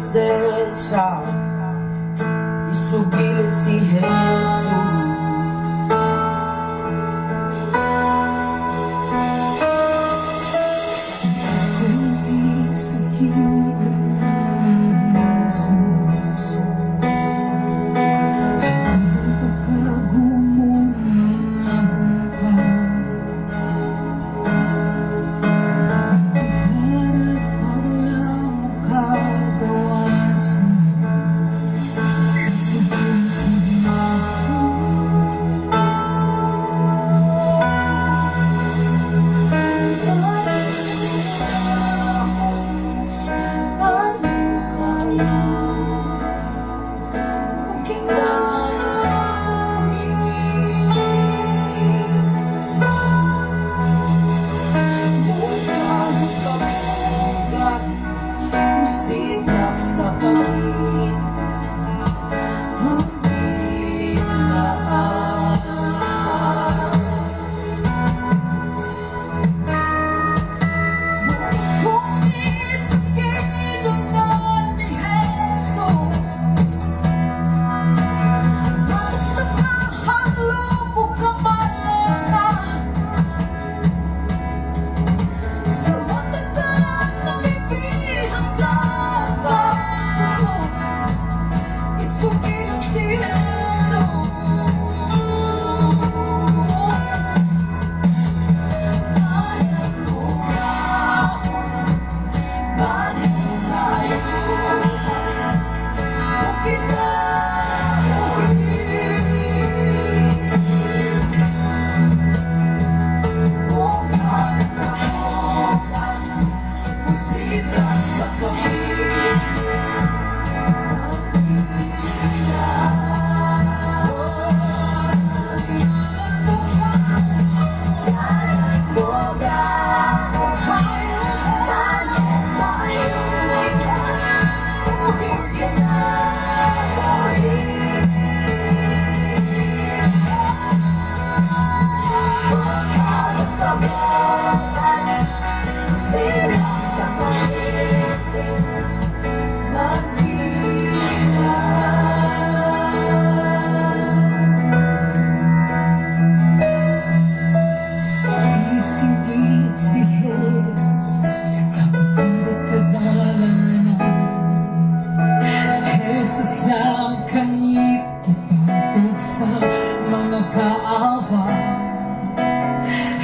presensya, isugilid si Jesus.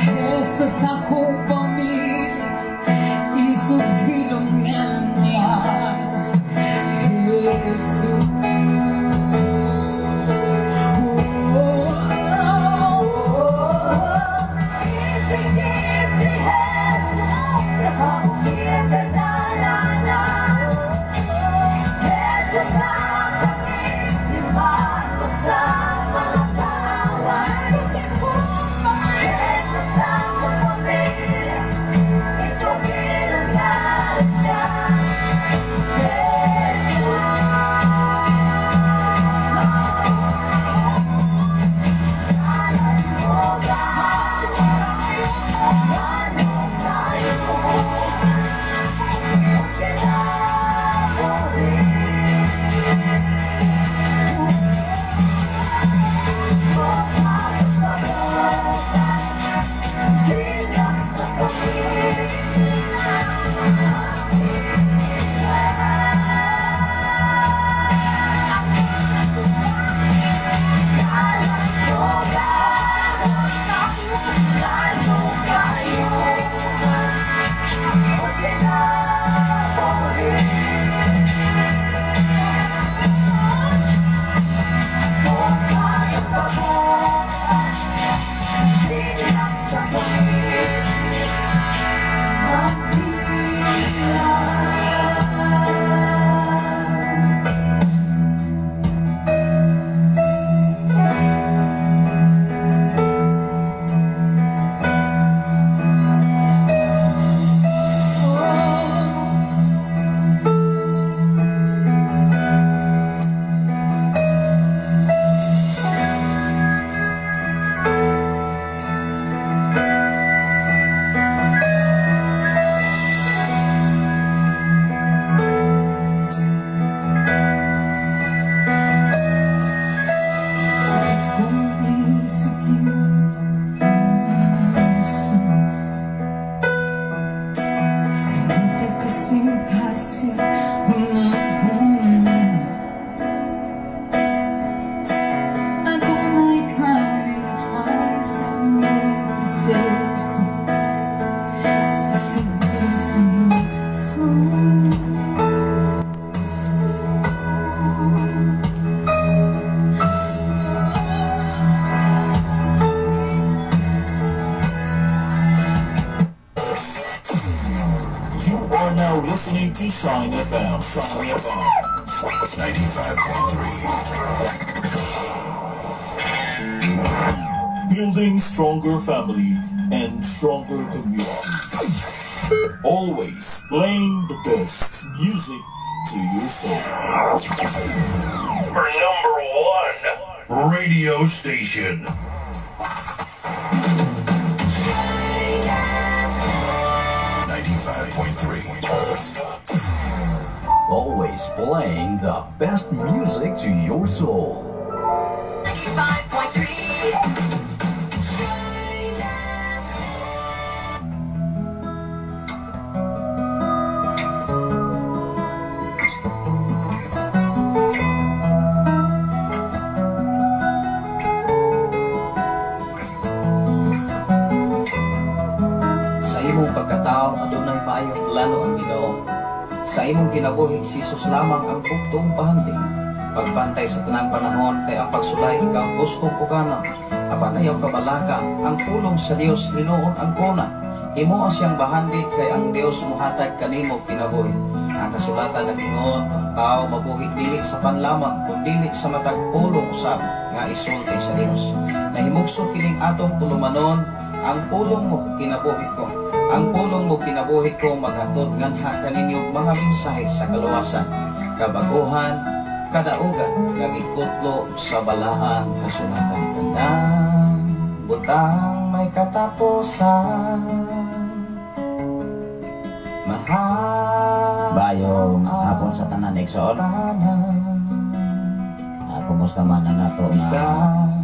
Jesus akong pamilya, isugilong ngalan niya, Jesus. Isigit si Jesus sa pamilya kadalanan, Jesus ang kami, liwanag sa mga kawan. Jesus ang pamilya, isugilong ngalan are now listening to Shine FM. Shine FM 95.3. Building stronger family and stronger communities. Always playing the best music to your soul. Our number one radio station. Always playing the best music to your soul. 95.3. Sa imong pagkatao, adunay maayong plano ang Ginoo. Sa imong kinabuhi, si Jesus lamang ang buktong pahanding. Pagbantay sa tanang panahon, kay ang pagsulay ikaw gusto ko kana. Apan ayaw kabalaka, ang tulong sa Dios hinuon ang kuna. Himo siyang bahandi, kay ang Dios muhatag kanimo kinabuhi. Ang kasulatan ng Ginoo, ang tao mabuhi dili sa panlamang, kundi sa matag pulong usab nga isulti sa Dios. Nahimugso kining atong tulumanon, ang pulong mo kinabuhi ko. Ang pulong mo kinabuhi ko maghatod nganha kaninyong mga mensahe sa kaluwasan, kabaguhan, kadaugan, nga gikutlo sa balaang kasulatan. Tandang butang may katapusan, mahal Bayong hapon sa tanan Exxon. Kumusta man ang nato isang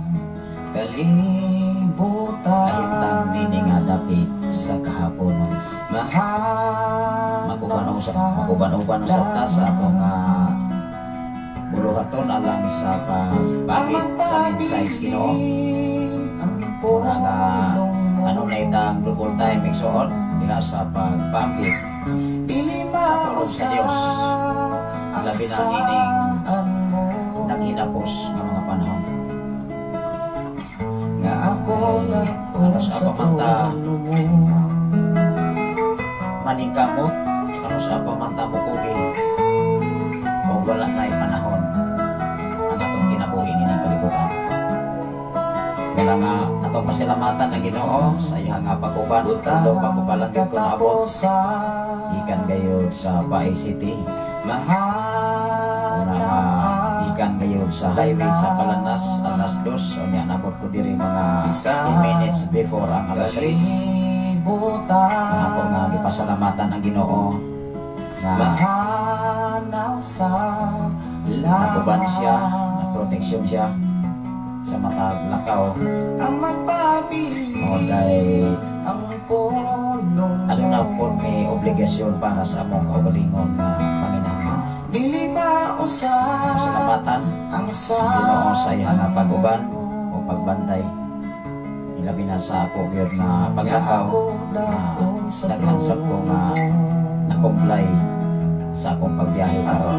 kalibutan, kahintang dini nga dapit sa kahaponon. Maguban-uban sa taas atong buluhaton alang sa pagbakit sa mensahe Ginoo. Muna nga ano na itang double time Exxon diha sa pagbakit sa pulong sa Dios. Labi na ining naghinapos ng mga panahon. Ano sa pamanta maningkamot, ano sa pamanta mukugi o wala na panahon ang atong kinabuhi ng kalibutan. Wala nga atong pasilamatan ng Ginoo sa iyang nga pag-uban, kundo pagkubalan ko naabot ikan gayod sa Pai City. Una nga ikan gayod sa highway sa Palanas, alas 2, o niya nabot ko diri mga 10 minutes before ang alas 3. Ako nga gipasalamatan ang Ginoo nga naguban siya, nagproteksyon siya sa matag lakaw. O kay ano na po may obligasyon para sa among kaugalingon na Panginoon. Pasalamatan ang Ginoo sa iyang nga pag-uban o pagbantay. Ilabi na sa ako gyud nga paglakaw na daghan sa ko nga na-comply sa akong pagbiyahe karon.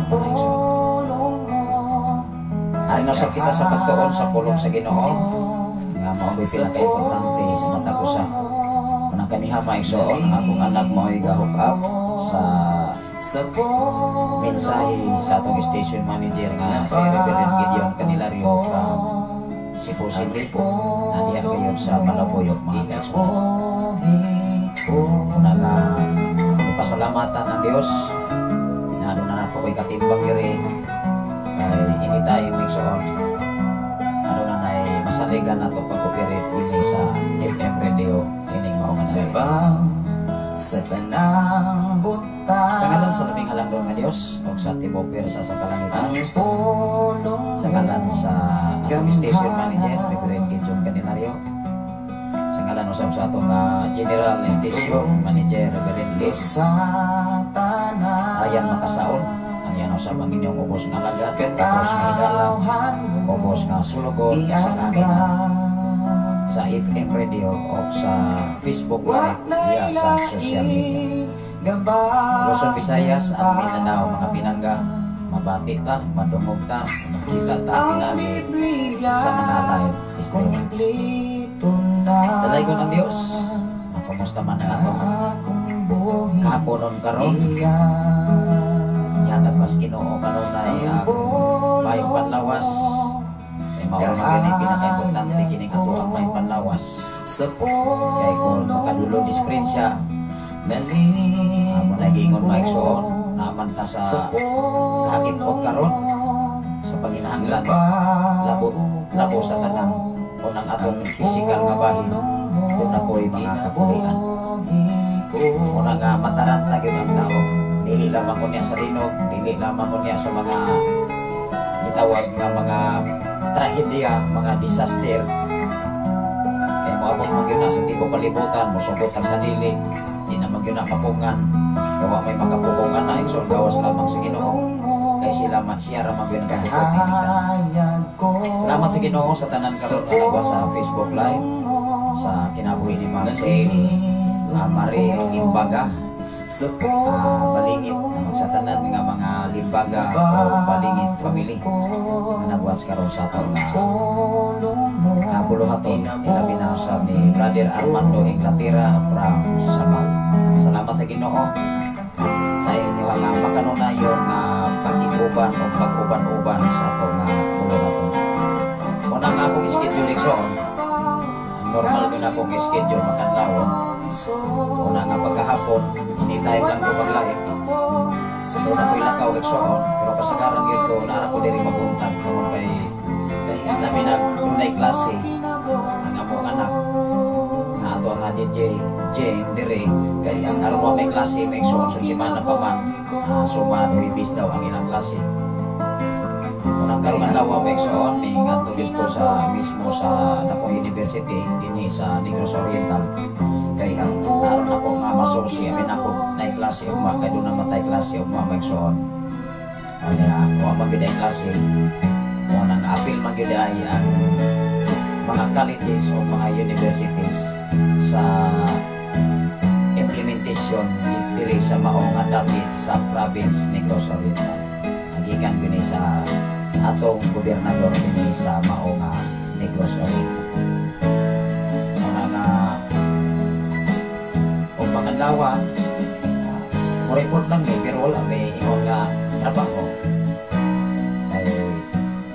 Ay nasa kita sa pagtuon sa pulong sa Ginoo nga mao ko'y pinaka-importante sa matag usa. Manang kaniha maigsoon ang akong anak mo ay ga-hook up sa mensahe sa atong station manager nga si Reverend Gideon Canilario from Cebu City. Nadiyan kayo sa Malaboyok mga kaigsoon. Una nga pasalamatan ng Dios na ano na nato ko'y katimbang diri kay ini tayo igsoon. Ano na nay masaligan nato pag-operate ini sa FM radio ining mao nga sa tanang butang. Sa ngalan sa labing halangdong nga Dios o sa tiboper sa kalangitan. Sa ngalan sa atong station manager Reverend Gideon Canilario. Sa ngalan usab sa atong general station manager Reverend Liz Ayan Makasaon. Yan usab ang inyong ubos nga lagat, ubos nga higalang, ubos nga sulugon sa kanina sa FM radio o sa Facebook live via sa social media. Luzon, Visayas at Mindanao mga pinangga, mabati ta, madungog ta, makita ta pinagi sa mga live stream. Dalay ko ng Diyos, makumusta man ang akong haponon karon yata pas Ginoo kanunay mayong panlawas ay mao man gani pinaka-importante kining atuang mayong panlawas kay kung makadulo disprensya managingon maigsoon naman ta sa kahakipot karon sa panginahanglan labo sa tanan unang atong pisikal nga bahin doon ako'y mga kapulian unang mataranta yun ang tao dili lamang ko niya sa linog dili lamang ko niya sa mga itawag nga mga trahedya mga disaster kaya moabot man yun na sa tipo kalibutan musubot ang sarili di na man yun na mapungan gawa may makapupungan na iksol gawas lamang sa Ginoo kay sila man siya ramang yun ang kahukot salamat sa Ginoo sa tanan karon nga nagwa sa Facebook Live sa kinabuhi ni Ma'am Marie Limbaga balingit sa tanan nga mga Limbaga o balingit family nga nagwas karon sa taon nga buluhaton ilabi na sa ni Brother Armando Inglaterra from Sabal. Salamat sa Ginoo sa inyo nga makanunayon nga pag-uban o pag-uban-uban sa ato nga buluhaton. Muna nga akong schedule iksoon normal ko na akong schedule makandawon una nga pagkahapon anytime lang ko mag-live so na ko'y lakaw iksoon pero kasagaran yun ko naara ko diri mabuntag tungkol kay namin na tunay klase ang among anak na ato nga DJ Jane diri kay ang naroon mo may klase may iksoon so simana pa man suma ibis daw ang ilang klase unang karoon daw ang iksoon may ngatugid ko sa mismo sa Napong University dini sa Negros Oriental kay ang naroon ako nga masosi amin ako na klase o mga kay doon naman tayo klase o mga magsoon kaya kung magbiday klase kung nang apil magbiday ang mga colleges o mga universities sa implementation diri sa maong adapted sa province Negros Oriental nagikan gini sa atong gobernador din sa maong Negros Oriental lawa report lang pero wala may ingon nga trabaho ay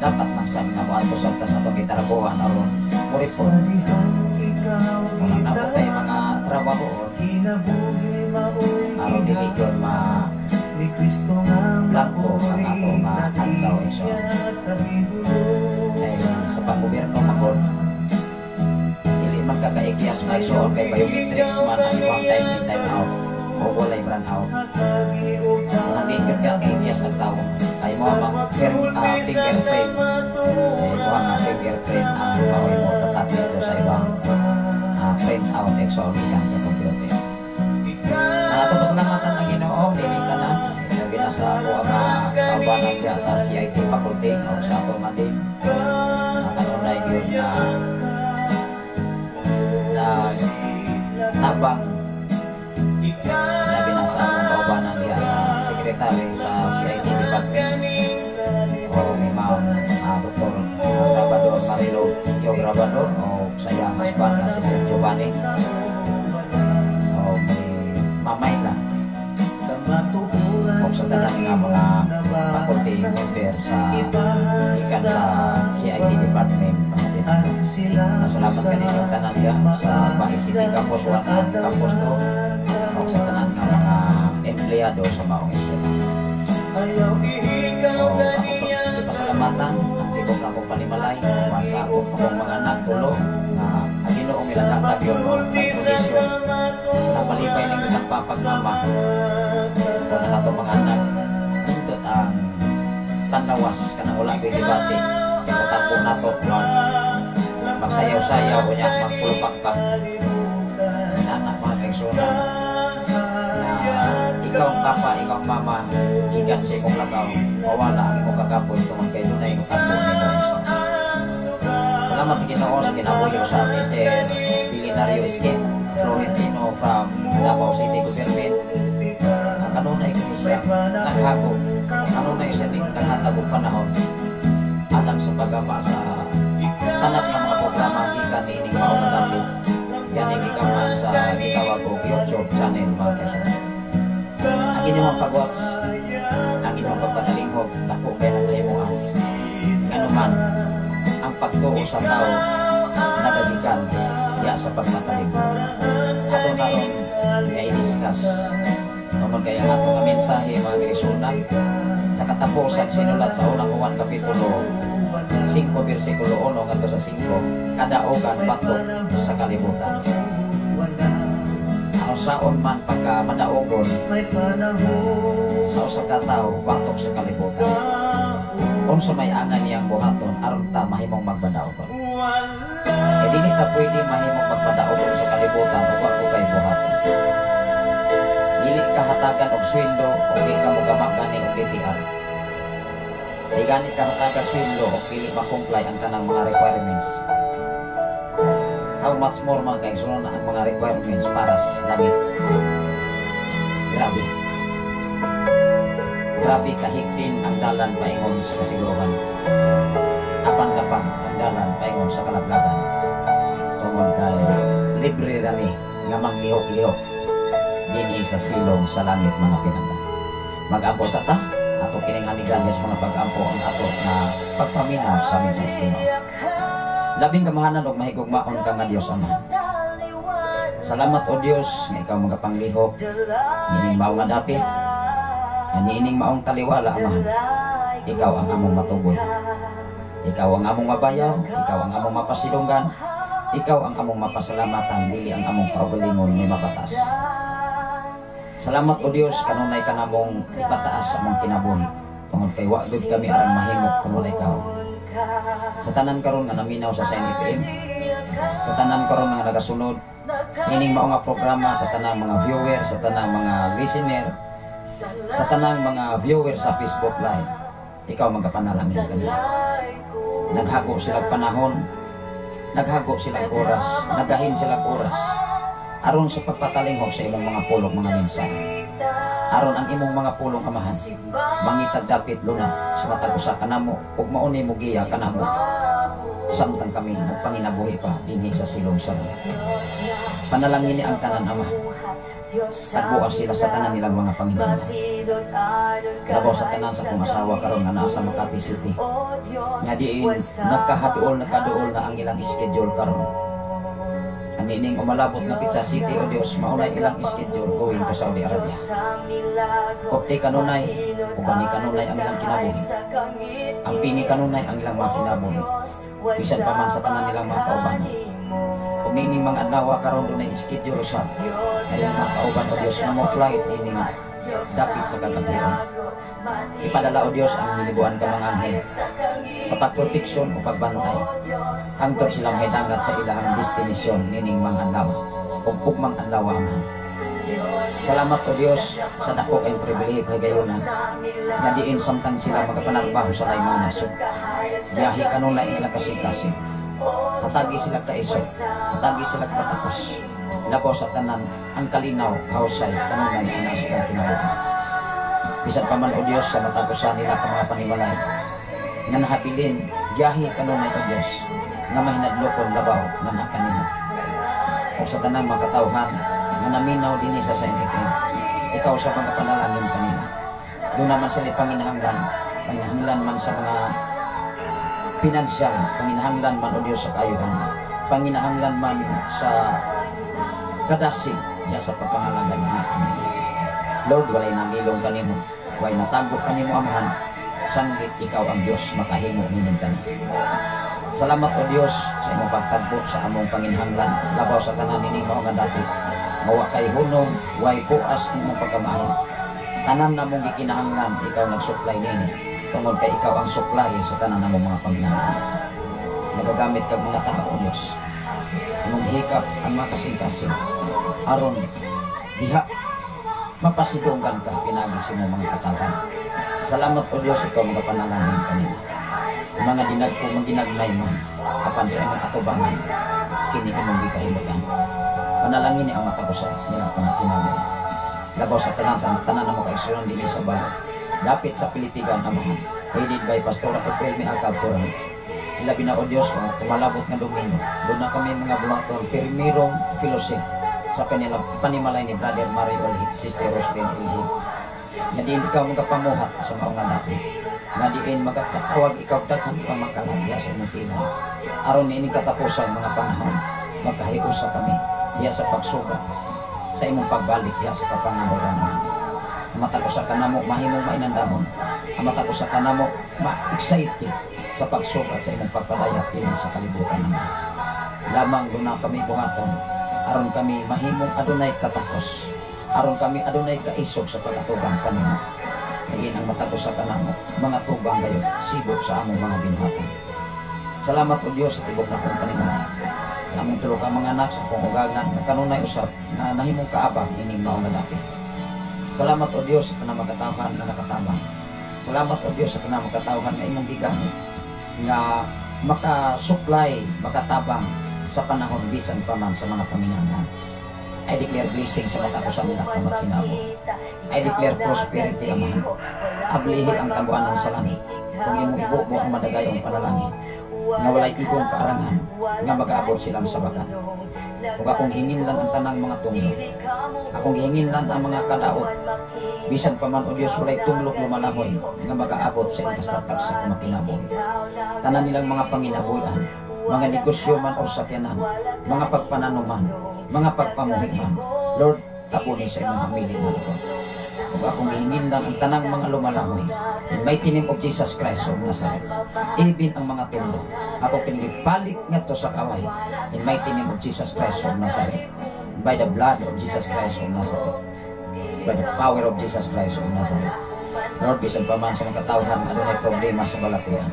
dapat magsam na mo ato sa tas atong kitarabuhan aron mo report kung nabot tayo mga trabaho aron dili yun blanco ang ato nga adlaw iso ay sa panggobyerno magod magkakaikyas na isoon kay biometrics man ang ibang time in time out o walay run out hindi magkakaikyas ang tao ay mo ang fingerprint ay mo ang fingerprint ang maway mo tatatli ko sa ibang print out exon ilang sa computer ito pasalamatan ng Ginoo dinig ka na sabi na sa ako ang kabanan niya sa CIT faculty o sa ato man din nakanunay yun tabang na binasa akong kaubanan niya sekretary sa CIT Department o may Ma'am Dr. Grabador Marilo Yo Grabador o sayang husband na si Sir Giovanni o may Mamayla o sa tanan nga mga faculty member sa ikan sa CIT Department. Salamat kanina tanan niya sa Pang-Isipin Campus 1 at Campus 2 o sa tanan ng mga empleyado sa maong eskwela. Ako ipasalamatan ang tibok na akong panimalay kuman sa akong mga anak tulo na ang Ginoong ilatagtag yun o pag-kondisyon na palipay ng isang papagmama o na nato mga anak nindot ang tanawas ka ng wala debate ipatagpo nato magsayaw-sayaw o niya magpulupakpak na anak mga kaigsunan na ikaw ang papa, ikaw ang mama ikan sa ikong lagaw mawala ang ikong kakapoy tuman kayo na ikong kapo nito salamat sa Ginoo sa kinabuyo sa Mr. Pilinario Escape Florentino from Davao City Government kanunay ko siya naghago kanunay siya naghatagong panahon alang sa pagama sa tanat ng mga programa gikan ni ining maong dapit yan ang ikaman sa gitawag og YouTube channel mga kaso imong pag-watch ang imong pagpatalinghog dako kay naghimuan. Ngano man ang pagtuo sa tao nagagikan diya sa pagmatalinghog. Ato karon kay discuss tungod kay ang atong mensahe mga Kristiyano sa katapusan sinulat sa unang Juan kapitulo 5 versikulo 1 ngadto sa 5 kadaugan batok sa kalibutan. Ano saon man pagka madaogon sa usa ka tawo batok sa kalibutan. Unsa may angan niyang buhaton aron ta mahimong magbadaogon. E dili ta pwede mahimong magbadaogon sa kalibutan ug wa ko kay buhaton. Dili ka hatagan og sweldo o di ka mogamag ni og PPR. Ay gani ka hatagan sweldo o dili ma-comply ang tanang mga requirements. How much more man kay sunod ang mga requirements para sa langit. Grabe. Grabe kahigpin ang dalan paingon sa kasiguruhan. Apan-apan ang dalan paingon sa kalaglagan. Tungod kay libre rani nga manglihok-lihok dinhi sa silong sa langit mga pinangga. Mag-ampo sa ta ato kining haniganes mga pag-ampo ang ato na pagpaminaw sa aming sistema. Labing kamahanan og mahigugmaon ka nga Dios Ama. Salamat o Dios nga ikaw magapanglihok nining mao nga dapit nga nining maong taliwala Amahan. Ikaw ang among matuboy. Ikaw ang among mabayaw, ikaw ang among mapasilunggan, ikaw ang among mapasalamatan, dili ang among kaugalingon may mabatas. Salamat o Dios kanunay ka namong ipataas sa among kinabuhi. Tungod kay wa gud kami aron mahimok kun wala ikaw. Sa tanan karon nga naminaw sa SNFM, sa tanan karon nga nagasunod ining mao nga programa, sa tanang mga viewer, sa tanang mga listener, sa tanang mga viewer sa Facebook Live, ikaw magapanalangin kanila. Naghago silang panahon, naghago silang oras, nagahin silang oras aron sa pagpatalinghog sa imong mga pulong mga mensahe. Aron ang imong mga pulong Amahan mangitag dapit luna sa matag usa kanamo ug mauni mo giya kanamo samtang kami nagpanginabuhi pa dinhi sa silong sa langit. Panalangin ni ang tanan Ama. Tagbuan sila sa tanan nilang mga panginahanglan. Labaw sa tanan sa kong asawa karon nga naa sa Makati City. Nga diin nagkahaduol na ang ilang schedule karon. Anining umalabot na Pizza City o Dios maunay ilang schedule going to Saudi Arabia. Kopte kanunay o bani kanunay ang ilang kinabuhi. Ang pingi kanunay ang ilang mga kinabuhi. Bisan pa man sa tanan nilang mga kaubanan. Kung nining mga adlaw karon dunay schedule sa kaya mga kauban o Dios na mo flight ining dapit sa kagabihan. Ipadala o Dios ang nilibuan ka mga anghel sa pagproteksyon o pagbantay hangtod silang hidangat sa ilahang destinasyon nining mga adlaw o ugmang adlaw Amahan. Salamat o Dios sa dako kay pribilehiyo kay gayunan nga diin samtang sila magapanarbaho sa laing mga nasod. Biyahe kanunay ang ilang kasig-kasig. Hatagi sila kaisog, hatagi sila katapos. Labaw sa tanan ang kalinaw kausay kanunay ang nasa kinabuhi. Bisan pa man o Dios sa matagusan nila ka mga panimalay nga nahabilin biyahe kanunay o Dios nga mahinadlokon labaw nga nakanina. O sa tanang mga katawhan nga naminaw din sa SNFM, ikaw sa mga panalangin kanila. Doon naman sila panginahanglan man sa mga pinansyal, panginahanglan man o Dios sa kayuhan, panginahanglan man sa kadasig ya sa pagpangalaga niya kanila. Lord, walay nangilong kanimo, walay natagok kanimo Amahan, sanggit ikaw ang Dios makahimo nining tanan. Salamat o Dios sa imong pagtagbo sa among panginahanglan labaw sa tanan nining mao nga dapit. Mawa kay hunong, way puas imong pagkamahin. Tanan namong gikinahanglan ikaw nagsupply nini. Tungod kay ikaw ang supply sa tanan namong mga panginahanglan. Nagagamit kag mga tao o Dios. Among hikap ang makasing-kasing aron diha mapasidunggan ka pinagi sa mga katawan. Salamat o Dios ikaw mga panalangin kanila. Mga dinagpong magdinagnay man apan sa imong atubangan kini imong gikahimutan. Panalangin ni ang matagusay nila pangatinan. Labaw sa tanan mo kay Sion dinhi sa bahay. Dapit sa Pilipigan Amahan. Headed by Pastor April Miacalturan. Ilabi na o Dios kung kumalabot nga Domingo. Doon na kami mga bumatong pirmirong fellowship sa kanilang panimalay ni Brother Mario Olhid, Sister Roslyn Olhid. nga diin ikaw magapamuhat sa maong lalaki, nga diin magpatawag ikaw daghan pa makalagya sa imong tinay. Aron niini katapusan mga panahon, magkahiusa kami diya sa pagsugat sa imong pagbalik diya sa kapangaburan. Amata ko sa kanamo mahimong mainandamon, amata ko sa kanamo ma-excited sa pagsugat sa imong pagpadayat din sa kalibutan naman. Lamang luna kami buhaton, aron kami mahimong adunay katakos, aron kami adunay kaisog sa pagatugang kanimo. Naging ang mata ko sa kanamo, mga tubang kayo, sibok sa among mga binuhatan. Salamat o Diyos sa tibok na kong panimalay. Namong tulog ang mga anak sa kong ugagan na kanunay usap na nahimong kaabang ining maong lalaki. Salamat o Diyos sa kanang makatawhan na nakatabang. Salamat o Diyos sa kanang makatawhan na imong gigamit nga makasupply, makatabang sa panahon bisan pa man sa mga paminganan. I declare blessing sa mata ko sa mga kamakinawa. I declare prosperity, Amahan. Ablihi ang tabuanan sa langit. Kung imong ibubo ang madagayong panalangin, nga walay igong kaarangan, nga mag-aabot silang sa bakat. Kung akong hinginlan ang tanang mga tunglo, akong hinginlan ang mga kadaot, bisan pa man o Diyos walay tunglok lumalamoy, nga mag-aabot sa intastatag sa kamakinaboy. Tanan nilang mga panginabuyan, mga negosyo man o sakyanan, mga pagpananuman, mga pagpamuhi man. Lord, tapunin sa imong hamili na ito. Kung akong hihinginlan ang tanang mga lumalamoy, in mighty name of Jesus Christ of Nazareth, even ang mga tulo, ako pinagibalik nga to sa kaway, in mighty name of Jesus Christ of Nazareth, by the blood of Jesus Christ of Nazareth, by the power of Jesus Christ of Nazareth. Lord, bisan pa man sa mga katawhan, ano na problema sa balatuan,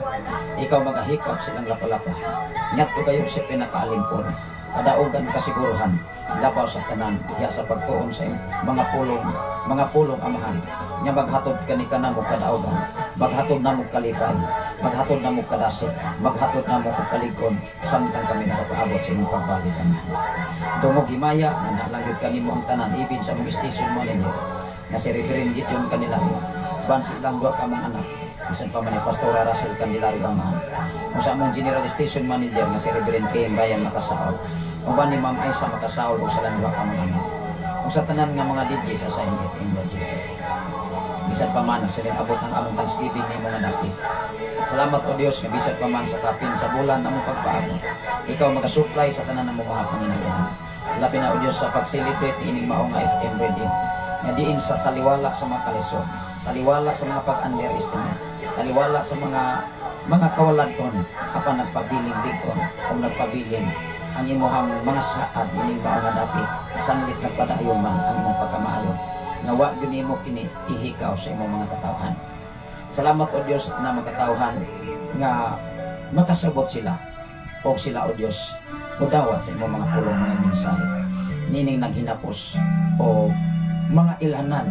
ikaw magahikap silang lapalapa, ngat ko kayo si pinakaalimpon, kadaugan kasiguruhan, labaw sa tanan, diya sa pagtuon sa mga pulong amahan, nga maghatod kani kanamo kadaugan, maghatod namo kalipay, maghatod namo kadasig, maghatod namo kalikon, samtang kami nakapaabot sa inyong pagbalikan. Dungog himaya, na nalanggit kanimo ang tanan, ibig sa mga station mo ninyo, na si Reverend Gideon Candelario, ban silang dua ka mga anak, bisan pa man ni Pastora Russell Candelario amahan, kung sa among General Station Manager na si Reverend Kim Bayan Makasaol, kung ba ni Ma'am Aisa Makasaol o sa landwa ka mga anak, kung sa tanan nga mga DJ sa sign it in the Jesus. Bisan pa man sa abot ng among Thanksgiving ni mga dati. Salamat o Diyos nga bisan pa man sa kapin sa bulan among pagpaabot, ikaw magasupply sa tanan ng mga Panginoon. Lapin na o Diyos sa pag-celebrate ining maong FM radio, nga diin sa taliwala sa mga kalisod, taliwala sa mga pag-underestimate, taliwala sa mga kawaladon, apan nagpabiling dikon o nagpabiling ang imuhang mga saad ining maong nga dati, sanlit nagpadayon man ang imong pagkamaayo, nawa yun mo kini ihikaw sa imong mga katawhan. Salamat o Diyos na magkatawhan nga makasabot sila o sila o Diyos o dawat sa imong mga pulong mga mensahe nining naghinapos o mga ilhanan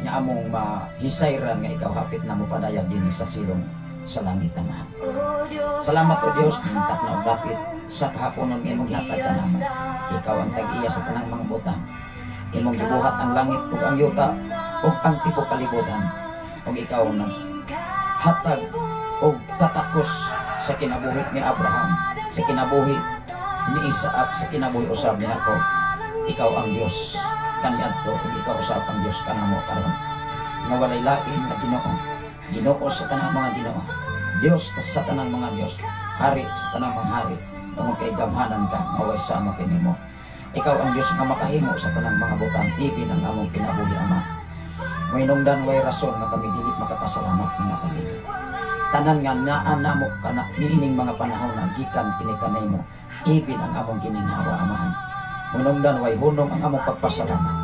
nga among mahisayran nga ikaw hapit na mo padayag din sa silong sa langit naman. Salamat o Diyos nintak na o dapit sa kahaponon imong hatag ka naman. Ikaw ang tag-iya sa tanang mga butang, imong gibuhat ang langit ug ang yuta ug ang tipok kalibutan, ug ikaw nang hatag ug tatakos sa kinabuhi ni Abraham, sa kinabuhi ni Isaac, sa kinabuhi usab ni Jacob. Ikaw ang Diyos kaniadto ug ikaw usab ang Diyos kanamo karon, nga walay lain na Ginoo, Ginoo sa tanang mga Ginoo, Diyos sa tanang mga Diyos, hari sa tanang mga hari, tungod kay gamhanan ka maway sama kinimo. Ikaw ang Diyos nga makahimo sa tanang mga butang, ibin ang among kinabuhi Ama. May nungdan way rason nga kami dili makapasalamat nga kami. Tanan nga naan namo kana niining mga panahon na gikan kini kanimo, ibin ang among gininhawa Amahan. May nungdan way hunong ang among pagpasalamat,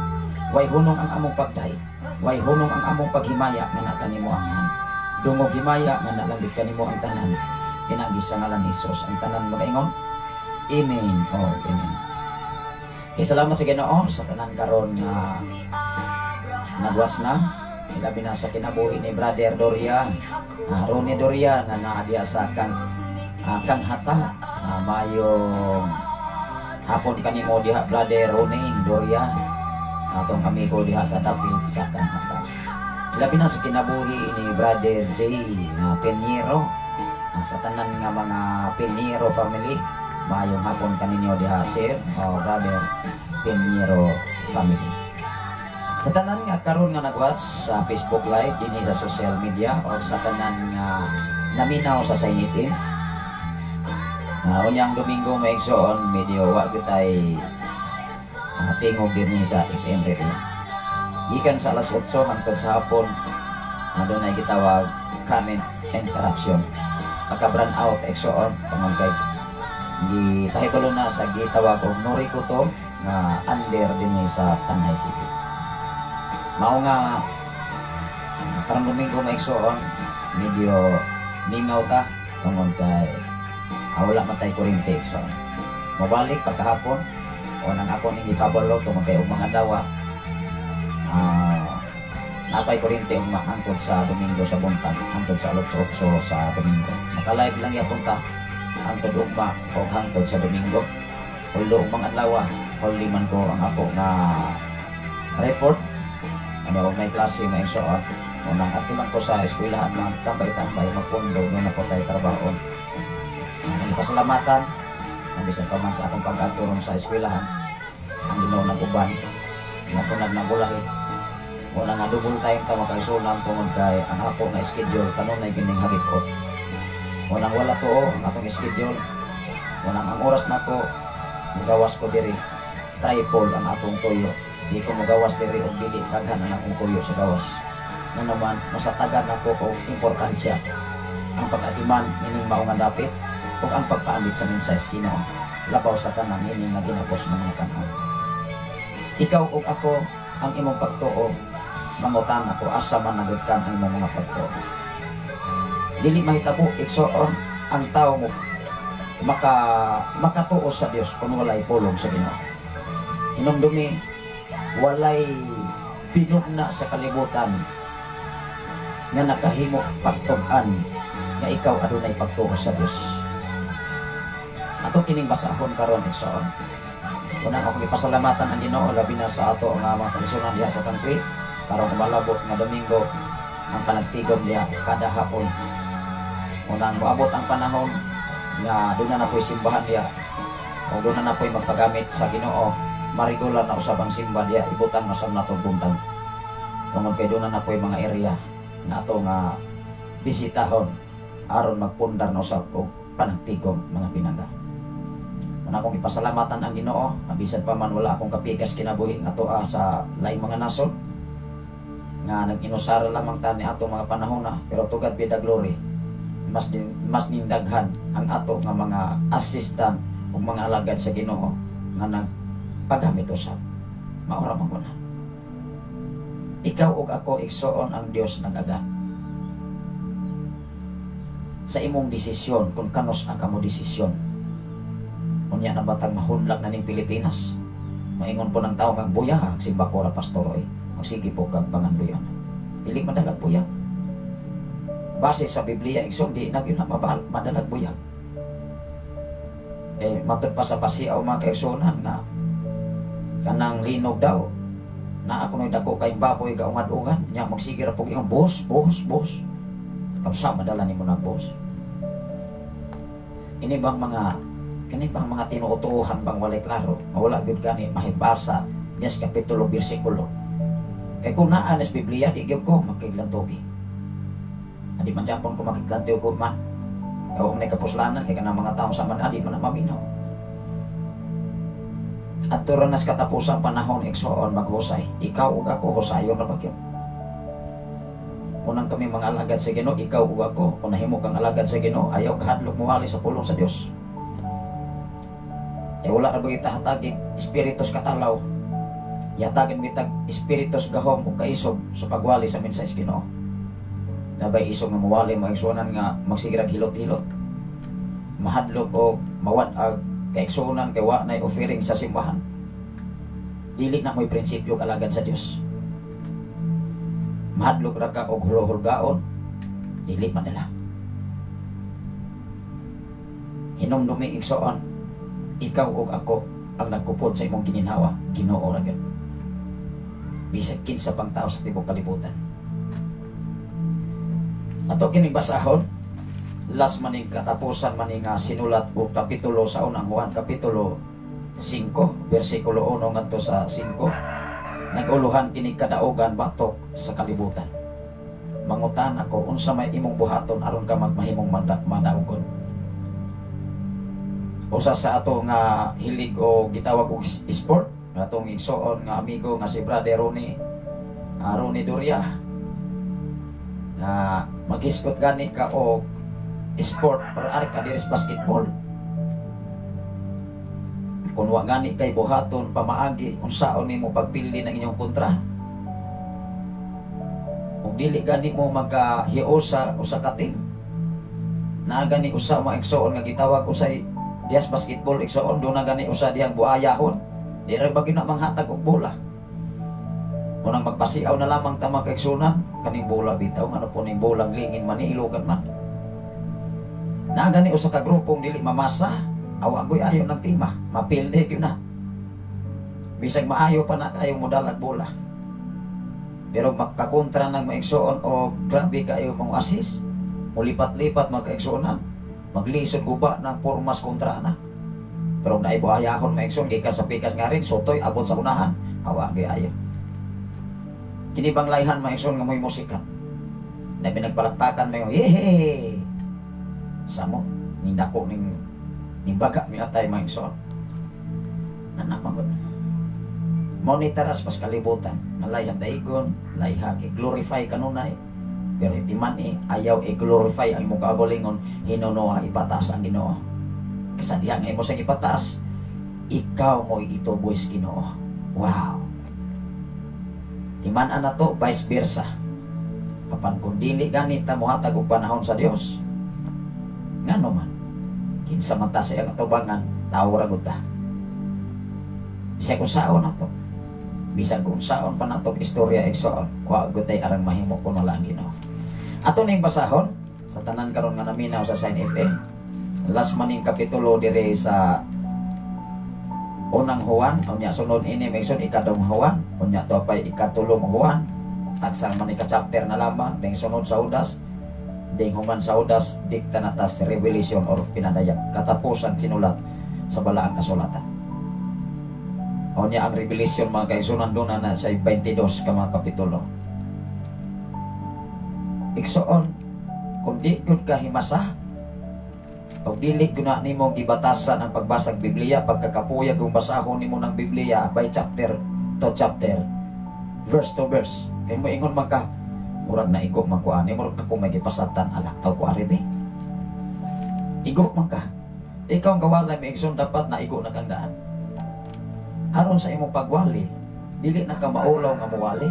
way hunong ang among pagdahi, way hunong ang among paghimaya nga na kanimo Amahan. Dungog himaya nga nalambit kanimo ang tanan, pinagi sa ngalan ni Jesus ang tanan magaingon. Amen. Oh, amen. Okay, salamat sa Ginoo sa tanan karon nga nagwas na. Ilabi na sa kinabuhi ni Brother Dorian, Ronnie Dorian na naadiya sa kang hata, mayong hapon kanimo diha Brother Ronnie Dorian, atong amigo diha sa David sa kang hata. Ilabi na sa kinabuhi ni Brother Jay Pinheiro, sa tanan nga mga Pinheiro family, mayong hapon kaninyo diha sir, Brother Pinheiro family. Sa tanan nga karon nga nag-watch sa Facebook Live dinhi sa social media o sa tanan nga naminaw sa saynitin. Unyang Domingo maigsoon medyo wa kitay tingog dinhi sa FM radio. Gikan sa alas 8 hangtod sa hapon adunay gitawag current interruption. Pagka-brand out igsoon pangagkay gipahibalo na sa gitawag og Norikuto nga under dinhi sa Tanay City. Mao nga karong Domingo maigsoon medyo mingaw ta tungod kay wala man tay kuryente. So mabalik pagkahapon o nang ako ning ipabalo tungod kay mga dawa napay kuryente ug hangtod sa Domingo sa buntag hangtod sa alas 8 sa Domingo. Maka-live lang yapon ta hangtod ugma o hangtod sa Domingo. Ulo mga adlaw huli man ko ang ako nga report ano may klase may suot unang ato lang ko sa eskwelahan man tambay-tambay magpundo no na ko tay trabaho. Pasalamatan ang bisan pa man sa akong pag-aturon sa eskwelahan ang Ginoo nag-uban napunag na bulahi wala nga double time ta makaisulam tungod kay ang ako nga schedule kanunay kining hagipot walang wala to ang atong schedule walang ang oras nako mugawas ko diri triple ang atong tuyo di ko mugawas diri og dili daghan ang akong tuyo sa gawas na naman masatagan nako og importansya ang pag-atiman ining mao nga dapit ug ang pagpaambit sa mensahe Ginoo labaw sa tanang ining nga ginapos ng mga tanan. Ikaw ug ako ang imong pagtuo mangutan ako asa man nagudkan ang imong mga pagtuo. Dili mahitabo igsoon ang tawo mo makatuo sa Dios kung walay pulong sa Ginoo. Hinumdumi walay pinugna sa kalibutan nga nakahimo pagtug-an nga ikaw adunay pagtuo sa Dios. Ato kining basahon karon igsoon. Una ako gipasalamatan ang Ginoo labi na sa ato nga mga kalisunan diha sa country karong malabot nga Domingo ang panagtigom diha kada hapon. Unang moabot ang panahon nga doon na napoy simbahan diha o doon na napoy magpagamit sa Ginoo marigular na usab ang simba diha ibutan na sa natong buntag. Tungod kay doon na napoy mga area na ato nga bisitahon aron magpundar na usab og panagtigom mga pinangga. Akong ipasalamatan ang Ginoo bisan pa man wala akong kapikas kinabuhi nga toa sa laing mga nasod nga nag-inusara lamang ta ni ato mga panahon na pero to God be the glory mas nindaghan ang ato nga mga assistant ug mga alagad sa Ginoo nga nagpagamit usab maura man kuna. Ikaw ug ako igsoon ang Dios nag-agad sa imong desisyon kung kanos ang kamo desisyon. Unya na batang mahunlag na ning Pilipinas. Maingon po ng tao magbuyag si Bakura Pastoroy. Magsige po kag pangandoyon. Dili madalag buyag. Base sa Biblia igsoon di na gyud na madalag buyag. Matud pa sa pasiaw mga kaigsunan nga kanang linog daw na ako noy dako kay baboy ka ungad-ungan nya magsige ra pug iyang boss. Kausa madala nimo nag boss. Ini bang mga tinuutuhan bang walay klaro mawala gyud gani mahibasa Dias kapitulo bersikulo kay kung naan sa Biblia di gyud ko makiglantogi adi man japon ko makiglantogi ko man o may kapuslanan kay kanang mga tawo sa man adi man maminaw at turon nas katapusang panahon igsoon maghusay ikaw ug ako husayon ra bagyo unang kami mga alagad sa Ginoo ikaw ug ako kung nahimo kang alagad sa Ginoo ayaw kahadlok muwali sa pulong sa Dios. Kaya wala na bagay tahatagig espiritus katalaw. Yatagin mitag espiritus gahom o kaisog sa pagwali sa mensahe Ginoo. Dabay isog nga mawali maigsunan nga magsigirag hilot-hilot. Mahadlok o mawad-ag kaigsunan kay wa nay offering sa simbahan. Dili na mo'y prinsipyo kalagad sa Dios. Mahadlok ra ka og hulog-hulgaon. Dili madala. Hinumdumi igsoon ikaw ug ako ang nagkupod sa imong gininhawa Ginoo ra gyud. Bisag kinsa pang tawo sa tibuok kalibutan. Ato kining basahon last maning katapusan maning sinulat og kapitulo sa unang Juan kapitulo 5 bersikulo 1 ngadto sa 5 naguluhan kini kadaogan batok sa kalibutan. Mangutan ako unsa may imong buhaton aron ka magmahimong madaugon. Usa sa ato nga hilig o gitawag og sport, atong igsuon nga amigo nga si Brother Ronnie Doria, na mag-iskot gani ka og sport or ari ka diri sa basketball. Kung wa gani kay buhaton pamaagi unsaon nimo pagpili ng inyong kontra. Kung dili gani mo magkahiusa usa ka team, na gani usa maigsuon nga gitawag usay dias basketball igsuon, do na gani usa diyang buayahon, di ra ba gina manghatag og bola. Unang magpasiaw na lamang tama kaigsunan kaning bola bitaw nga po ning bolang lingin man ilugan man. Na gani usa ka grupong dili mamasa, awa goy ayo ng tima, mapilde gyud na. Bisag maayo pa na kayo modalag bola. Pero magkakontra ng maigsuon o grabe kayo mong assist, mulipat-lipat magkaigsuonan, maglisod guba ng pormas kontra na. Pero naibuhayahon maigsuon gikan sa pikas nga rin, sotoy abot sa unahan, awa goy ayo. Kini bang layhan maigsuon nga mo'y musika, na pinagpalakpakan mayo, yehe! Samo, ning dako ning baga minatay maigsuon. Anak magod. Monitaras pas kalibutan, malayag daigon, layhag i-glorify kanunay. Pero iti man ayaw i-glorify ang imong kagalingon, hinunoa ipataas ang Ginoo. Kasi diha nga imo sa ipataas, ikaw mo ituboy sa Ginoo. Wow! Timan ana to vice versa. Apan kung dili ganita mohatag og panahon sa Dios, ngano man kinsa man ta sa iyang atubangan, tawo ra gud ta. Bisag usaon nato, bisag unsaon pa natong istorya igsoon, wa gud tay arang mahimo kuno lang Ginoo. Ato ning basahon sa tanan karon nga naminaw sa Sign FM, last maning kapitulo dire sa unang Juan, unya sunod ini maison ikadong Juan, unya to pay ikatulong Juan, tagsang man ika-chapter na lamang, ding sunod sa Judas, ding human sa Judas, dikta na tas revelation or pinadayag, katapusan kinulat sa balaang kasulatan. Unya ang revelation mga kaigsunan doon na sa 22 ka mga kapitulo. Igsoon, kung di gud ka himasa, o dili guna nimo gibatasan ang pagbasag Biblia, pagkakapuyag kung basahon nimo ng Biblia by chapter to chapter, verse to verse, kay mo ingon man ka murag na igo man ko ani, murag ako may gipasatan alak taw ko aribe. Igo man ka, ikaw ang kawalay may igsoon dapat na igo na kang daan. Aron sa imong pagwali, dili na ka maulaw nga muwali.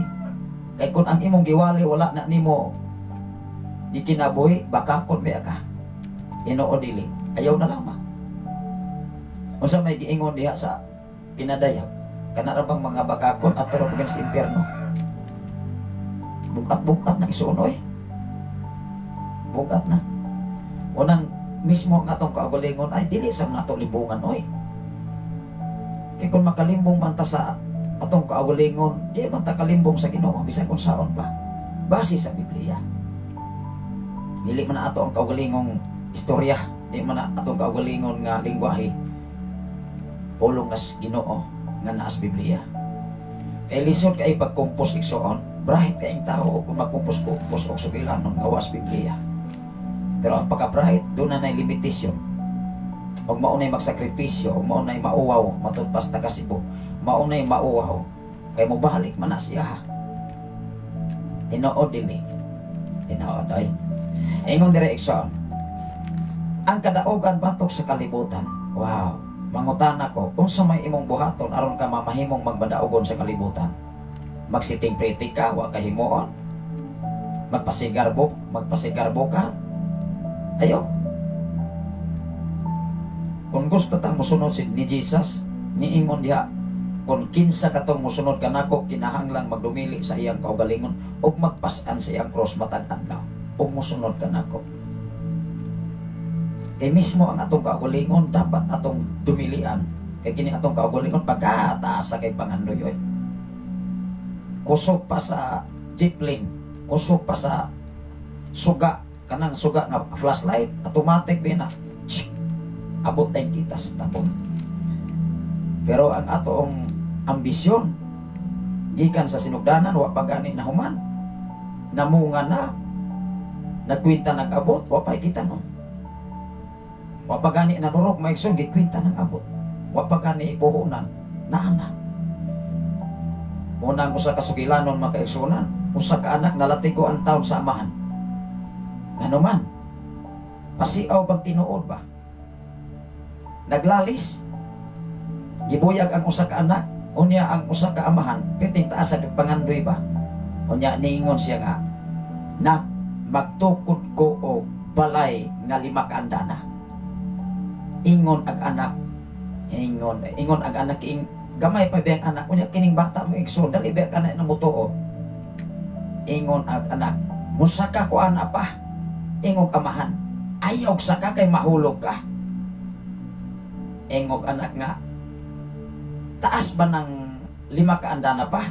Kay kung ang imong giwali wala na nimo gikinabuhi, baka kon may ka Ginoo dili, ayaw na lamang. Unsa may giingon diha sa pinadayag, kana ra bang mga bakakon at taro sa impyerno. Bukat-bukat na isunoy. Bukat na. Unang mismo nga atong kaugalingon ay dili sa nato limbungan oy. Kay kung makalimbong man ta sa atong kaugalingon, di man ta kalimbong sa Ginoo bisan kung saon pa. Base sa Biblia. Dili man ato ang kaugalingong istorya, di man atong kaugalingon nga lingwahe pulong nas Ginoo nga naas Biblia. Kay lisod kay pagkumpos igsoon, bright kayong tao kung magkumpos-kumpos og sugilanon nga was Biblia. Pero ang pagka-bright doon na limitasyon. Og maunay magsakripisyo, og maunay mauwaw matudpas ta kasibo, maunay mauwaw kay mo balik man na siya. Tinuod dili. Tinuod ay. Ingon dire igsoon, ang kadaogan batok sa kalibutan. Wow, mangutana ko, unsa may imong buhaton aron ka mamahimong magbadaogon sa kalibutan? Magsiting pretty ka, wa ka himuon? Magpasigarbo ka? Ayo. Kung gusto tang musunod ni Jesus, niingon diha, kung kinsa katong musunod kanako, kinahanglang magdumili sa iyang kaugalingon ug magpas-an sa iyang cross matag adlaw ug musunod kanako. Kay mismo ang atong kaugalingon dapat atong dumilian. Kay kini atong kaugalingon pagkataas sa kay pangandoy oy. Kusog pa sa jeepling, kusog pa sa suga, kanang suga nga flashlight, automatic din na abot tayong kitas tapon. Pero ang atong ambisyon gikan sa sinugdanan wa pa gani na human. Namunga na nagkwinta nag-abot wa pa kita no. Wa pa gani na durok maigsoon gikwinta nag-abot. Wa pa gani ibuhunan naana. Munang usa ka sugilanon mga kaigsunan, usa ka anak nalatigo ang taon sa amahan. Ngano man? Pasiaw bang tinuod ba? Naglalis. Gibuyag ang usa ka anak, unya ang usa ka amahan, piting taas ang pangandoy ba? Unya niingon siya nga, na magtukod ko o balay nga 5 ka andana. Ingon ag anak, ingon ag anak ing gamay pa biyang anak, unya kining bata mo igsoon, dali biya ka na mutuo. Ingon ag anak, musaka ko anak pa, ingog amahan, ayaw saka kay mahulog ka. Ingog anak nga, taas ba ng 5 ka andana pa?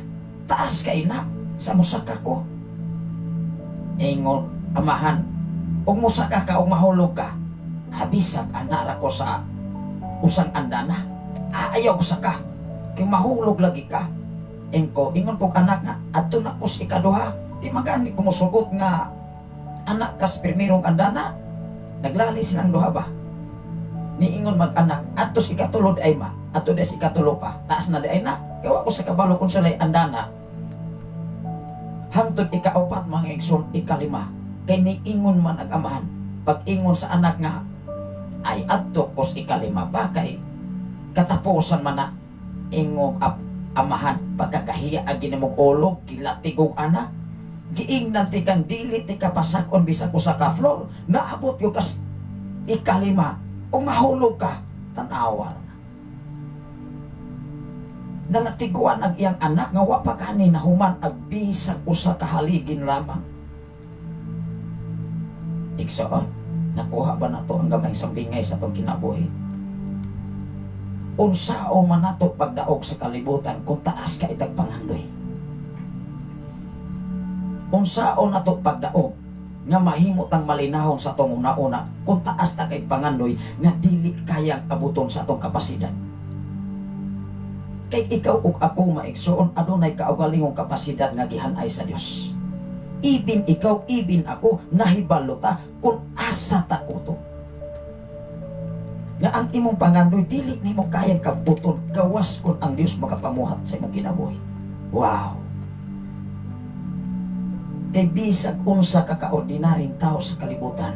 Taas ka ina, sa musaka ko. Ingon amahan, ug musaka ka ug mahulog ka, habisag anak ko sa usang andana. Ayaw saka, kay mahulog lagi ka. Ingon pong anak nga, ato na ko si ikaduha, di magani kumusugot nga, anak kas primerong andana, naglali silang duha ba? Niingon mag-anak, atos ikatulod ay ma, ato des ikatulo pa, taas na di ay na, kawa ko sa kabalo kung salay andana. Hangtod ika-4 mga igsoon, ika-5, kay niingon man ag-amahan, pag ingon sa anak nga, ay ato kos ika-5 pa, kay katapusan man na, ingog amahan, pagkakahiya agi na mong olog, kilatigog anak, giingnan ti kang dili ti kapasakon bisag usa ka floor, naabot yung kas ika-5, o mahulog ka, tanawar. Nanatiguan ang iyang anak nga wa pa kani nahuman ag bisag usa ka haligin lamang. Igsoon, nakuha ba nato ang gamay sambingay sa tong kinabuhi? Unsao man nato pagdaog sa kalibutan kung taas ka itag pangandoy? Unsao nato pagdaog nga mahimot ang malinahon sa atong una-una kung taas ta kay pangandoy nga dili kayang abuton sa atong kapasidad. Kay ikaw ug ako maigsoon adunay kaugalingong kapasidad nga gihan-ay sa Dios. Ibin ikaw, ibin ako, nahibalo ta kung asa ta kuto. Nga ang imong pangandoy dili nimo kayang kabuton gawas kung ang Dios makapamuhat sa imong kinabuhi. Wow! Kay bisag unsa ka kaordinaryong tao sa kalibutan,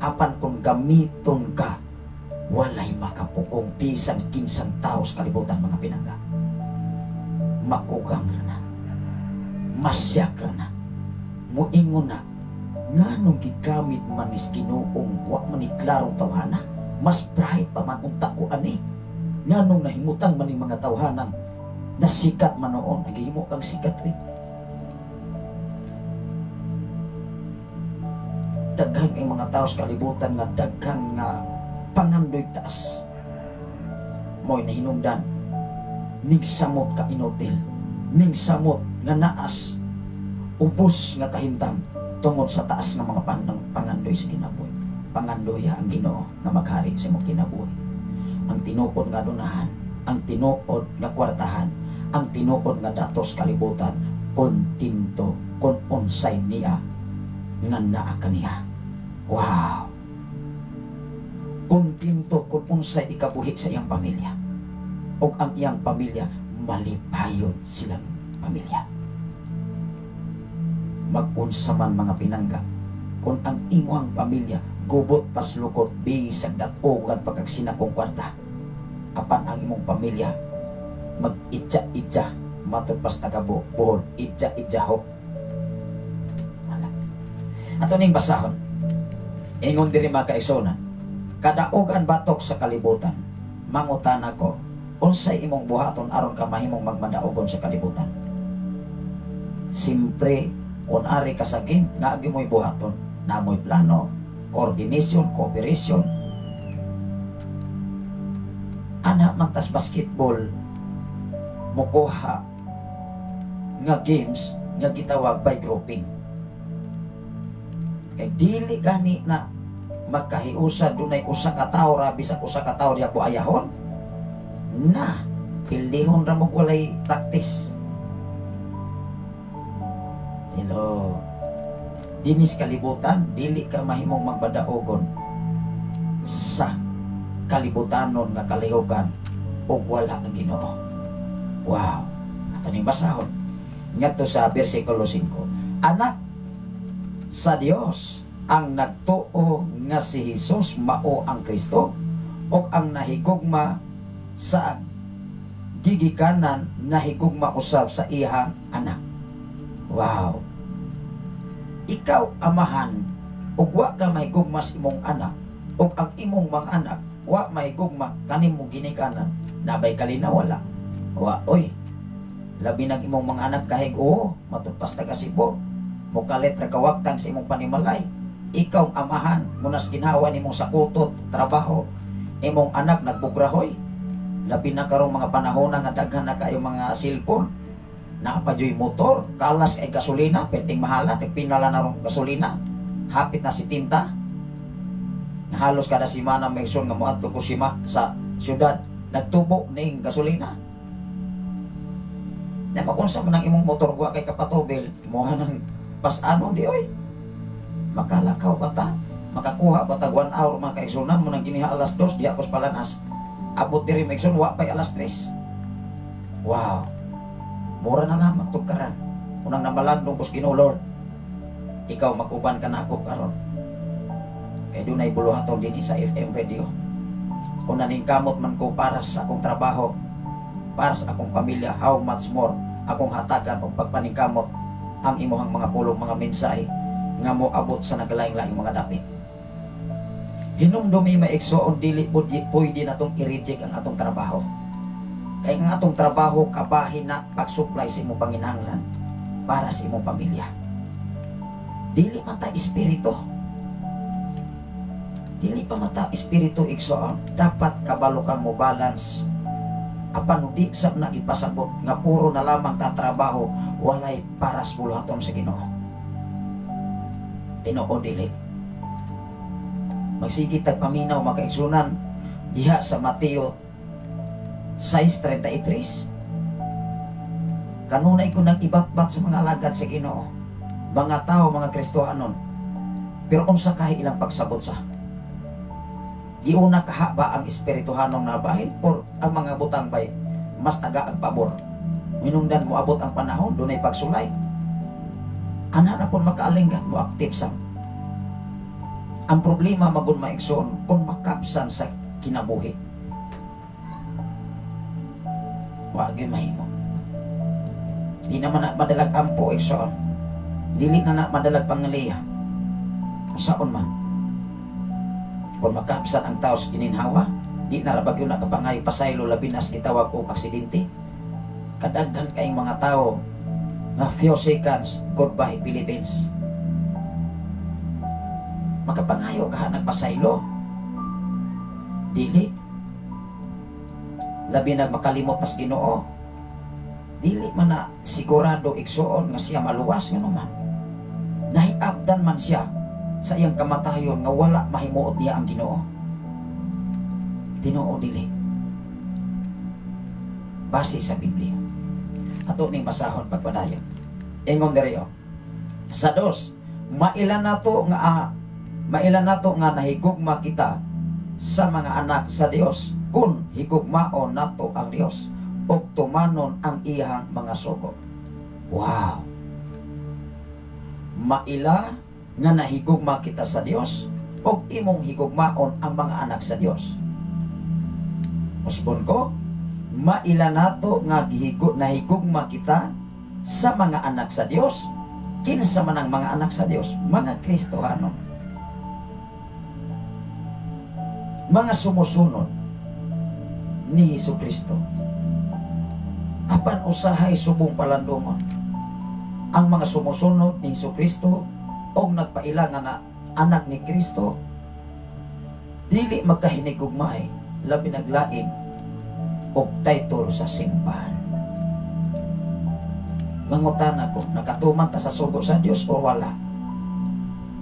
apan kung gamiton ka, walay makapukong bisan kinsang tao sa kalibutan mga pinangga. Makukang na, masyak na, muingon na, nga nung gigamit man is Ginoong wa man iklarong tawhana, mas bright pa man unta ko ani, nga nung nahimutan man yung mga tawhanang nasikat man noon, naghihimo kang sikat rin. Daghang ang mga tao sa kalibutan nga daghang nga pangandoy taas. Mo'y nahinungdan, ning samot ka inotel, ning samot nga naas, ubos nga kahimtang tungod sa taas nga mga pangandoy sa kinabuhi. Pangandoy ang Ginoo nga maghari sa imong kinabuhi. Ang tinuod nga dunahan, ang tinuod nga kwartahan, ang tinuod nga datos kalibutan, kontinto kon unsay niya nga naa kaniya. Wow! Kontinto kung unsay ikabuhi sa iyang pamilya. O ang iyang pamilya, malipayon silang pamilya. Mag-unsa man mga pinangga, kung ang imong pamilya, gubot paslukot, bisag datogan pagkagsinakong kwarta. Apan ang imong pamilya, mag-itja-itja, matod pas tagabo, buhol, itja-itja ho. Ato ning basahon. Ingon diri mga kaigsoon, kadaogan batok sa kalibutan, mangutan ako, unsay imong buhaton aron ka mahimong magmadaogon sa kalibutan? Simpre, kung ari ka sa game, naagi mo'y buhaton, namoy plano, coordination, cooperation. Anak mantas basketball, mukuha nga games nga gitawag by grouping. Kay dili gani na magkahiusa dunay usa ka tawo ra bisag usa ka tawo diya buayahon na pilihon ra mo walay practice. Hello. Dinis kalibutan, dili ka mahimong magbadaogon sa kalibutanon nga kalihukan o wala ang Ginoo. Wow. Ato ning basahon ngadto sa bersikulo 5. Anak sa Dios ang nagtuo nga si Jesus mao ang Kristo o ang nahigugma sa gigikanan nahigugma usab sa iyang anak. Wow. Ikaw amahan ug wa ka mahigugma sa imong anak ug ang imong mga anak wa mahigugma kanimo ginikanan, nabay kalina wala. Wa oy. Labi nang imong mga anak kahig oo, matupas ta kasibo. Mo kalit ra kawagtang sa imong panimalay. Ikaw amahan munas ginhawa nimong sakutot trabaho. Imong anak nagbugrahoy. Labi na karong mga panahon nga daghan na kayo mga cellphone. Nakapadyoy motor, kalas kay gasolina, perting mahala, tigpinala na rong gasolina. Hapit na si tinta. Halos kada semana may son nga moadto ko sa syudad, nagtubo ning gasolina. Na makunsa man ang imong motor gwa kay kapatobel, imuha ng pasano di oy. Makalakaw bata, makakuha bata 1 hour mga kaigsunan mo nang giniha alas 2 di akos palanas. Abot diri maigsun wa pay alas 3. Wow. Mura na naman tugkaran. Unang namalandong kus Ginoo Lord. Ikaw mag-uban ka na ako karon. Kay dunay buluhaton din sa FM radio. Kung naningkamot man ko para sa akong trabaho, para sa akong pamilya, how much more akong hatagan o pagpaningkamot ang imuhang mga pulong mga mensahe nga mo abot sa naglaing-laing mga dapit. Hinumdumi maigsoon dili pwede natong i-reject ang atong trabaho. Kaya nga atong trabaho kabahin na pag-supply sa imong panginahanglan para sa imong pamilya. Dili man ta espiritu. Dili pa mata espiritu igsoon. Dapat kabalo kang mo balance. Apan di sab na ipasabot nga puro na lamang ta trabaho walay paras buluhaton sa Ginoo. Tinoo dili. Magsigit tag paminaw makaigsunan diha sa Mateo 6:33. Kanunay ko nang ibatbat sa mga alagad sa Ginoo, mga tao, mga Kristohanon, pero unsa kay ilang pagsabot sa giuna kaha ba ang espirituhanong nabahin or ang mga butang bay mas taga ang pabor. Minungdan mo abot ang panahon dunay pagsulay. Ana na pon makaalinggat mo aktif sam. Ang problema magun maigsoon kung makapsan sa kinabuhi. Wagi mahimo. Di naman na madalag ampo igsoon. Dili na madalag pangaliya. Saon man. Kung makapsan ang tao sa gininhawa, di na rabag yun nakapangayo pasaylo labi na gitawag og aksidente. Kadaghan kayong mga tao na few seconds, goodbye Philippines. Makapangayo ka nagpasaylo. Dili. Labi na makalimot nas Ginoo. Dili man na sigurado igsuon nga siya maluwas nga naman. Nahiabdan man siya sa iyang kamatayon nga wala mahimuot niya ang Ginoo. Tinoo dili. Base sa Biblia. Ato ning basahon pagpadayon. Ingon diri sa 2, mailan nato nga nahigugma kita sa mga anak sa Dios kun higugmaon nato ang Dios ug tumanon ang iyang mga sugo. Wow. Maila nga nahigugma kita sa Dios ug imong higugmaon ang mga anak sa Dios. Usbon ko, maila nato nga nahigugma kita sa mga anak sa Dios. Kinsa man ang mga anak sa Dios? Mga Kristohanon. Mga sumusunod ni Hesukristo. Apan usahay subong palandungon. Ang mga sumusunod ni Hesukristo o nagpailangan na anak ni Kristo, dili magkahinigugmay, labi naglain o title sa simbahan. Mangutana ko, nakatuman ta sa sugo sa Dios o wala?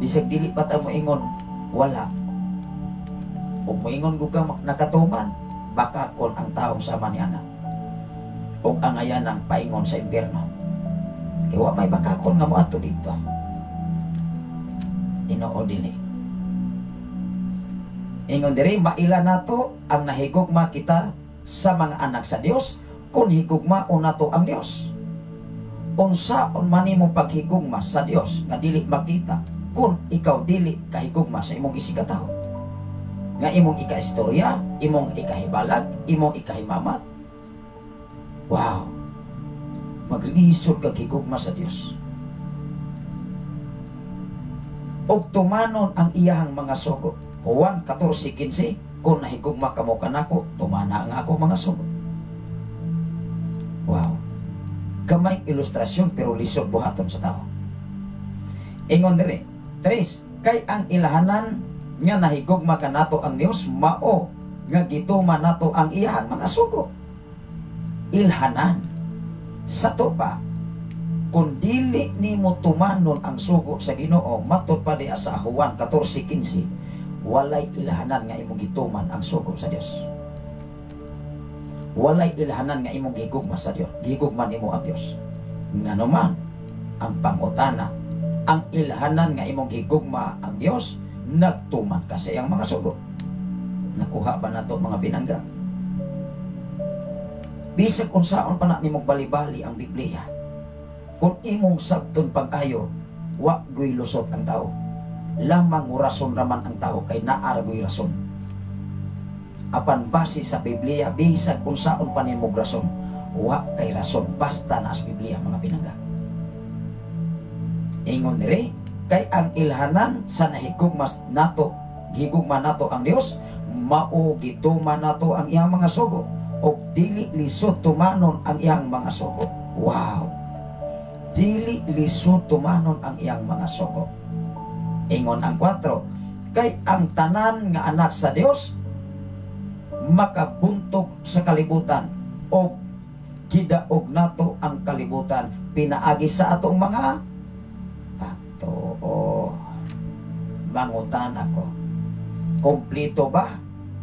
Bisag dili pa ta mo ingon, wala. O moingon ko ka nakatuman, baka kon ang taong sama ni anak. O ang ayanang paingon sa impyerno. Kaya wa may bakakon nga mo ato dito. Inoo dili. Ingon diri maila nato ang nahigugma kita sa mga anak sa Dios kung higugma o nato ang Dios. Unsaon man imong paghigugma sa Dios nga dili makita kung ikaw dili kahigugma sa imong isigataw. Nga imong ikaistorya, imong ikahibalag, imong ikahimamat. Wow. Maglisod kag higugma sa Dios. Og tumanon ang iyahang mga sugo. Juan 14:15, kung nahigugma kamo kanako, tumana ang ako mga sugo. Wow. Gamay ilustrasyon pero lisod buhaton sa tao. Ingon dire, 3, kay ang ilahanan nga nahigugma kanato ang Dios mao nga gituman nato ang iyahang mga sugo. Ilhanan sa to pa kung dili nimo tumanon ang sugo sa Ginoo matud pa diha sa Juan 14:15, walay ilahanan nga imong gituman ang sugo sa Dios. Walay ilahanan nga imong gihigugma sa Dios. Gihigugma nimo ang Dios. Nganuman ang pangutana, ang ilahanan nga imong gihigugma ang Dios, nagtuman ka sa iyang mga sugo. Nakuha ba nato mga binangga? Bisag unsaon pa na nimong bali-bali ang Biblia, kung imong sabton pag-ayo, wa goy lusot ang tao. Lamang rason raman ang tao kay naaragoy rason. Apan base sa Biblia, bisag unsaon pa nimong rason, wa kay rason basta na sa Biblia mga pinangga. Ingon dire, kay ang ilhanan sa nahigugma nato, gihigugma nato ang Dios, mao gituman nato ang iyang mga sugo, o dili lisod tumanon ang iyang mga sugo. Wow. Dili lisod tumanon ang iyang mga sugo. Ingon ang 4, kay ang tanan nga anak sa Dios makabuntog sa kalibutan o gidaog nato ang kalibutan pinaagi sa atong mga pagtuo. Mangutan ako, kompleto ba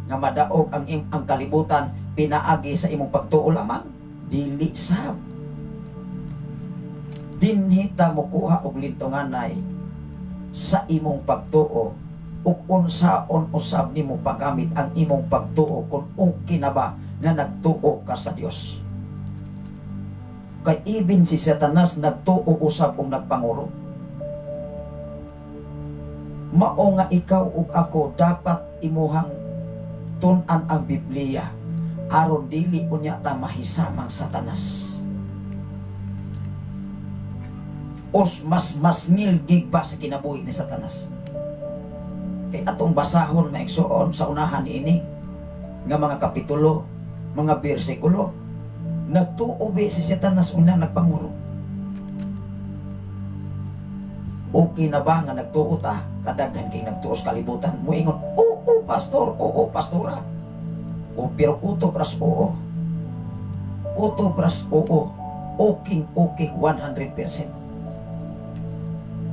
nga madaog ang kalibutan pinaagi sa imong pagtuo lamang? Dili sab. Dinhita mo kuha og lintunganay sa imong pagtuo ug unsaon usab nimo paggamit ang imong pagtuo kung okay na ba nga nagtuo ka sa Dios. Kay even si Satanas nagtuo usab og nagpanguro. Mao nga ikaw ug ako dapat imuhang tun-an ang Biblia aron dili unya ta mahisamang Satanas. Os mas ngilgig pa sa kinabuhi ni Satanas. Kay atong basahon maigsuon sa unahan ini nga mga kapitulo, mga bersikulo, nagtuobe si Satanas una nagpanguro. Okay na ba nga nagtuo ta? Kadaghan kay nagtuos kalibutan. Muingon, oo pastor, oo pastora. Pero kuto pras oo. Kuto pras oo. Okay 100%.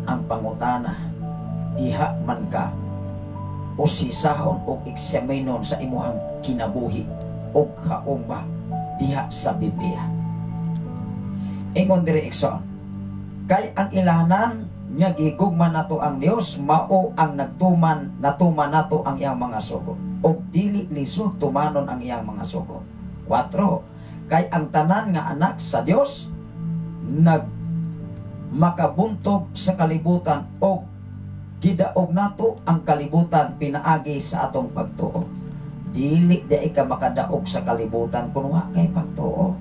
Ang pangutana, diha man ka o sisahon o eksaminon sa imuhang kinabuhi o kaong ba diha sa Biblia. Ingon diri ikson, kay ang ilahanan nga gihigugma nato ang Dios mao ang natuman nato ang iyang mga sugo o dili lisod tumanon ang iyang mga sugo. 4, kay ang tanan nga anak sa Dios makabuntog sa kalibutan o gidaog nato ang kalibutan pinaagi sa atong pagtuo. Dili di ka makadaog sa kalibutan kung wa kay pagtuo.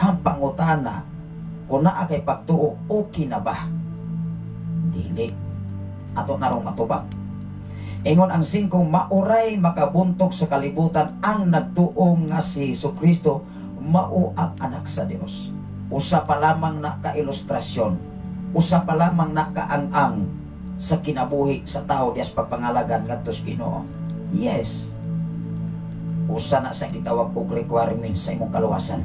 Ang pangutana, kung naa kay pagtuo, okay na ba? Dili. Ato narong matubang. Ingon ang 5, mauray makabuntog sa kalibutan ang nagtuo nga si Jesucristo mao ang anak sa Dios. Usa pa lamang na ka-ilustrasyon, usa pa lamang na kaang-ang sa kinabuhi sa tao dias pagpangalagan ngadto sa Ginoo. Yes. Usa na sa gitawag og requirements sa imong kaluwasan.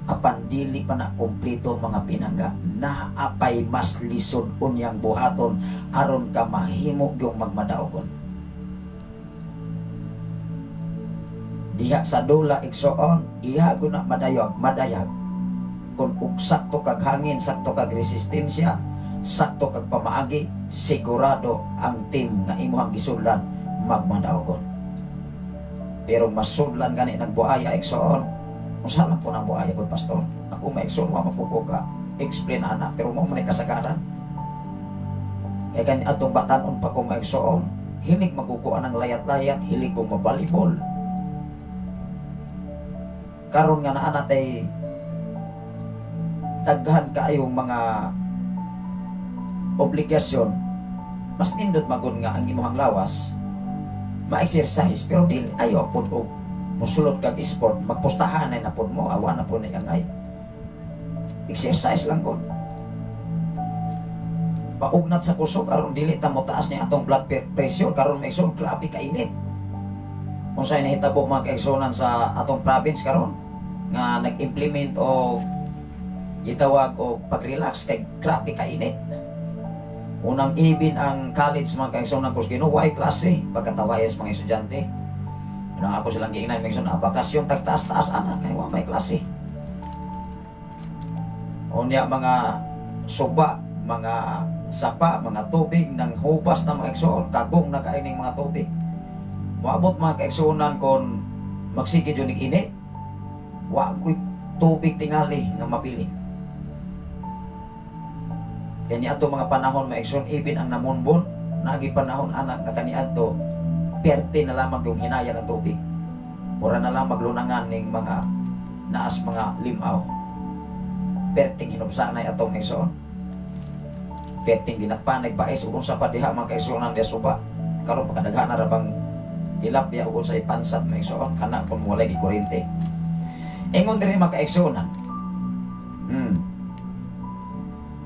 Apan dili pa na kompleto mga pinangga, naapay mas lisod unyang buhaton aron ka mahimo yung magmadaogon. Diha sa dula igsoon, diha guna madayag. kung sakto kag hangin, sakto kag resistensya, sakto kag pamaagi, sigurado ang team nga imuhang gisuldan magmadawgon. Pero masudlan gani ng buhaya igsoon. Usa lang po ng buhaya gud pastor. Ako maigsoon wa mapuko ka explain ana, pero mo man kasagaran. Kaya kani atong batanon pa ko maigsoon, hilig magukuan ng layat-layat, hilig kong mabalibol. Karon nga naa natay daghan kaayong mga obligasyon, mas nindot magun nga ang imuhang lawas ma-exercise, pero dili ayo pud og musulod kag sport, magpustahan na pud mo, awa na pud na angay. Exercise lang gud. Paugnat sa kusog aron dili ta mo taas ni atong blood pressure karon maigsoon grabe ka init. Unsay nahitabo mga kaigsoonan sa atong province karon nga nag-implement o gitawag o pag-relax kay grabe ka init. Unang ibin ang college mga kaigsoon ng Kusgino, why klase pagkatawayas mga estudyante. Yun ako silang giingnan mga kaigsoon, bakasyon tagtaas-taas anak kay wa may klase. Unya mga suba, mga sapa, mga tubig nang hubas na mga kaigsoon, kagong na kaining mga tubig. Maabot mga kaigsuonan kon magsigid yun init, wa ko'y tubig tingali nga mabiling. Kaya niadto mga panahon maigsoon, ibin ang namunbon, nagi panahon anak na kaniadto, perte na lamang yung hinaya ng tubig. Mura na lang maglunangan ng mga naas mga limaw. Perting hinubsa na atong maigsoon. Perting ginakpanag paes, kung sa padiha mga kaigsuonan dia suba. Karon pagkadaghan na rabang tilapia o sa ipansat maigsoon, kana kung walay gikurente. Ingon diri mga kaigsuonan.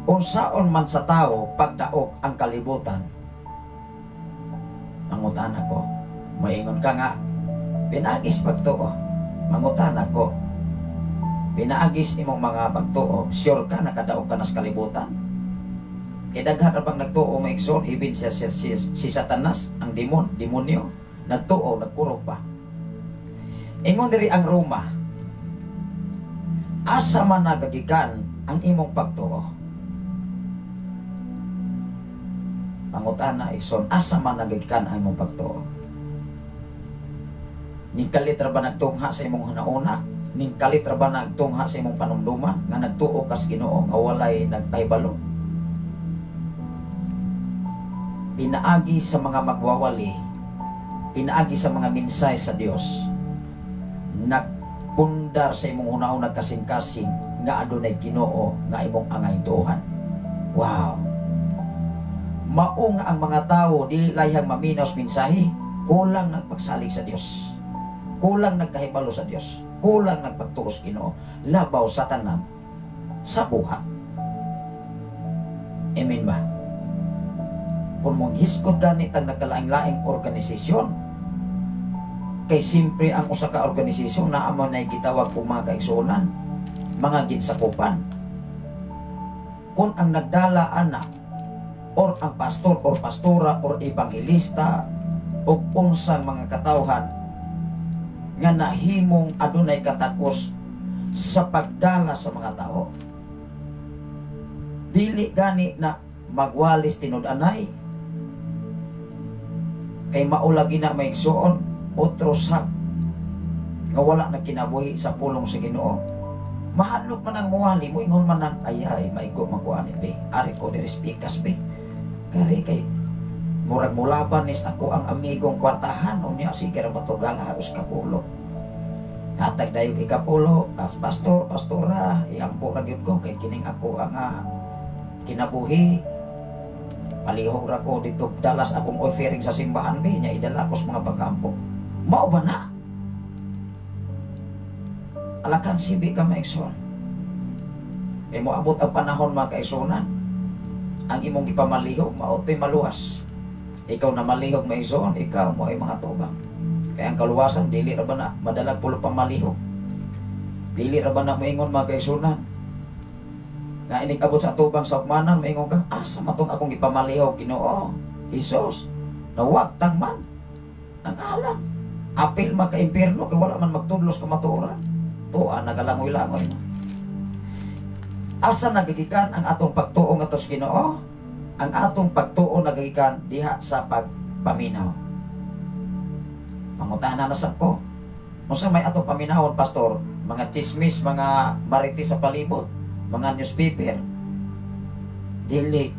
Unsaon man sa tao pagdaog ang kalibutan. Mangutan ako, maingon ka nga, pinaagis pagtuo. Mangutan ako, pinaagis imong mga pagtuo, sure ka nakadaog ka na sa kalibutan. Kaya daghan bang nagtuo maigsoon, ibin si Satanas, ang demonyo, nagtuo, nagkurog pa. Ingon diri ang Roma, asa man nagagikan ang imong pagtuo. Pangutana igsoon, asa man nagagikan ang imong pagtuo. Ning kalit ra ba nagtungha sa imong hanauna? Ning kalit ra ba nagtungha sa imong panumduman nga nagtuo ka sa Ginoo nga walay nagpahibalo? Pinaagi sa mga magwawali, pinaagi sa mga minsay sa Dios, nagpundar sa imong una-una kasing-kasing nga adunay Ginoo nga imong angay tuohan. Wow! Mao nga ang mga tao di layang maminaws mensahe, kulang nagpagsalig sa Dios, kulang nagkahibalo sa Dios, kulang nagpagtuo sa Ginoo, labaw sa tanan sa buhat. Amen ba? Kung mong hiskot ganit ang nagkalaing-laing organisasyon, kay simpre ang usa ka organisasyon na amo na gitawag og mga kaigsuonan, mga ginsakupan. Kung ang nagdala anak or ang pastor or pastora or evangelista o unsang mga katawhan nga nahimong adunay katakos sa pagdala sa mga tao, dili gani na magwalis tinud-anay kay maulagi na maigsuon otro sab nga wala na kinabuhi sa pulong sa Ginoo. Mahalok man ang muwali mo, ingon man ang ayay maigo makuanit be, ari ko diri speakers be. Kari kay murag mulaban nis ako ang amigong kwartahan unya sige ra batugal haros kapulo. Hatag dayon kay kapulo, as pastor, pastora, iampo ra gyud ko kay kining ako ang kinabuhi. Palihog ra ko dito dalas akong offering sa simbahan be nya idala ko sa mga pagkampo. Mao ba na? Alakan sibi ka maigsoon. Kay mo abot ang panahon mga kaigsuonan, ang imong ipamalihog maotoy maluwas. Ikaw na malihog maigsoon, ikaw mo ay mga tubang. Kaya ang kaluwasan dili ra ba na madalag pulo pamalihog. Dili ra ba na moingon mga kaigsuonan nga inig abot sa tubang sa ukmanan, moingon ka, asa matong akong ipamalihog Ginoo Hesus, nawag tangman nakalang apil magka-impierno kay wala man magtudlos ka maturan. Tuwa nagalangoy-langoy mo. Asa nagigikan ang atong pagtuo nga tos Ginoo? Ang atong pagtuo nagigikan diha sa pagpaminaw. Mangutanan na sab ko. Unsa may atong paminawon, pastor? Mga chismis, mga marites sa palibot, mga newspaper. Dili.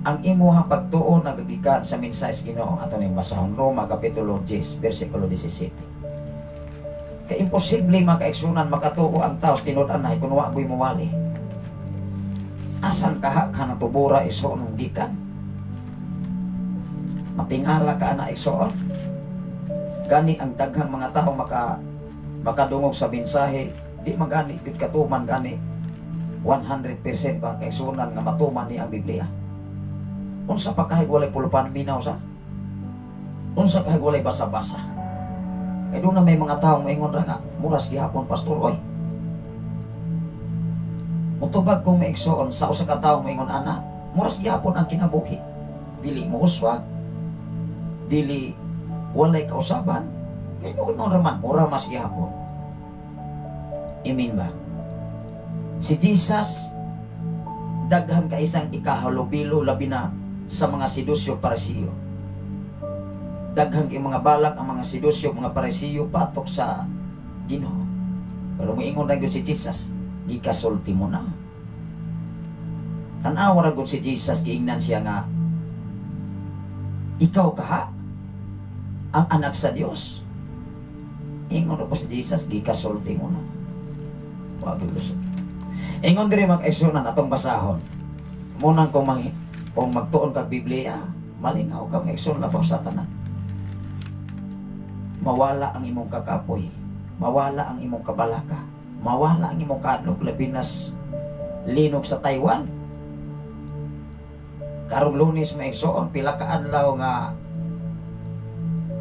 Ang imuhang pagtuo nagagikan sa mensahe Ginoo ato ning basahon Roma kapitulo 10 bersikulo 17. Kay imposible makaeksunan makatuo ang taos tinud-anay kun wa boy mawali. Asan kaha ka natubura igsoon ng gikan? Matingala ka na igsoon. Gani ang daghang mga tao makadungog sa mensahe, di magani gud katuman gani 100% pa kaigsunan nga matuman ni ang Biblia. Unsa pa kahig walay pulupan minaw sa? Unsa kahig walay basa-basa? Kaya doon na may mga taong maingon ra nga, muras gihapon pastor, oy. Mutubag kong maigsoon sa usa ka taong maingon ana, muras gihapon ang kinabuhi. Dili mo uswag, dili walay kausaban, kaya doon raman, mura mas gihapon. Amen ba? Si Jesus, daghan ka isang ikahalubilo labi na sa mga sedusyo parisiyo. Daghang kay mga balak ang mga sedusyo, mga parisiyo patok sa Ginoo. Pero moingon ra gyud si Jesus, gikasulti mo na. Tan-aw ra gyud si Jesus, giingnan siya nga, ikaw ka ang anak sa Dios. Ingon ra po si Jesus, gikasulti mo na. Wa gyud lusot. Ingon diri mag-eksunan atong basahon. Munang kung magtuon kag Biblia, malingaw ka mag-eksun labaw sa tanan. Mawala ang imong kakapoy, mawala ang imong kabalaka, mawala ang imong kadlok labi nas linog sa Taiwan. Karong Lunes maigsoon pila ka adlaw nga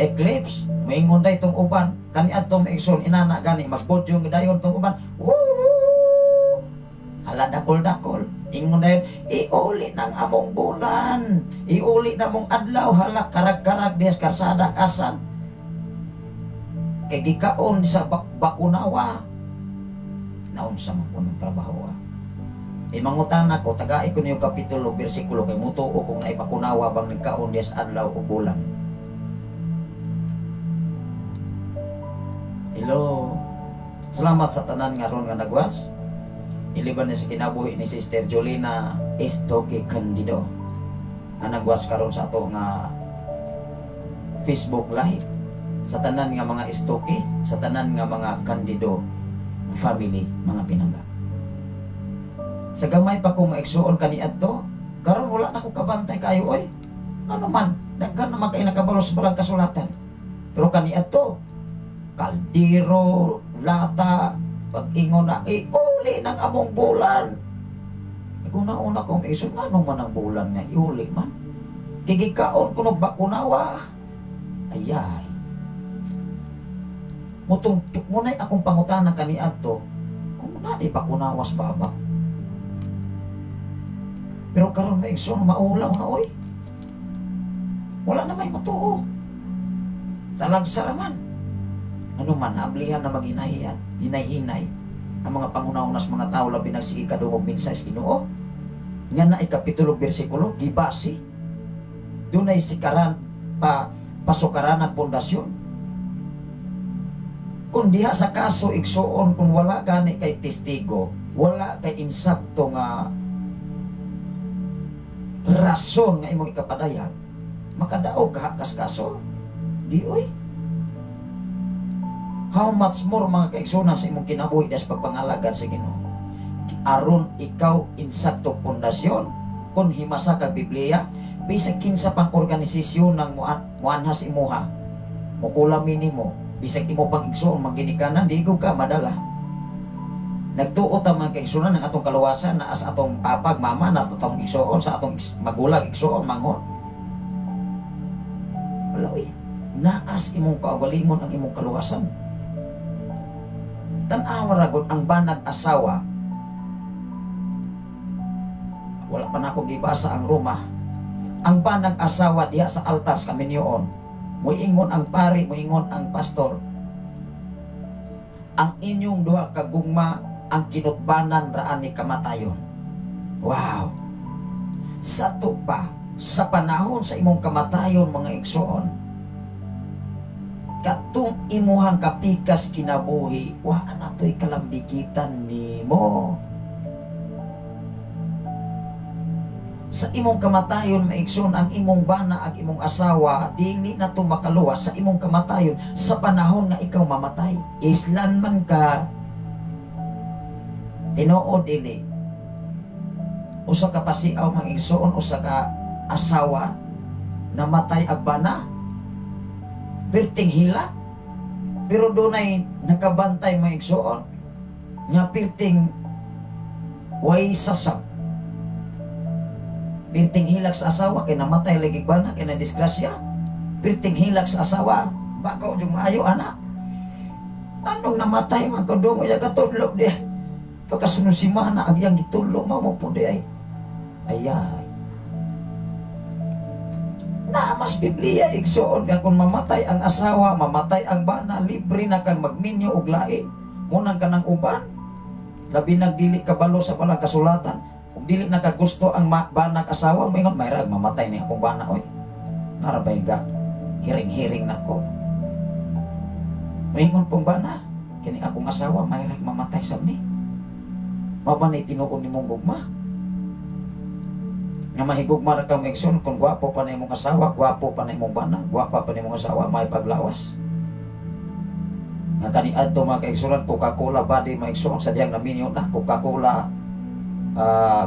eclipse, maingon day tong uban kani adto maigsoon inana gani magbodyo dayon tong uban. Woo! Hala dakol-dakol. Ingon dayon iuli nang among bulan, iuli na mong adlaw, hala karag-karag dias karsada kasan. Kay gikaon sa bakunawa naon sa mga ng trabaho. Mangutan ako, tagai ko niyo kapitulo, bersikulo, kay mutuo kung naibakunawa bang nagkaon dias adlaw o bulan. Hello. Salamat sa tanan nga ron nga nagwas. Iliban na sa kinabuhi ni Sister Jolina Estoque Candido nga nagwas karon sa ato nga Facebook Live. Sa tanan nga mga Estoque, sa tanan nga mga Candido family, mga pinangga. Sa gamay pa kong maigsuon kaniadto, karon wala na ko kabantay kayo, oy. Ano man, daghan naman kayo nakabalo sa balang kasulatan. Pero kaniadto, kaldero, lata, pag-ingon na, iuli ng among bulan. Una-una kong maigsuon, ano man ang bulan nga, iuli man. Tigikaon ko bakunawa. Ayay. Munay akong pangutana kaniadto, kung na di bakunawas baba. Pero karon maigsoon maulaw na oy. Wala na may matuo. Talagsa raman. Ano man, naablihan na maghinayan, hinay-hinay ang mga pangunaunas mga tao labi nagsige kadungog mensahe Ginoo. Nga na kapitulo bersikulo gibasi. Dunay sikaran pasukaran ang pundasyon. Kung diha sa kaso igsuon, kung wala gani kay testigo, wala kay insakto nga rason nga imong ikapadayag, makadaog ka kas kaso. Di oy. How much more mga kaigsunan sa imong kinabuhi das pagpangalagad sa Ginoo. Aron ikaw insakto pundasyon, kung himasa kag Biblia, bisag kinsa pang organisasyon ng muanhas imuha, mukulamin nimo, bisag imo pang igsuon magginikanan, di ka madala. Nagtuot ang mga kaigsunan ng atong kaluwasan na as atong papag mama na atong igsuon sa atong magulang igsuon manghon. Walawi, naas imong kaugalingon ang imong kaluwasan. Tan-aw ragon ang banag asawa. Wala pa na ako gibasa ang Roma. Ang banag asawa diha sa altar sa kaminyoon. Muingon ang pari, muingon ang pastor. Ang inyong duha ka gugma ang kinutbanan raan ni kamatayon. Wow! Sa pa, sa panahon sa imong kamatayon mga igsoon, katong imuhang kapikas kinabuhi, wa na to'y kalambigitan nimo. Sa imong kamatayon maigsoon, ang imong bana ag imong asawa dili na to makaluwas sa imong kamatayon sa panahon nga ikaw mamatay. Islan man ka, tinuod dili, usa ka pasiaw mga igsoon, usa ka asawa namatay ag bana, perting hila, pero dunay nakabantay mga igsoon nga perting way sasab. Perting hilak sa asawa kay namatay lagi bana kay na disgrasya. Perting hilak sa asawa bakaw jung maayo anak. Anong namatay man ko dungo ya katudlo di. Pagkasunod si mana ag yang gitulong mo po di ay. Ayay. Na mas Biblia igsoon nga kung mamatay ang asawa, mamatay ang bana, libre na kang magminyo og lain. Munang kanang uban. Labi nagdili kabalo sa palang kasulatan. Kung dili nakagusto ang banag asawa, maingon mayroon mamatay ni akong bana oy. Narabay ga hiring-hiring nako. Maingon pong bana, kini akong asawa mayroon mamatay sa ni. Mabanay tinuod ni mong gugma. Nga mahigugma ra kang ekson kung gwapo pa na imong asawa, gwapo pa na imong bana, gwapa pa na imong asawa, may paglawas. Nga kani adto mga kaigsuran, Coca-Cola body mga igsoon sa diyang naminyo na Coca-Cola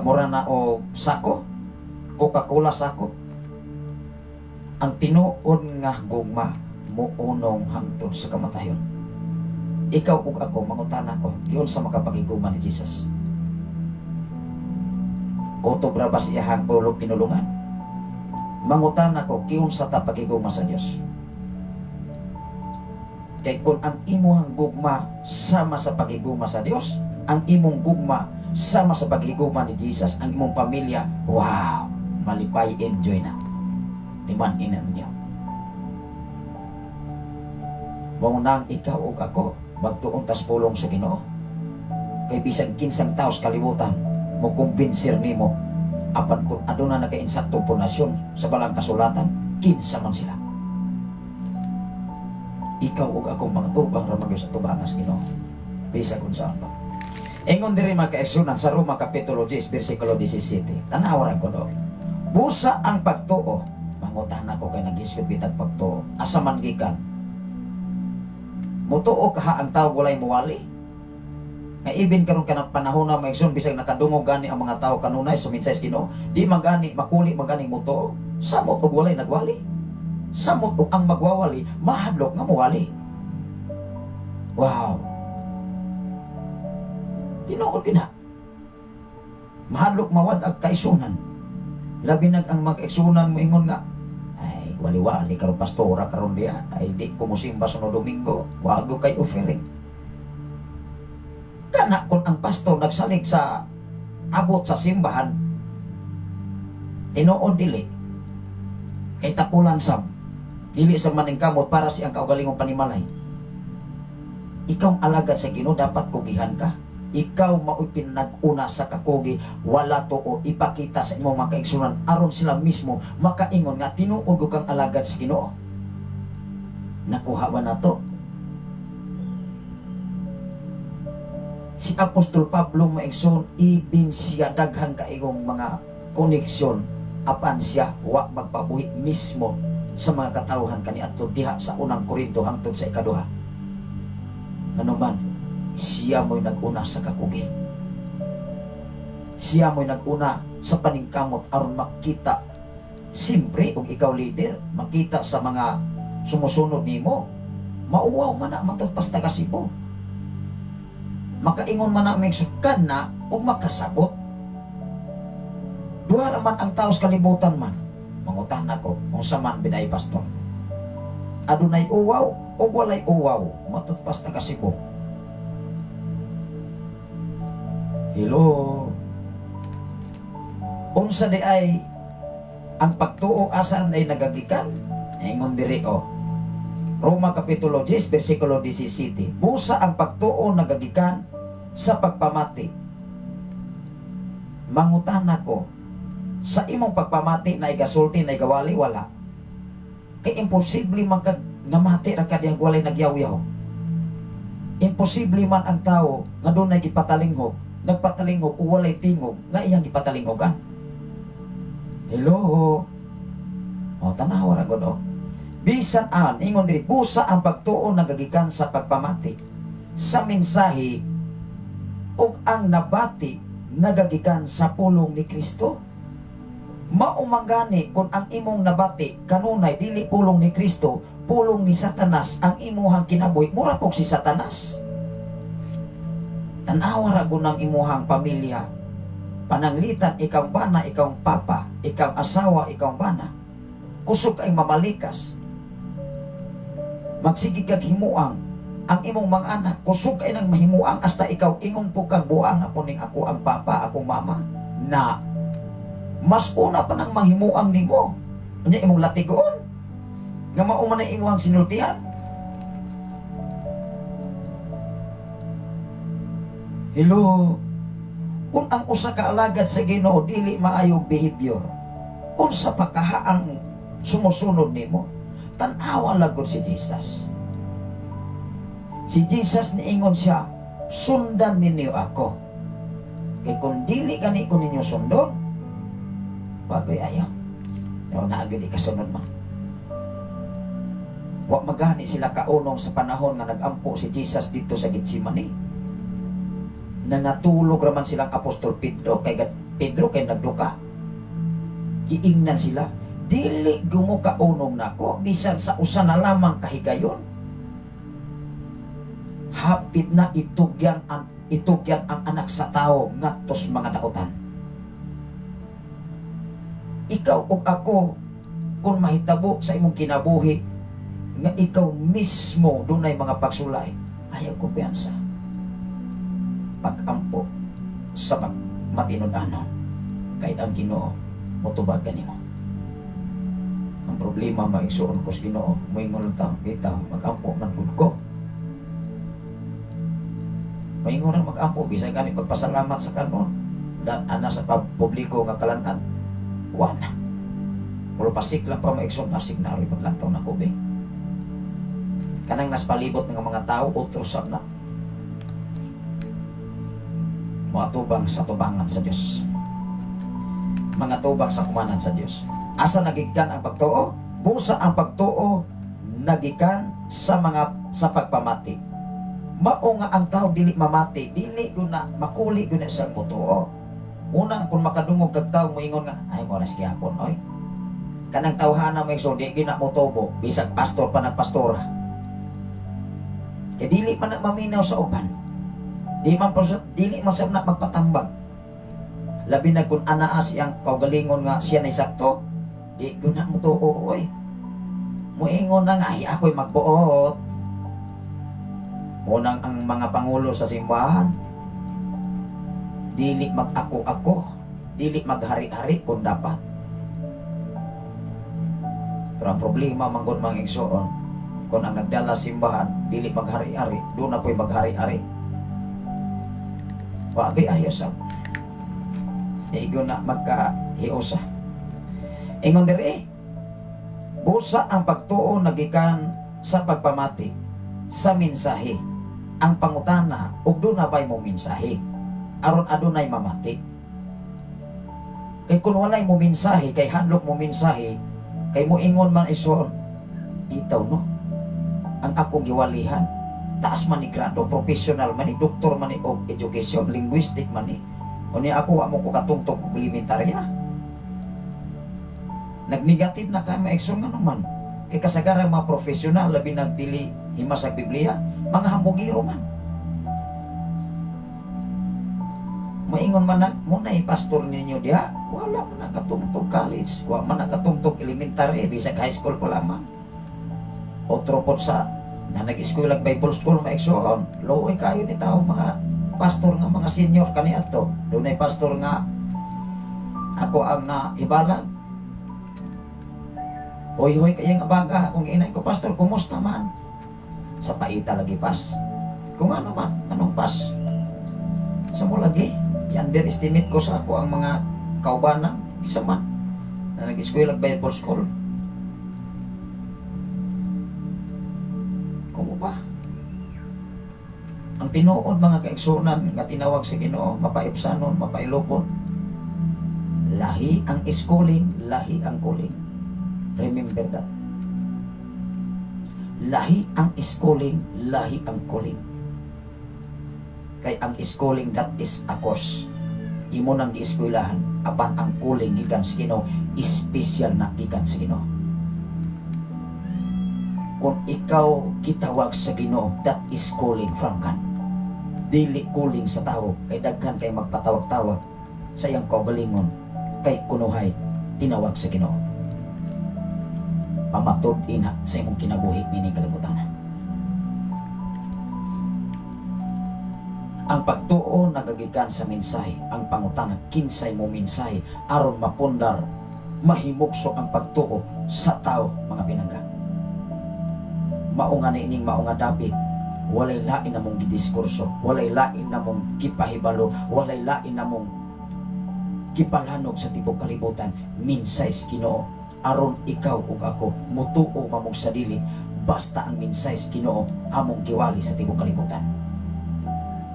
mura na o sako, Coca-Cola sako. Ang tinuod nga gugma muunong hangtod sa kamatayon. Ikaw ug ako mangutana ko, yun sa makapagigugma ni Jesus. Kutob ra ba siyang pulong pinulungan? Mangutana ko, kiyon sa tapagigugma sa Dios. Kay kung ang imong gugma sama sa pagigugma sa Dios, ang imong gugma sama sa paghigugma ni Jesus, ang imong pamilya, wow, malipay, enjoy na. Timan-inan niyo. Maunang ikaw o ako, magtuon tas pulong sa Ginoo. Kay bisag kinsang taos kalibutan, mo kumbinsir nimo, apan kung aduna naka-insaktong punasyon sa balang kasulatan, kinsa man sila. Ikaw o ako mga tubang ramagyo sa tubangas Ginoo. Bisag kung saan pa. Ingon diri mga kaigsunan sa Roma Kapitulo 10 versikulo 17. Tanawaran ko do. Busa ang pagtuo. Mangutana ko kay nagisod bitag pagtuo. Asa man gikan? Mutuo kaha ang tao walay muwali. Nga ibin karon kanang panahon na maigsoon bisag nakadungog gani ang mga tao kanunay suminsay sa Ginoo, di magani makuli magani mutuo. Samot og walay nagwali. Samot og ang magwawali mahadlok nga muwali. Wow. Tinuod gina. Mahadlok mawad ag kaisunan. Labi nag ang mag-igsunan mo ingon nga, ay wali-wali karon pastora karon diya, ay di ko musimba sunod Domingo, wago kay offering. Kana kun ang pastor nagsalig sa abot sa simbahan, tinuod dili. Kay tapulan sam, dili sa maning kamot para siyang kaugalingong panimalay. Ikaw alagad sa Ginoo dapat kugihan ka. Ikaw mao'y pinag-una sa kakugi, wala to o ipakita sa imong mga kaigsunan aron sila mismo makaingon nga tinuod kang alagad sa Ginoo. Nakuha ba na to? Si Apostol Pablo maigsoon, ibin siya daghang kaigong mga koneksyon apan siya wa magpabuhi mismo sa mga katawhan kaniadto diha sa unang Korinto hangtod sa ikaduha. Ano man, siya mo'y nag-una sa kakugi. Siya mo'y nag-una sa paningkamot aron makita. Siyempre, kung ikaw leader, makita sa mga sumusunod nimo, mauwaw man na matagpas tagasipo. Makaingon man na may sukan na o makasabot. Duha raman ang taos kalibutan man. Mangutan ako kung saman binay pastor. Adunay uwaw o walay uwaw, matagpas tagasipo. Hello. Unsa di ay ang pagtuo asan ay nagagikan? Ingon diri o. Roma Kapitulo 10 versikulo 17. Busa ang pagtuo nagagikan sa pagpamati. Mangutana ko, sa imong pagpamati na igasulti na igawali wala. Kay imposible man kag namati ra kadiyang walay nagyaw-yaw. Imposible man ang tao nga doon na gipatalinghog, nagpatalinghog o walay tingog nga iyang gipatalinghogan. Hello. O tanawa ra gud o. Bisan an ingon diri busa ang pagtuo nagagikan sa pagpamati sa mensahe ug ang nabati nagagikan sa pulong ni Kristo. Maumangani kung ang imong nabati kanunay dili pulong ni Kristo, pulong ni Satanas ang imuhang kinabuhi, mura pog si Satanas. Tanawa ra gud ang imuhang pamilya. Pananglitan ikaw bana, ikaw papa, ikaw asawa, ikaw bana. Kusog kay mamalikas. Magsigi kag himuang ang imong mga anak, kusog kay nang mahimuang hasta ikaw ingon po kang buang ako ning ako ang papa, akong mama na mas una pa nang mahimuang nimo. Unya imong latigon nga mao man ang imong sinultihan. Hello. Kung ang usa ka alagad sa Ginoo dili maayong behavior, unsa pa kahaang sumusunod nimo? Tan-awa lagod si Jesus. Si Jesus niingon siya, sundan ninyo ako. Kay kung dili gani ko ninyo sundon, bagoy ayaw. Yaw na agad ikasunod man. Wa magani sila kaunong sa panahon nga nagampo si Jesus dito sa Getsemani. Nangatulog raman silang Apostol Pedro kay nagduka. Giingnan sila, dili gumuka unong nako bisan sa usa na lamang kahigayon. Hapit na itugyan ang anak sa tao ngadtos mga daotan. Ikaw ug ako kung mahitabo sa imong kinabuhi nga ikaw mismo dunay mga pagsulay, ayaw kumpiyansa. Pag-ampo sa matinud-anon kahit ang Ginoo motubag kanimo. Ang problema maigsuon ko sa Ginoo, moingon ta bitaw mag-ampo man gud ko. Moingon ra mag-ampo bisan kani pagpasalamat sa kanon dan ana sa publiko nga kalanan. Wana. Kulo pasik lang pa maigsuon pasik na ri maglantaw na ko be. Kanang nas palibot nga mga tao utrosan na. Mga tubang sa tubangan sa Diyos. Mga tubang sa kumanan sa Diyos. Asa nagikan ang pagtuo? Busa ang pagtuo nagikan sa pagpamati. Mao nga ang tao dili mamati, dili guna makuli guna sa pagtuo. Unang kung makadungog kag tao moingon nga ay mo ras gyapon oy. Kanang tawhana may so di gina mo tubo bisag pastor pa nagpastora. Kaya dili man na maminaw sa uban. Dili man sa na magpatambag. Labi na kung anaa siyang kaugalingon nga siya na sakto, di guna mo to oy. Muingon na nga ay ako'y magbuot. Unang ang mga pangulo sa simbahan, dili mag-ako-ako, dili maghari-hari kung dapat. Pero ang problema manggod mga igsoon, kung ang nagdala simbahan, dili maghari-hari, doon na po'y maghari-hari. Wagay ayos ang igon na magkahiusa. Ingon diri, busa ang pagtuo nagikan sa pagpamati sa mensahe. Ang pangutana, ug doon na ba'y mong mensahe? Aron adunay mamati. Kay kung walay mo mensahe, kay handlok mo mensahe, kay mo ingon man ison, itaw no, ang akong giwalihan, taas man ni grado, professional man ni, doktor man ni of education, linguistic man ni. O niya ako, mo ko katungtong og elementarya. Nagnegative na ka, maikson nga naman. Kay kasagaran mga professional, labi nagdili hima sa Biblia, mga hambugiro man. Maingon man na, muna pastor ninyo diha, wala man nakatungtong college, wala man nakatungtong elementary, bisag high school ko lamang. Otro po sa na nag-school ag Bible school maigsoon, luoy kayo ni tao mga pastor nga mga senior kaniadto. Dunay pastor nga ako ang naibalag. Hoy kayang abaga kung inay ko, pastor kumusta man? Sa paita lagi pas. Kung ano man, anong pas? Sa mo lagi, i-underestimate ko sa ako ang mga kaubanan, isa man, na nag-eskwela Bible School. Kumo ba? Ang tinuod mga kaigsunan nga tinawag sa Ginoo, mapaibsanon, mapailopon. Lahi ang schooling, lahi ang calling. Remember that. Lahi ang schooling, lahi ang calling. Kay ang schooling, that is a course. Imo nang gieskwelahan, apan ang calling gikan sa Ginoo, special na gikan sa Ginoo. Kung ikaw kitawag sa Ginoo, that is calling from God. Dili calling sa tao, kay daghan kay magpatawag-tawag sa iyang kaugalingon, kay kunuhay tinawag sa Ginoo. Pamatod ina sa imong kinabuhi nining kalibutan. Ang pagtuo nagagikan sa mensahe, ang pangutana kinsay mo mensahe aron mapundar, mahimugso ang pagtuo sa tao mga binangga. Maunga nining maunga David, walay lain na mong gidiskurso, walay lain na mong gipahibalo, walay lain na mong gipalanog sa tibok kalibutan, minsay sa Ginoo aron ikaw ug ako mutuo mamong sadili, basta ang minsay sa Ginoo among giwali sa tibok kalibutan.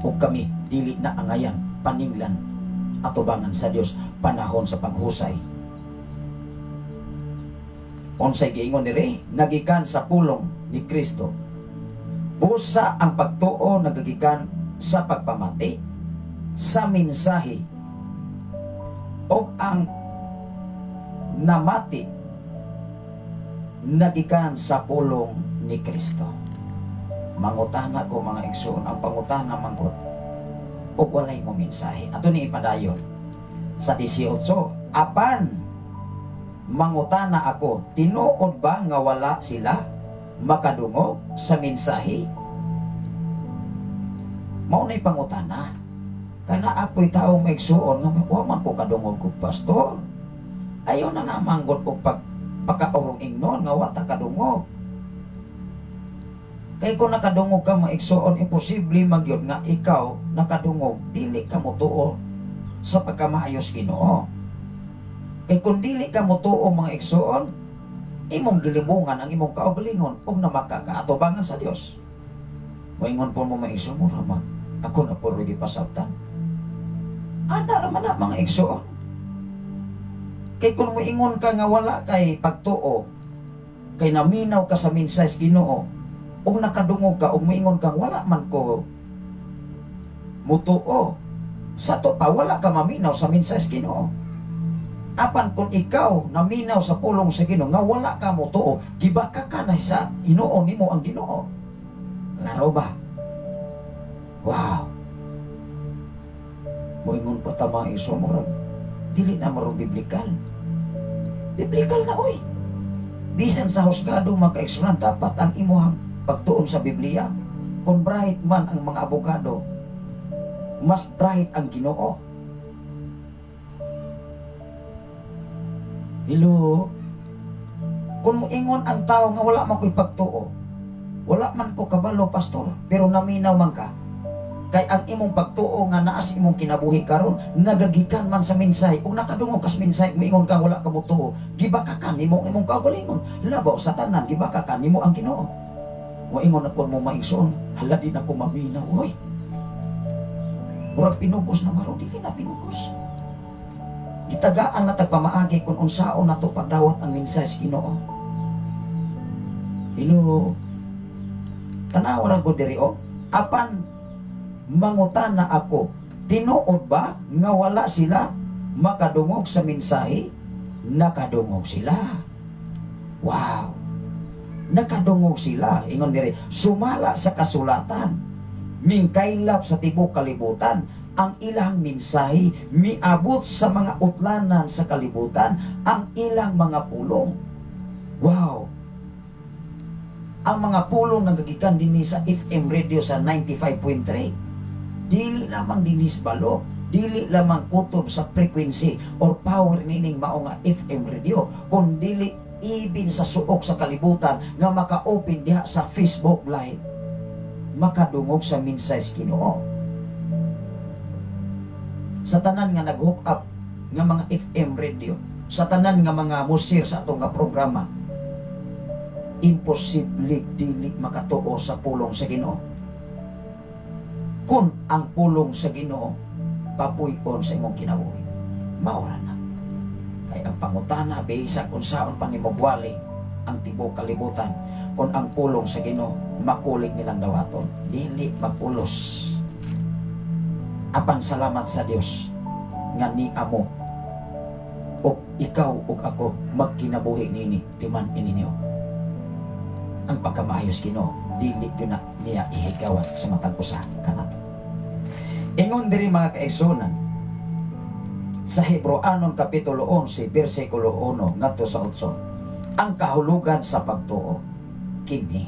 Ug kami dili na angayan, paninglan, atubangan sa Dios panahon sa paghusay. Unsay giingon diri, nagikan sa pulong ni Kristo. Busa ang pagtuo nagagikan sa pagpamati, sa mensahe, o ang namati nagikan sa pulong ni Kristo. Mangutana ko mga igsoon, ang pangutana manggut o walay mo mensahe. Ato ni ipadayon sa 18, apan mangutana ako, tinuod ba nga wala sila makadungog sa mensahe? Mao na'y pangutana. Kana ako'y tao maigsuon nga wa man ko kadungog ko pastor. Ayaw na namanggot ko pagkaurong ingnon nga wa ta kadungog. Kay kung nakadungog ka maigsuon, imposible magyud nga ikaw nakadungog, dili ka motuo sa pagkamaayos Ginoo. Kay kung dili ka motuo mga igsuon, imong gilimungan ang imong kaugalingon ug na makakaatubangan sa Dios. Moingon po mo maigsuon mo ramang ako na po rin pasabtan. Ana raman na mga igsuon. Kay kung moingon ka nga wala kay pagtuo, kay naminaw ka sa mensahe Ginoo, ug nakadungog ka ug moingon ka wala man ko mutuo, sa to pa wala ka maminaw sa mensahe Ginoo. Apan kung ikaw naminaw sa pulong sa Ginoo nga wala ka mutuo, gibaka ka na sa Ginoo nimo ang Ginoo. Laro ba? Wow. Moingon pa ta mga iso mo, dili na marong biblikal. Biblikal na oy. Bisan sa husgado mga kaigsunan, dapat ang imuhang pagtuon sa Biblia. Kung bright man ang mga abogado, mas bright ang Ginoo. Hello? Kung moingon ang tao nga wala man ko'y pagtuo, wala man ko kabalo pastor, pero naminaw man ka, kay ang imong pagtuo nga naa sa imong kinabuhi karon nagagikan man sa mensahe ug nakadungog kas mensahe moingon ka wala ka mutuo, gibaka ka nimo imong kaugalingon, labaw sa tanan gibaka ka nimo ang Ginoo. Moingon na po mo maigsoon, hala di na ko maminaw oy. Murag pinugos na maro, dili na pinugos. Gitagaan na tagpamaagi kung unsaon nato pagdawat ang mensahe sa Ginoo. Hello. Tanaw ra ko diri o. Apan mangutana ako, tinuod ba nga wala sila makadungog sa mensahe? Nakadungog sila. Wow. Nakadungog sila. Ingon diri, sumala sa kasulatan, mingkaylap sa tibok kalibutan, ang ilang mensahe miabot sa mga utlanan sa kalibutan, ang ilang mga pulong. Wow. Ang mga pulong nagagikan dinhi sa FM radio sa 95.3. Dili lamang dinhi sa balok, dili lamang kutob sa frequency or power nining mao nga FM radio, kun dili ibin sa suok sa kalibutan nga maka-open diha sa Facebook live, makadungog sa mensahe Ginoo. sa tanan nga nag-hook up nga mga FM radio, sa tanan nga mga musir sa atong nga programa, imposible dili makatuo sa pulong sa Ginoo. Kung ang pulong sa Ginoo papuy-on sa imong kinabuhi, maura na. Kay ang pangutana bisa kung saon pa nimo buwali ang tibok kalibutan, kung ang pulong sa Ginoo makulig nilang dawaton, dili magpulos. Apan salamat sa Dios nga ni amo o ikaw o ako magkinabuhi nini timan ininyo. Ang pagkamaayos Ginoo dili gyud na niya ihigawat sa matag usa kanato. Ingon diri mga kaigsunan sa Hebreanon kapitulo 11 bersikulo 1 ngadto sa 8, ang kahulugan sa pagtuo kini: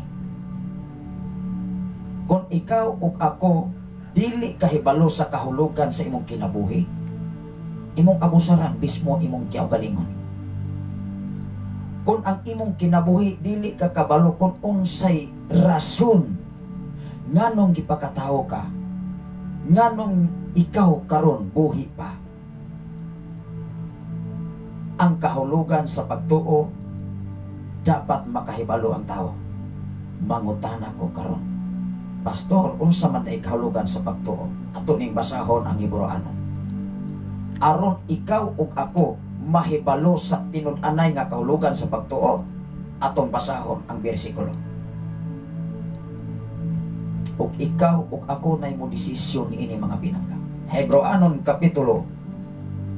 kung ikaw ug ako dili kahibalo sa kahulugan sa imong kinabuhi, imong abusaran mismo imong kiaugalingon. Kung ang imong kinabuhi dili ka kabalo kung unsay rason nganong gipakatawo ka, nganong ikaw karon buhi pa, ang kahulugan sa pagtuo dapat makahibalo ang tao. Mangutana ko karon, Pastor, unsa man ay kahulugan sa pagtuo? Ato ning basahon ang Hebreano. Aron ikaw ug ako mahibalo sa tinud-anay nga kahulugan sa pagtuo, atong basahon ang bersikulo. Ug ikaw ug ako nay mo desisyon niini mga binangga. Hebreanon kapitulo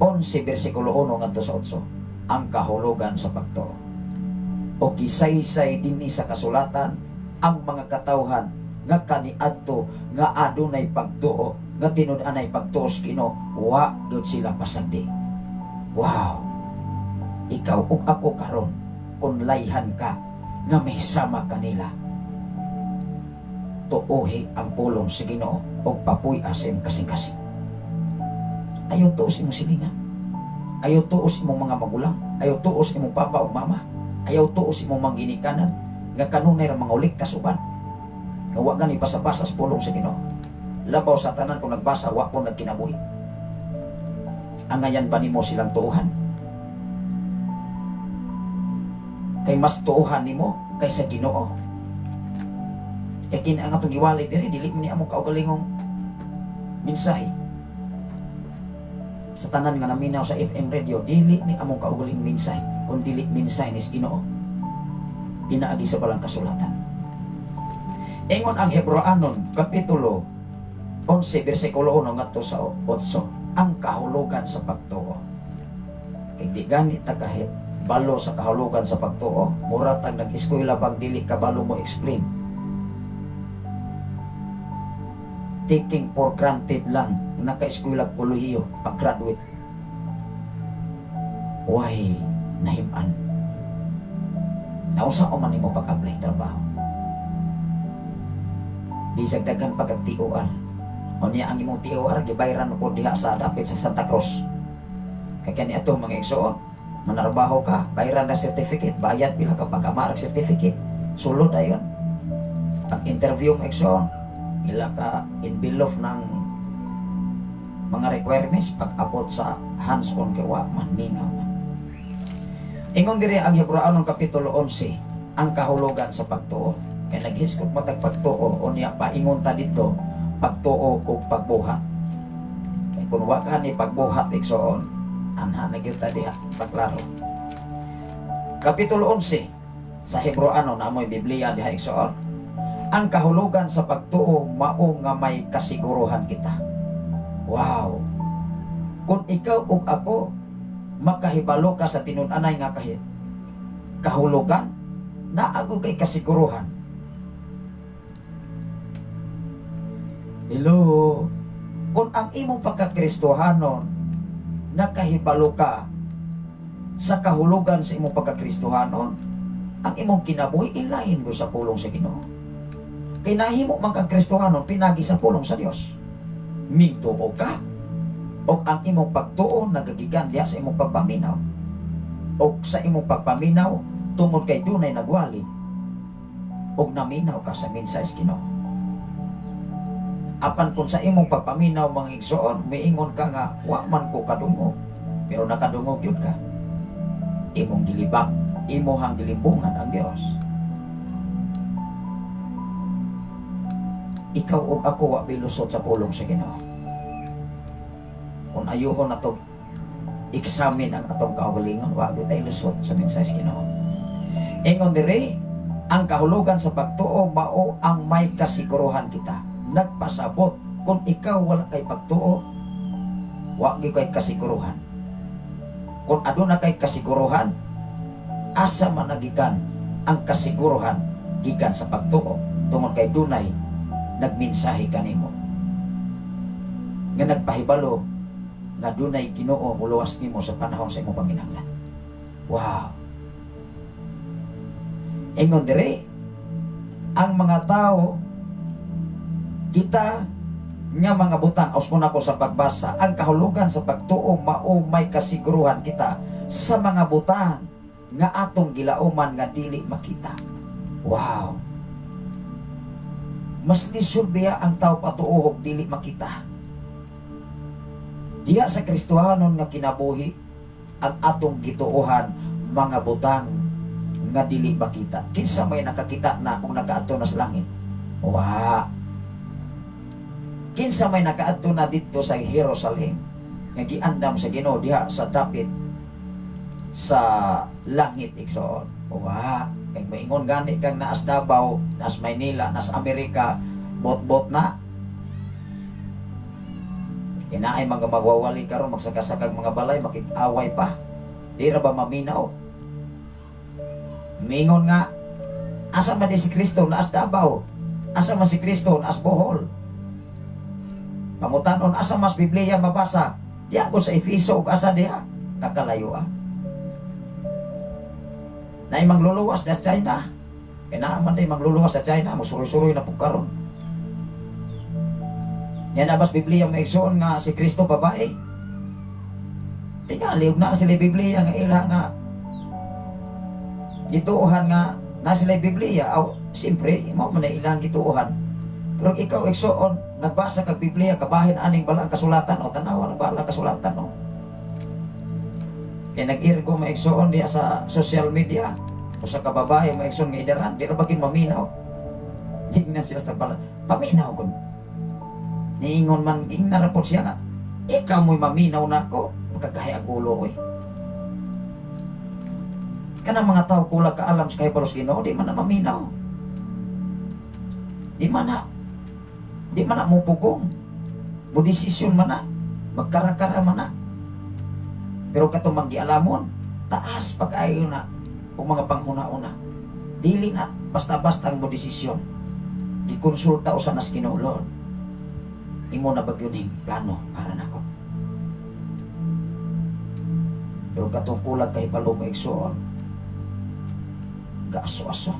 11 bersikulo 1 ngadto sa 8, ang kahulugan sa pagtuo. O kisaysay dinhi sa kasulatan ang mga katawhan nga kaniadto nga adunay pagtuo, nga tinud-anay pagtuo sa Ginoo, wa gyud sila pasagdi. Wow! Ikaw ug ako karon, kung layhan ka nga may sama kanila, tuohi ang pulong sa Ginoo og papuy asim kasing-kasing. Ayaw tuos imong silingan, ayaw tuos imong mga magulang, ayaw tuos imong papa o mama, ayaw tuos imong mangginikanan nga kanunay ra mga uligtas uban. Nga wa gani basa-basa sa pulong sa Ginoo. Labaw sa tanan kung nagbasa, wa po nagkinabuhi. Angayan ba nimo silang tuuhan? Kay mas tuuhan nimo kaysa Ginoo. Kay kini ang atong giwali diri, dili man ni among kaugalingong mensahe. Sa tanan nga naminaw sa FM radio, dili ni among kaugaling mensahe, kun dili mensahe ni Ginoo. Pinaagi sa balang kasulatan. Ingon ang Hebreanon kapitulo 11 bersikulo 1 ngadto sa 8, ang kahulugan sa pagtuo. Kay di gani ta kahit balo sa kahulugan sa pagtuo, mura tag nag-eskwela bang dili ka balo mo explain. Taking for granted lang naka-eskwela kolehiyo pag-graduate. Why nahiman? Nausa o man nimo pag-apply trabaho. Bisag daghan pagagtiuan. O niya ang imong TOR gibayran po diha sa dapit sa Santa Cruz. Kay kani ato mga igsoon, manarbaho ka, bayran na certificate, bayad pila ka pagkamarag certificate, sulod ayon. Pag interview mo igsoon, ila ka envelope ng mga requirements, pag abot sa hands-on kay wa man mingaw man. Ingon diri ang Hebreanon kapitulo 11, ang kahulugan sa pagtuo. Kaya naghiskot matag pagtuo, o niya paingon ta dito, pagtuo o pagbuhat. Kaya kung waka ni pagbuhat, iksoon, anha na kita diha, paklaro. Kapitulo 11, sa Hebreano na amoy Biblia diha iksoon, ang kahulugan sa pagtuo, mao nga may kasiguruhan kita. Wow! Kung ikaw ug ako, makahibalo ka sa tinun-anay nga kahulugan, naago kay kasiguruhan. Hello. Kung ang imong pagkakristohanon nakahibalo ka sa kahulugan sa imong pagkakristohanon, ang imong kinabuhi ilahin mo sa pulong sa Ginoo. Kay nahimo man kang kristohanon pinagi sa pulong sa Dios. Migtuo ka o ang imong pagtuo nagagigan diha sa imong pagpaminaw. O sa imong pagpaminaw tungod kay dunay nagwali og naminaw ka sa mensahe sa Ginoo. Apan kung sa imong pagpaminaw mga igsoon, miingon ka nga, wa man ko kadungog. Pero nakadungog yun ka. Imong gilibak, imohang gilimbungan ang Dios. Ikaw ug ako wa bilusot sa pulong sa Ginoo. Kung ayuhon na to examine ang atong kaugalingon, wa gyud tay lusot sa mensahe sa Ginoo. Ingon diri, ang kahulugan sa pagtuo mao ang may kasiguruhan kita. Nagpasabot kung ikaw wala kay pagtuo, wa gyud kay kasiguruhan. Kung aduna kay kasiguruhan, asa man nagikan ang kasiguruhan gikan sa pagtuo tungod kay dunay nagmensahe kanimo nga nagpahibalo nga dunay Ginoo muluwas nimo sa panahon sa imong panginahanglan. Wow. Ingon dire, ang mga tao kita nga mga butang, uspon ako sa pagbasa, ang kahulugan sa pagtuo mao may kasiguruhan kita sa mga butang nga atong gilauman nga dili makita. Wow. Mas lisod biya ang tao patuohog dili makita. Diya sa Kristohanon nga kinabuhi, ang atong gituohan mga butang nga dili makita. Kinsa may nakakita na kung nakaadto na sa langit? Wow. Kinsa may nakaadto na dito sa Jerusalem nga giandam sa Ginoo diha sa dapit sa langit igsoon. Wa kay maingon gani kang naas Davao, naas Maynila, naas Amerika, bot-bot na. Inaay mga magwawali karon magsakasakag mga balay makik-away pa. Di ra ba maminaw? Mingon nga asa man si Kristo naas Davao, asa man si Kristo naas Bohol. Pangutanon asa mas Biblia mabasa? Diya ko sa Efeso ug asa diha nakalayo na imang luluwas sa China. Kaya naaman na imang luluwas sa China, magsuroy-suroy na po karon. Yan na bas Biblia maigsoon nga si Kristo babae. Tingali na sila Biblia nga ila nga gituohan nga na sila Biblia. Aw, siyempre, mo man na ilang gituohan. Pero ikaw igsoon, nagbasa kag Biblia, kabahin aning balang kasulatan o tanawa ng balang kasulatan no. Kaya nag-irgo maigsoon diya sa social media o sa kababae maigsoon nga idaran, di ra bagin maminaw. Tingnan sila sa balang, paminaw kun. Niingon man, ingnar po siya nga, ikaw mo'y maminaw na ako, magkakaya gulo eh. Kanang mga tao kulag kaalam sa kahibalos Ginoo, di man na maminaw. Di man na mo pugong. Budesisyon man na. Magkarakara man na. Pero katong manggialamon, taas pag-ayo na o mga panghuna-una. Dili na, basta-basta ang budesisyon. Gikonsulta o sa nas Ginoo, Lord. Imo na bagyuning plano para nako. Pero katong kulag kay palo maigsoon, kaaso-aso.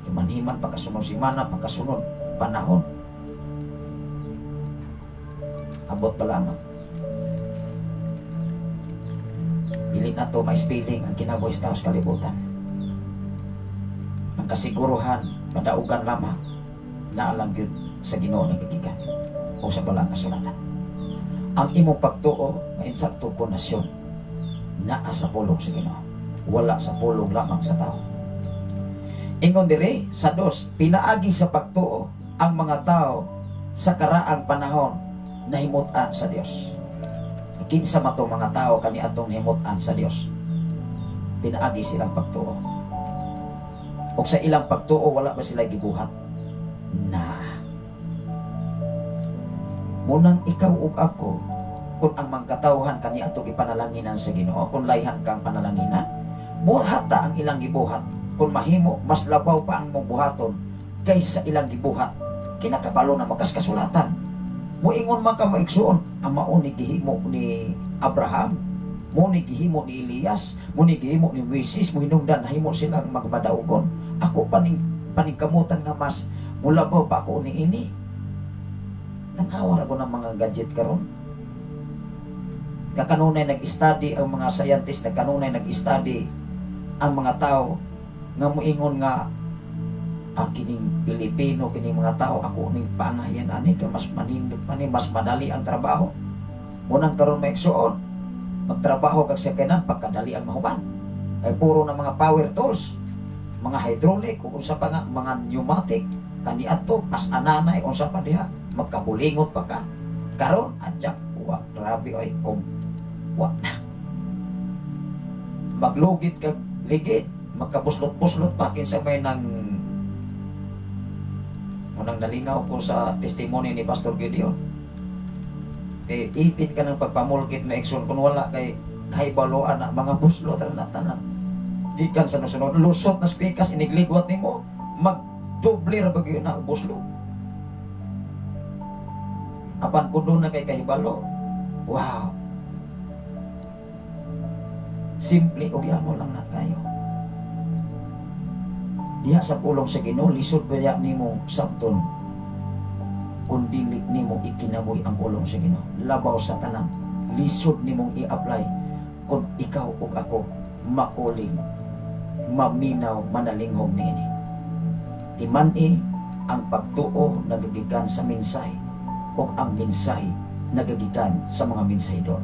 Himan-himan pagkasunod simana, pagkasunod panahon. Abot pa lamang. Dili na to may spilling ang kinabuhi sa tao sa kalibutan. Ang kasiguruhan, madaugan lamang na alam yun sa Ginoo ng gigikan o sa balang kasulatan. Ang imong pagtuo nga insakto po nasyon naa sa pulong sa Ginoo, wala sa pulong lamang sa tao. Ingon dire sa 2, pinaagi sa pagtuo ang mga tao sa karaang panahon na himutan sa Dios. Kinsa man tong mga tao kani atong himutan sa Dios, pinaagi silang pagtuo. O sa ilang pagtuo wala ba sila gibuhat? Na munang ikaw ug ako, kung ang mangkatawhan kani ato gipanalanginan sa Ginoo, kung layhan kang panalanginan, buhat ta ang ilang gibuhat. Kung mahimo, mas labaw pa ang mong buhaton kaysa ilang gibuhat. Kinakabalo na makas kasulatan. Muingon man ka maigsoon, ang mauni gihimo ni Abraham, muni gihimo ni Elias, muni gihimo ni Moises, muhinungdan nahimo silang magmadaugon. Ako paningkamutan nga mas mulabaw pa ako ni ini. Nanawar ako ng mga gadget karon. Na kanunay nag-study ang mga scientist, na kanunay nag-study ang mga tao nga muingon nga ang kining Pilipino, kining mga tao, ako ning pangayan ani ka mas manindot pa ni, mas madali ang trabaho. Munang karon maigsuon, magtrabaho kag sakanan pagkadali ang mahuman. Kay puro na mga power tools, mga hydraulic, kung unsa pa nga mga pneumatic, kani adto as ananay unsa pa diha, magkabulingot pa ka. Karon adyak wa grabe oy kung wa na. Maglugit kag ligid, magkabuslot-buslot pa kinsa may nang munang nalingaw ko sa testimony ni Pastor Gideon. Kay ipit ka ng pagpamulkit na ekson kung wala kay kahibaloan na mga buslot na tanan. Gikan sa nusunod lusot na spikas inigligwat nimo, magdoble ra bagyo na buslot. Apan ko doon na kay kahibalo. Wow. Simple og yamo lang na kayo. Diha sa pulong sa Ginoo lisod ba nimo sabton kung dili nimo ikinabuhi ang pulong sa Ginoo. Labaw sa tanan, lisod nimong i-apply kung ikaw ug ako makuling, maminaw, manalinghom niini. Timani ang pagtuo nagagikan sa mensahe ug ang mensahe nagagikan sa mga mensahedor.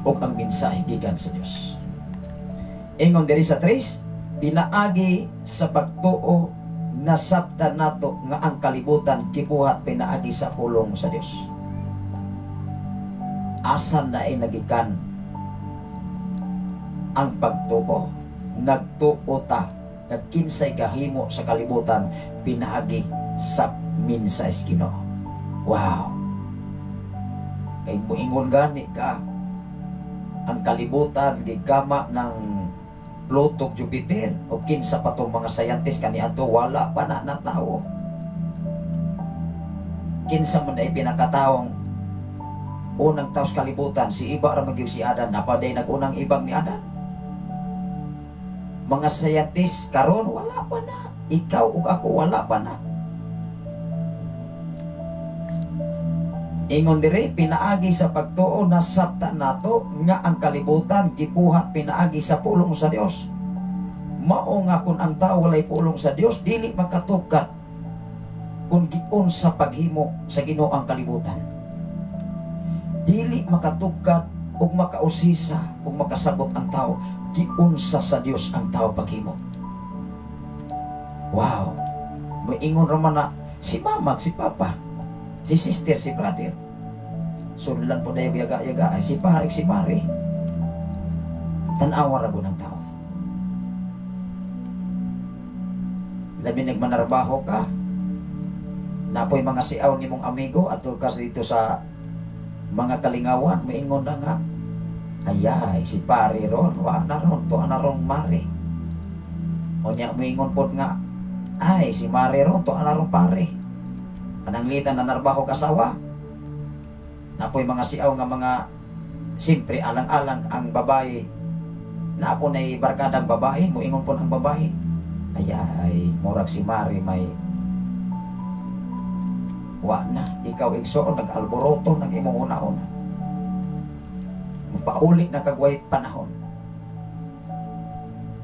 Ug ang mensahe gikan sa Dios. Ingon diri sa 3, pinaagi sa pagtuo nasabtan nato nga ang kalibutan gibuhat pinaagi sa pulong sa Dios. Asan na ay nagikan ang pagtuo? Nagtuo ta, nagkinsay gahimo sa kalibutan pinaagi sa minsay Ginoo. Wow. Kay moingon gani ka ang kalibutan gigama ng Pluto, Jupiter o kinsa pa tong mga scientist kaniadto wala pa na tao. Kinsa man ay pinakatawong unang taos kalibutan, si iba ra magiw si Adan, napaday nagunang ibang ni Adan. Mga scientist karon wala pa na, ikaw ug ako wala pa na. Ingon diri pinaagi sa pagtuo nasabta nato nga ang kalibutan gibuhat pinaagi sa pulong sa Dios. Mao nga kun ang tao walay pulong sa Dios dili makatukat kung giun sa paghimo sa Ginoo ang kalibutan. Dili makatukat ug makausisa ug makasabot ang tao giunsa sa Dios ang tao paghimo. Wow. Moingon ra man na si mama, si papa, si sister, si brother. Sunlan po dayo yaga-yaga ay si pare, si pare. Tanawa ra ng tao. Labi nagmanarbaho ka. Napoy mga siaw ni mong amigo at kas dito sa mga kalingawan, maingon na nga. Ayay, si pare ron, wa na ron, to na ron mare. O niya maingon po nga, ay si mare ron, to na ron pare. Pananglitan na narbaho kasawa. Napoy mga siaw nga mga simpre alang-alang ang babae. Napo na'y barkadang babae, moingon po ang babae. Ayay, murag si Mari may wa na, ikaw igsoon nag-alboroto ng imong una-una. Paulit na kagway panahon.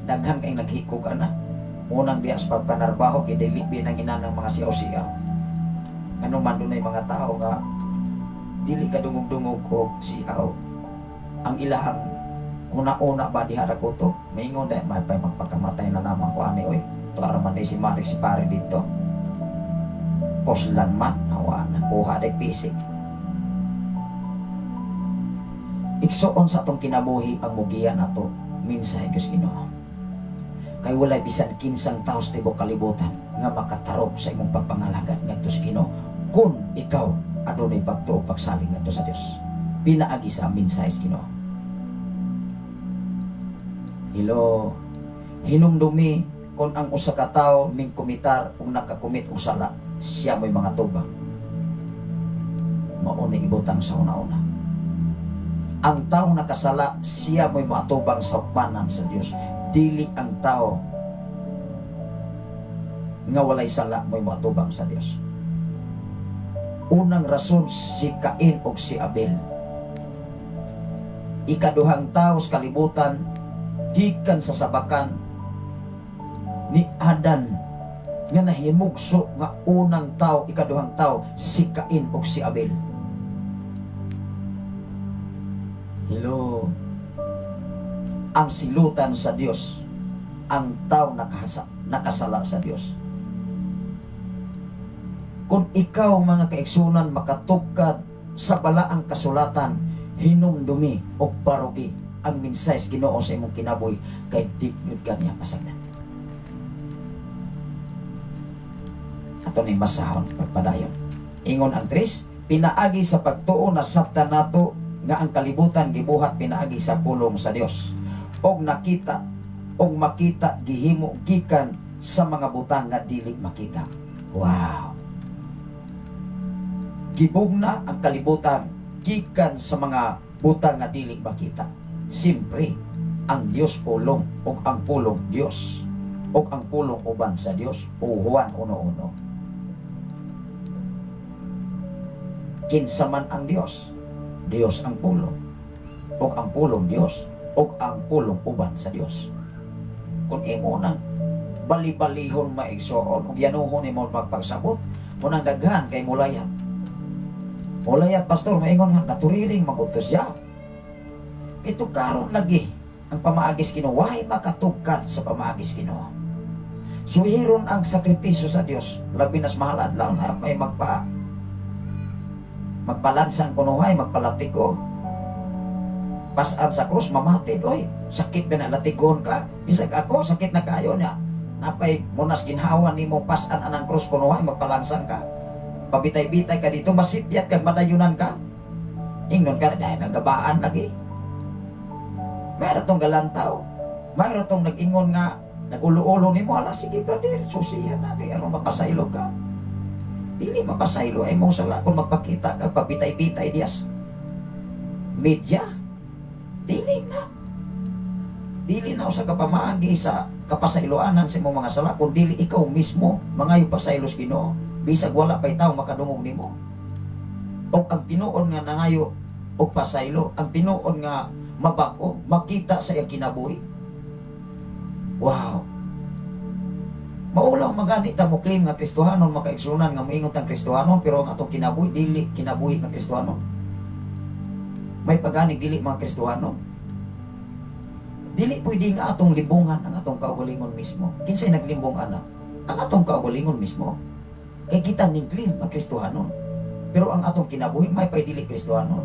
Daghan kay naghiko ka na. Unang dias pagpanarbaho gidilibi ng inanang mga siaw-siaw. Ano man dunay mga tao nga dili ka dungog-dungog og siaw. Ang ilahang una-una ba diha ra kuto, maingon dai may magpakamatay na lamang ko ani oy. Tuara man si Mari si pare dito. Poslan man awa na kuha dai pisik. Igsoon sa atong kinabuhi ang mugian ato minsay Dios Ginoo. Kay walay bisan kinsang taos tibok kalibutan nga makatarog sa imong pagpangalagad ngadto sa Ginoo kun ikaw adunay pagtuo pagsalig ngadto sa Dios. Pinaagi sa minsay Ginoo. Hello, hinumdumi kung ang usa ka tawo ning kumitar ug nakakumit og sala, siya mo'y mga tubang. Mao ni ibutang sa una-una. Ang tawo nakasala, siya mo'y matubang sa panan sa Dios. Dili ang tao nga walay sala mo'y matubang sa Dios. Unang rason si Cain ug si Abel. Ikaduhang tao sa kalibutan gikan sa sabakan ni Adan nga nahimugso nga unang tao, ikaduhang tao, si Cain ug si Abel. Hello. Ang silutan sa Dios, ang tao nakasala sa Dios. Kung ikaw mga kaigsunan makatugkad sa balaang kasulatan, hinumdumi o parugi ang minsayes Ginoo sa imong kinabuhi, kay dignod ka niya pasagdan. Ato ni masahon pagpadayon. Ingon ang 3, pinaagi sa pagtuo na sabta nato nga ang kalibutan gibuhat pinaagi sa pulong sa Dios. Og makita gihimo gikan sa mga butang nga dili makita. Wow. Gibugna ang kalibutan gikan sa mga butang nga dili makita. Simpre ang Dios pulong og ang pulong Dios og ang pulong uban sa Dios. O Juan 1:1. Kinsa man ang Dios, Dios ang pulong og ang pulong Dios og ang pulong uban sa Dios. Kung imo nang bali-balihon maigsoon ug yanuhon imo magpagsabot, munang daghan kay mulayat. Mulayat pastor maingon nga naturiring magutos ya. Ito karon lagi ang pamaagis Ginoo, way makatugkad sa pamaagis Ginoo. Suhiron ang sakripisyo sa Dios, labi nas mahal adlaw na may magpalansang kunuhay, magpalatiko. Pasan sa krus, mamatid, oy. Sakit ba na latigon ka? Bisag ako, sakit na kayo niya. Napay, munas ginhawan ni mo, pasan anang krus kunuhay, magpalansang ka. Pabitay-bitay ka dito, masipyat kag madayunan ka. Ingnon ka na, dahil nagabaan lagi. Mayroon tong galantaw. Mayroon tong nag-ingon nga, nagulo-ulo ni mo, ala, sige brother, susihan na, kaya ron mapasaylo ka. Dili mapasaylo ay mong sala kung magpakita kag pabitay-bitay diyas media. Dili na usa ka pamaagi sa kapasayloanan sa imong mga sala kung dili ikaw mismo mangayo pasaylos Ginoo, bisag wala pay tawo makadungog nimo. Og ang tinuon nga nangayo og pasaylo, ang tinuon nga mabag-o makita sa iyang kinabuhi. Wow. Maulaw magani ta mo claim nga Kristohanon, makaigsunan nga moingon tang Kristohanon, pero ang atong kinabuhi dili kinabuhi nga Kristohanon. May paganig dili mga Kristohanon. Dili pwede nga atong limbungan ang atong kaugalingon mismo. Kinsay naglimbong ana? Ang atong kaugalingon mismo. Kay kita ning claim nga Kristohanon, pero ang atong kinabuhi may pay dili Kristohanon.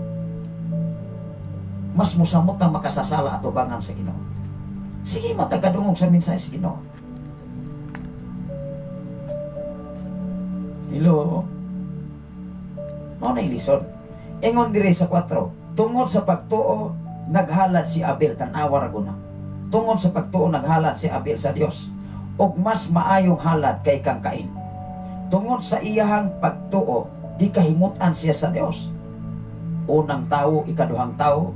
Mas musamot ang makasasala ato bangan sa Ginoo. Sige matagadungog sa mensahe sa Ginoo. Hello. Mao na ilison. Ingon dire sa 4, tungod sa pagtuo naghalad si Abel, tan-awa ra guna. Tungod sa pagtuo naghalad si Abel sa Dios, ug mas maayong halad kay kang Cain. Tungod sa iyahang pagtuo, di kahimutan siya sa Dios. Unang tao, ikaduhang tao,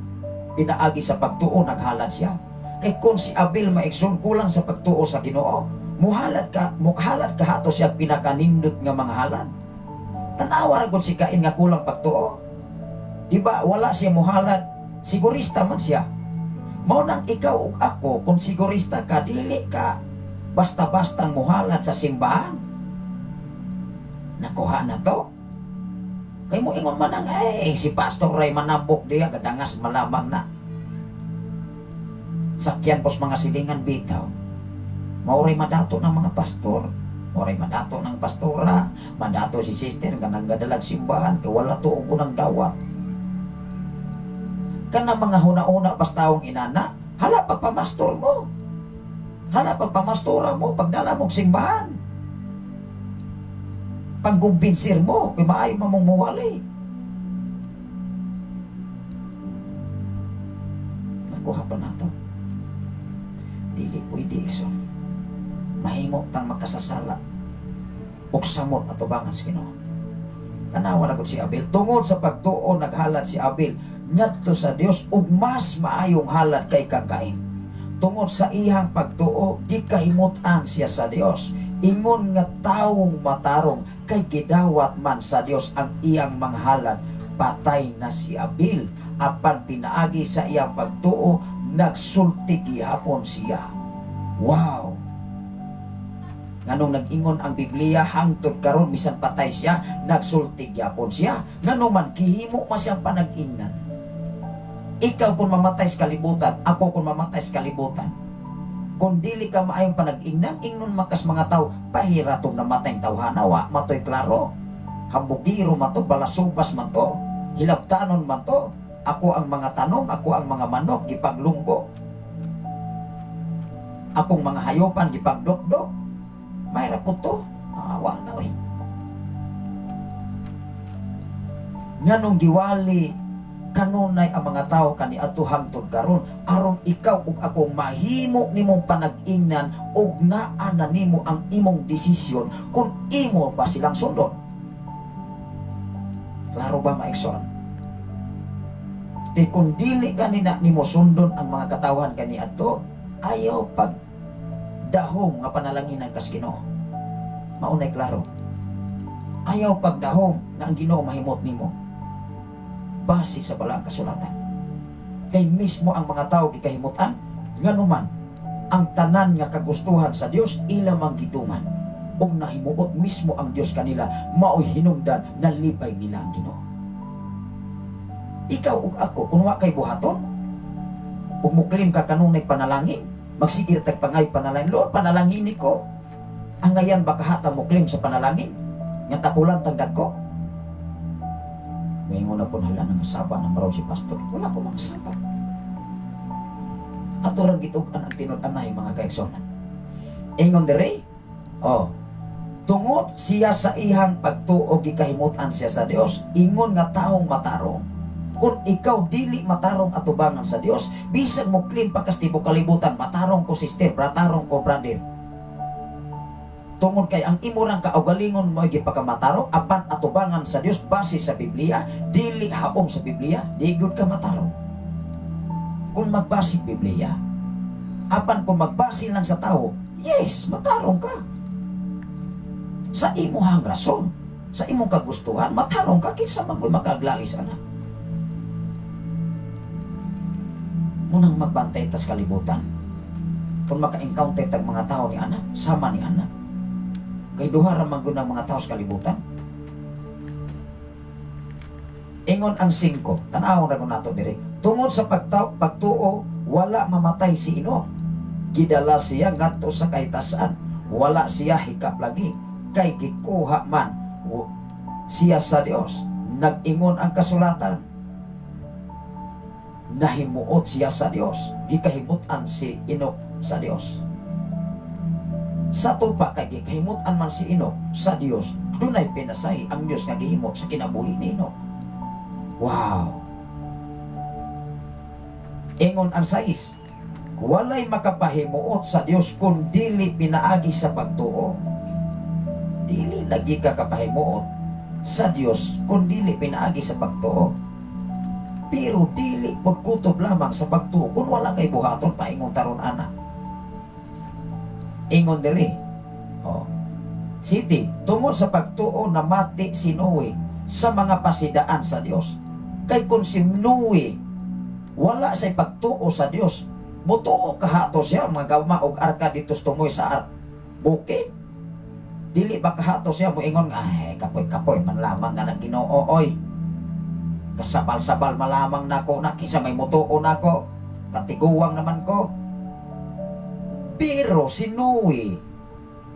pinaagi sa pagtuo naghalad siya. Kay kung si Abel maigsoon kulang sa pagtuo sa Ginoo, mukhalad ka hato siya pinakanindot nga mga halad. Tanawa ra si Cain nga kulang pagtuo. Diba wala siya muhalad, sigurista man siya. Mao nang ikaw ug ako, kung sigurista ka, dili ka basta-bastang muhalad sa simbahan. Nakuha na to. Kay mo ingon man ang si Pastor Ray manambok diya gadangas malamang na. Sakyan pos mga silingan bitaw. Mauray madato ng mga pastor, mauray madato ng pastora, madato si sister nga nagdadalag simbahan kay wala tuog unang dawat. Kana mga huna-una pastawong inana, hala pagpamastor mo. Hala pagpamastora mo, pagdala mo simbahan. Pangkumpinsir mo, kay maayo mamong muwalay. Nakuha pa na to. Dili pwede iso. Mahimo tang makasasala ug samot atubangan sa Ginoo. Tanawa ra gud si Abel, tungod sa pagtuo naghalad si Abel ngadto sa Dios ug mas maayong halad kay kang Cain. Tungod sa iyang pagtuo gikahimutan siya sa Dios. Ingon nga tawong matarong kay gidawat man sa Dios ang iyang mga halad. Patay na si Abel apan pinaagi sa iyang pagtuo nagsulti gihapon siya. Wow. Nganong nag-ingon ang Biblia hangtod karon bisan patay siya, nagsulti gyapon siya. Nganong man gihimo man siyang panag-ingnan. Ikaw kung mamatay sa kalibutan, ako kung mamatay sa kalibutan. Kung dili ka maayong panag-ingnan, ingnon makas mga tao, pahira tong namatay tawhanawa, matoy klaro. Hambugiro man to, balasupas man to, hilabtanon man to. Ako ang mga tanong, ako ang mga manok, gipaglunggo. Akong mga hayopan, gipagdokdok. Mayra po to. Awa na eh. Nganong giwali, kanunay ang mga tao kani ato hangtod karon aron ikaw ug ako mahimo nimong panag-ingnan ug naa na nimo ang imong desisyon kung imo ba silang sundon. Klaro ba maigsoon? Di kung dili kanina nimo sundon ang mga katawhan kani ato, ayaw pag dahom nga panalanginan kas Ginoo. Maunay klaro. Ayaw pag dahom nga ang Ginoo mahimot nimo. Base sa balang kasulatan. Kay mismo ang mga tao gikahimutan, nganuman ang tanan nga kagustuhan sa Dios ila manggituman. Ug nahimuot mismo ang Dios kanila maoy hinungdan nga libay nila ang Ginoo. Ikaw ug ako kung wa kay buhaton ug muklim ka kanunay panalangin, magsigir tag pangay panalangin, Lord panalangin ko. Ang ngayan baka hata muklim sa panalangin nga tapulan tag dagko. Ngayon na po hala ng asaba ng maraw si pastor. Wala po mga asaba. Ato rang gitugan ang tinud-anay mga kaigsonan. Ingon dere, tungod siya sa ihang pagtuo gikahimutan siya sa Dios, ingon nga taong matarong. Kung ikaw dili matarong atubangan sa Dios, bisag mo clean pakas tibo kalibutan, matarong ko sister, matarong ko brother. Tungod kay ang imurang kaugalingon mo gipakamatarong apan atubangan sa Dios base sa Biblia, dili haom sa Biblia, di gud ka matarong. Kung magbase Biblia, apan kung magbase lang sa tao, yes, matarong ka. Sa imuhang rason, sa imong kagustuhan, matarong ka kinsa man ko'y makaglalis ana. Munang magbantay tas kalibutan. Kung maka-encounter tag mga tao ni ana, sama ni ana. Kay duha ra man gud ang mga tao sa kalibutan. Ingon ang 5, tan-awon ra nato diri. Tungod sa pagtuo, wala mamatay si Enoch. Gidala siya ngadto sa kahitasan. Wala siya hikap lagi. Kay gikuha man siya sa Dios. Nag-ingon ang kasulatan. Nahimuot siya sa Dios. Gikahimutan si Enoch sa Dios. Sa tupa kay gikahimutan man si Enoch sa Dios, dunay pinasay ang Dios nga gihimot sa kinabuhi ni Enoch. Wow. Ingon ang 6, walay makapahimuot sa Dios kung dili pinaagi sa pagtuo. Dili lagi ka kapahimuot sa Dios kung dili pinaagi sa pagtuo. Pero dili pod kutob lamang sa pagtuo kung wala kay buhaton paingon taron ana. Ingon diri. City, tungod sa pagtuo namati si Noe sa mga pasidaan sa Dios. Kay kung si Noe wala say pagtuo sa Dios, mutuo kahato siya mga gawma og arka dito tumoy sa bukid. Dili ba kahato siya mo ingon ay kapoy-kapoy man lamang nga nang Ginoo oy. Kasabal-sabal malamang nako na kisa may mutuo nako. Katiguwang naman ko. Pero si Noe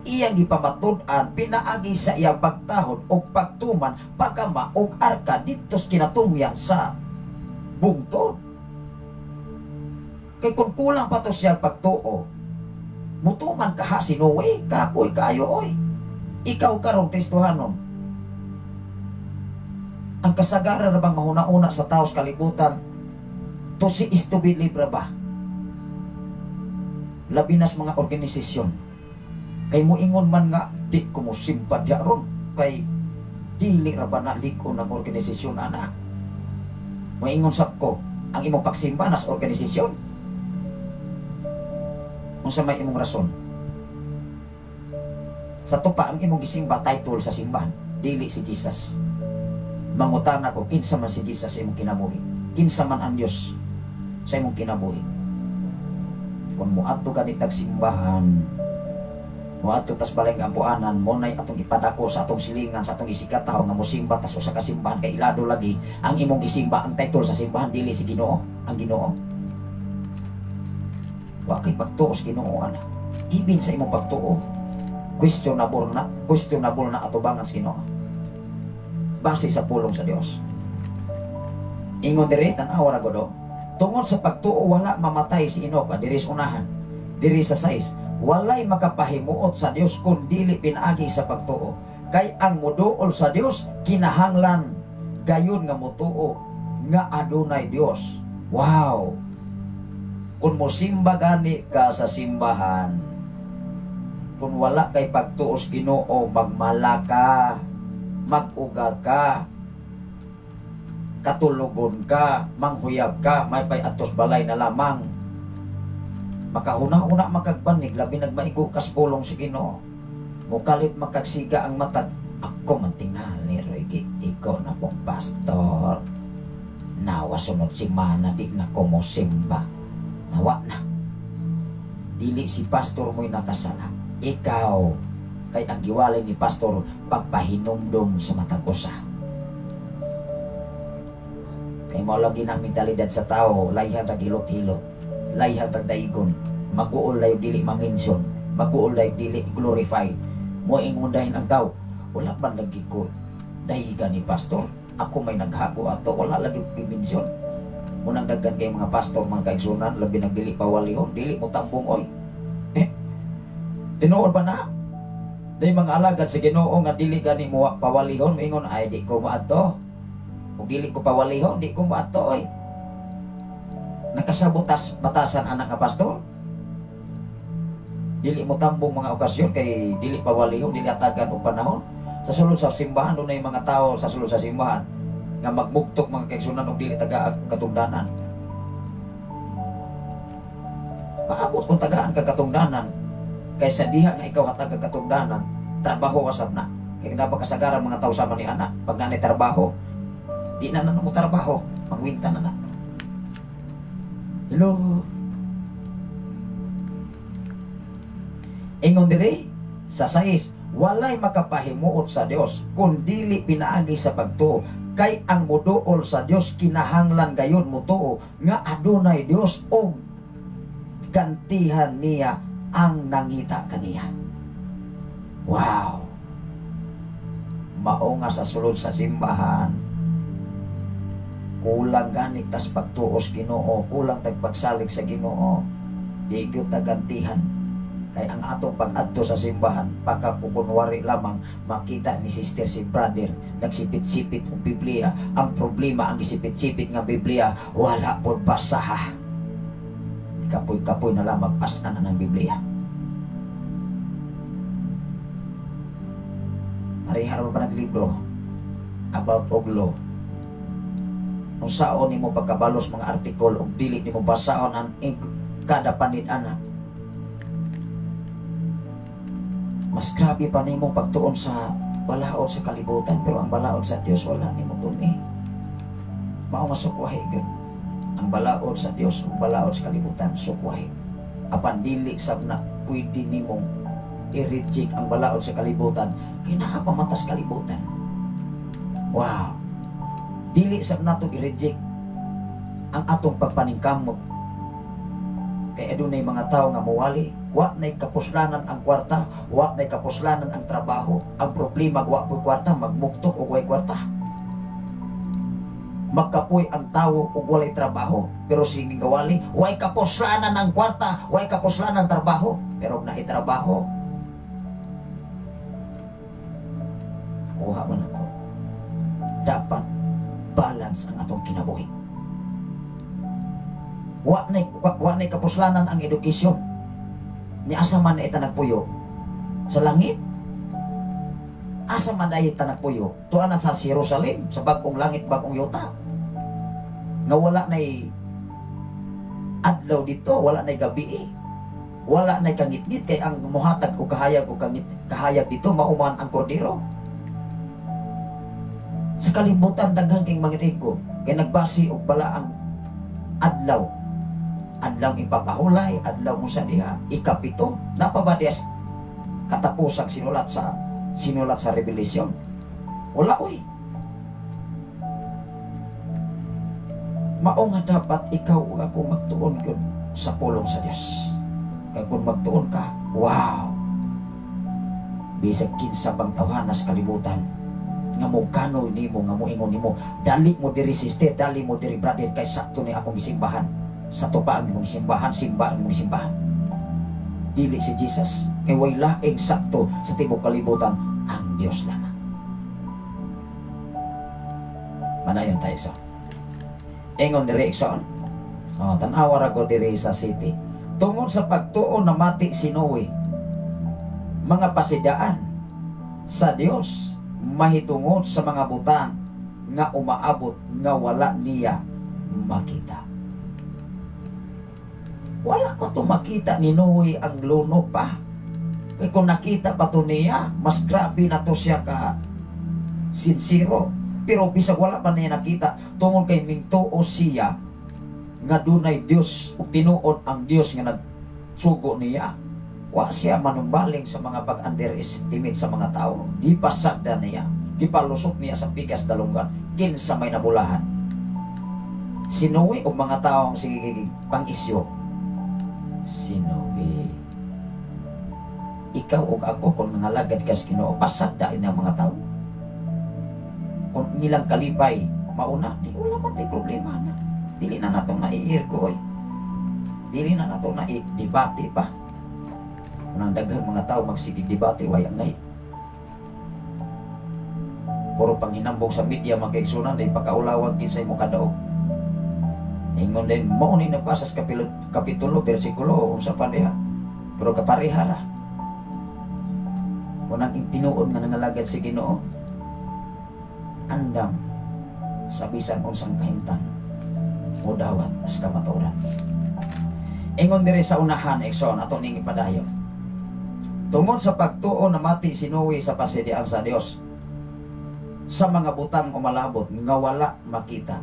iyang gipamatud-an pinaagi sa iyang pagtahod o pagtuman pagkama og arka dito kinatumyan sa bungtod. Kay kung kulang pa to siya pagtuo, mutuman kaha si Noe, kapoy kayo oy. Ikaw karong Kristohanon. Ang kasagaran na bang mahuna-una sa taos kalibutan, to si is to be libre ba? Labinas mga organisasyon. Kay moingon man nga, di ko mo simpadya ron. Kay dili ra ba naliko ng organisasyon anak? Moingon sab ko, ang imong pagsimba nas organisasyon. Kung sa may imong rason. Sa tupa ang imong gisimba title sa simbahan, dili si Jesus. Mangutan ako, kinsa man si Jesus sa imong kinabuhi. Kinsa man ang Dios sa imong kinabuhi. Kung muadto ka nitag simbahan, mo ato tas balay nga ampuanan mo nay atong ipadako sa atong silingan sa atong isikataw nga mosimba tas usa ka simbahan kay ilado lagi ang imong gisimba ang title sa simbahan dili si Ginoo ang Ginoo. Wa kay pagtuo sa Ginoo ana. Ibin sa imong pagtuo questionable na atubangan sa Ginoo base sa pulong sa Dios. Ingon diri tan-aw ra godo tungod sa pagtuo wala mamatay si Enoch diri sa unahan diri sa 6 walay makapahimuot sa Dios kun dili pinaagi sa pagtuo kay ang moduol sa Dios kinahanglan gayon nga motuo nga adunay Dios. Wow, kung mosimba gani ka sa simbahan kung wala kay pagtuos Ginoo magmala ka mag-uga ka katulugon ka manghuyab ka may pay atos balay na lamang makahuna-una makagbanig labi nagmaigo kas pulong si Ginoo mukalit makagsiga ang matag ako man tingali Roy ikaw na pong pastor nawa sunod simana di na ko mo simba nawa na dili si pastor mo'y nakasala ikaw kay ang giwalay ni pastor pagpahinumdum sa matag usa kay mao lagi ng mentalidad sa tao layhan ra gilot-hilot layhan ra daigon maguol layo dili ma-mention maguol layo dili glorify mo ingundahin ang tao wala ba lagi ko dahiga ni pastor ako may naghago ato wala lagi i-mention mo nang daggan kay mga pastor mga kaigsunan labi nagdili pawalihon dili mo tambong oy tinuod ba na day mga alagad sa Ginoo nga dili gani mo pawalihon moingon ay di ko maadto ug dili ko pawalihon di ko maadto oy nakasabotas batasan anak nga pastor dili mo tambong mga okasyon kay dili pawalihon dili atagan og panahon sa sulod sa simbahan dunay mga tao sa sulod sa simbahan nga magmugtok mga kaigsunan og dili taga katungdanan paabot kung tagaan ka katungdanan kaysa diha nga ikaw hatag katungdanan trabaho kasab na kay dapat kasagaran mga tao sama ni anak pag nanay trabaho di na mo trabaho pangwinta na. Hello ingon diri sa 6 walay makapahimuot sa Dios kun dili pinaagi sa pagtuo kay ang moduol sa Dios kinahanglan gayon motuo nga adunay Dios og gantihan niya ang nangita kaniya. Wow, mao nga sa sulod sa simbahan kulang ganit tas pagtuos Ginoo kulang tagpagsalig sa Ginoo di gyud tagantihan kay ang atong pag-adto sa simbahan pagkakukunwari lamang makita ni sister si brother nagsipit-sipit og Biblia ang problema ang gisipit-sipit nga Biblia wala pod basaha kapoy-kapoy na lamang pasan ng Biblia. Hari-haro pa naglibro about oglo kung saon nimo pagkabalos mga artikol og dili nimo basaon ang kada panid-ana mas grabe pa nimo pagtuon sa balaod sa kalibutan pero ang balaod sa Dios wala nimo tuni mao masukwahi gyud ang balaod sa Dios ug balaod sa kalibutan sukwahi apan dili sab na pwede nimong i-reject ang balaod sa kalibutan kinahapamatas kalibutan. Wow, dili sab nato i-reject ang atong pagpaningkamot kay adunay mga tao nga mawali wa nay kapuslanan ang kwarta wa nay kapuslanan ang trabaho ang problema wa po'y kwarta magmuktok og way kwarta magkapoy ang tao og walay trabaho pero sige gawali way kapuslanan ang kwarta way kapuslanan ang trabaho pero naay trabaho kuha man ako dapat balance ang atong kinabuhi wa nay kapuslanan ang edukasyon ni asa man ita nagpuyo sa langit asa man ay ita nagpuyo tuanan sa Jerusalem sa bagong langit bagong yuta nga wala nay adlaw dito wala nay gabi wala nay kangit-ngit kay ang muhatag og kahayag og kahayag dito mauman ang kordero sa kalibutan daghang king mangirigo kay nagbasi og balaang adlaw adlaw ipapahulay adlaw mo sa diha ikapito napabadias katapusang sinulat sa Revelation. Wala oy. Mao nga dapat ikaw ug ako magtuon gyud sa pulong sa Dios. Kay kung magtuon ka, wow. Bisag kinsa bang tawhana sa kalibutan nga mo kanoy nimo, nga mo ingon nimo, dali mo diri sister, dali mo diri brother, kay sakto ni akong gisimbahan. Sa tupaan mong simbahan, simbaan mong simbahan. Dili si Jesus, kay way laing sakto sa tibok kalibutan ang Dios lamang. Manayon tayo sa ingon diri Exxon. Tanawa ra ko diri sa city. Tungod sa pagtuon na mati si Noe, mga pasidaan sa Dios mahitungod sa mga butang nga umaabot nga wala niya makita. Wala pa to makita ni Noe ang luno pa. Kaya kung nakita pa to niya, mas grabe na to siya ka sincero. Pero bisag wala pa niya nakita, tungod kay mingtuo siya nga dunay Dios ug tinuod ang Dios nga nagsugo niya. Wa siya manumbaling sa mga pag-underestimate sa mga tao. Di pasagda niya, di palusok niya sa pikas dalunggan kinsa may nabulahan. Si Noe ug mga taong sige pang-isyo. Si Noe, ikaw ug ako kung nangalagad ka sa Ginoo, pasagda ina mga tao. Kung nilang kalipay mauna, di wala man tay problema na. Dili na natong naiirgo, dili na natong naidebate pa. Nang daghang mga tao magsigig debate way angay. Puro panghinambog sa media magkaigsunan day pakaulawag kinsay mo kadaog. Ingon din mao ni nabasa sa kapitulo bersikulo unsa pa diha. Pero kapareha ra. Kunang tinuod nga nangalagad si Ginoo, andam sa bisan unsang kahimtang mo dawat as kamaturan. Ingon diri sa unahan Exxon ato ning ipadayon. Tungod sa pagtuo na mati si Noe sa pasedian sa Dios, sa mga butang umalabot nga wala makita,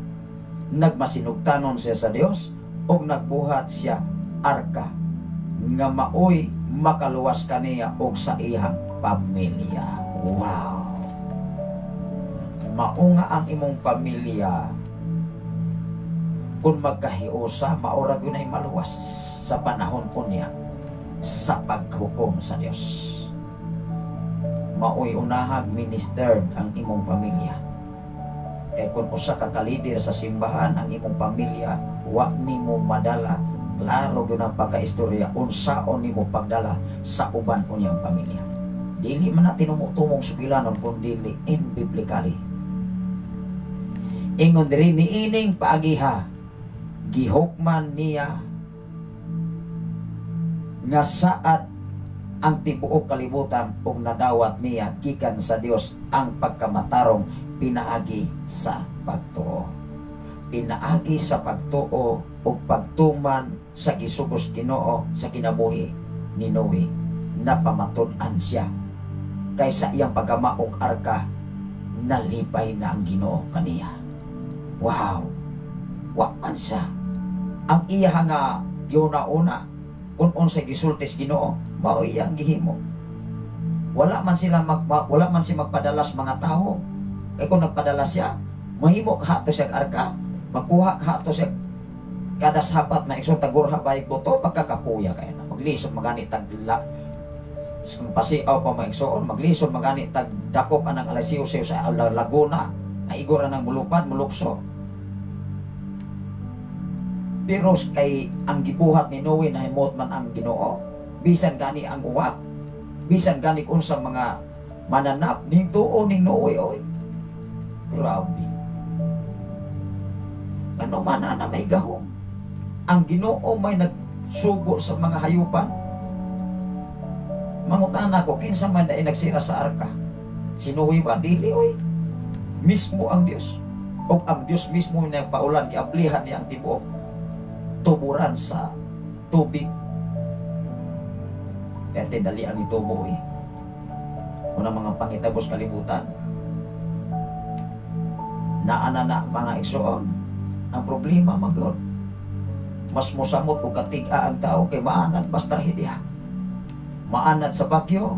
nagmasinugtanon siya sa Dios o nagbuhat siya arka nga maoy makaluwas kaniya og sa iyang pamilya. Wow! Maunga ang imong pamilya kung magkahiusa, maura yun ay maluwas sa panahon po niya sa paghukom sa Dios. Maoy unahag ministered ang imong pamilya. Kaya kung usa ka kalider sa simbahan, ang imong pamilya wa nimo madala, klaro gyud ang pagkaistorya unsaon nimo pagdala sa uban unyang pamilya. Dili man natin tumong sugilanon kundi in biblically. Ingon diri niining paagiha, gihukman niya nga saad ang tibuok kalibutan ug nadawat niya gikan sa Dios ang pagkamatarong pinaagi sa pagtuo. Pinaagi sa pagtuo ug pagtuman sa gisugos Ginoo sa kinabuhi ni Noe, napamatud-an siya kaysa iyang pagamaok arka, nalipay na ang Ginoo kaniya. Wow! Wa man siya ang iya nga giuna-una kung unsay gisultis Ginoo, mao iyang gihimo. Wala man siya magpadalas mga tao. Kay kung nagpadalas siya, mahimo ka hato siya arka, magkuha ka hato siya kada sapat na iksong tagurha bayig boto, pagkakapuya kayo na. Maglisod magani tagla, pasiaw pa maigsoon, maglisod magani tagdakop anang alasiw-siw sa Laguna, na igora ng mulupad, mulukso. Pero kay ang gibuhat ni Noe na himot man ang Ginoo, bisan gani ang uwak, bisan gani unsang mga mananap ning tuo ning Noe, oy. Grabe. Ano man na may gahom. Ang Ginoo may nagsugo sa mga hayupan. Mangutana ko kinsa man ay nagsira sa arka. Si Noe ba dili, oy? Mismo ang Dios. O ang Dios mismo na paulan giablihan niya ang tibuok tuburan sa tubig. Kaya tindalian ni tubo, unang mga pangitabos kalibutan. Naanana mga igsoon, ang problema magod. Mas musamot o katiga ang tao kay maanad basta hidya. Maanad sa bagyo,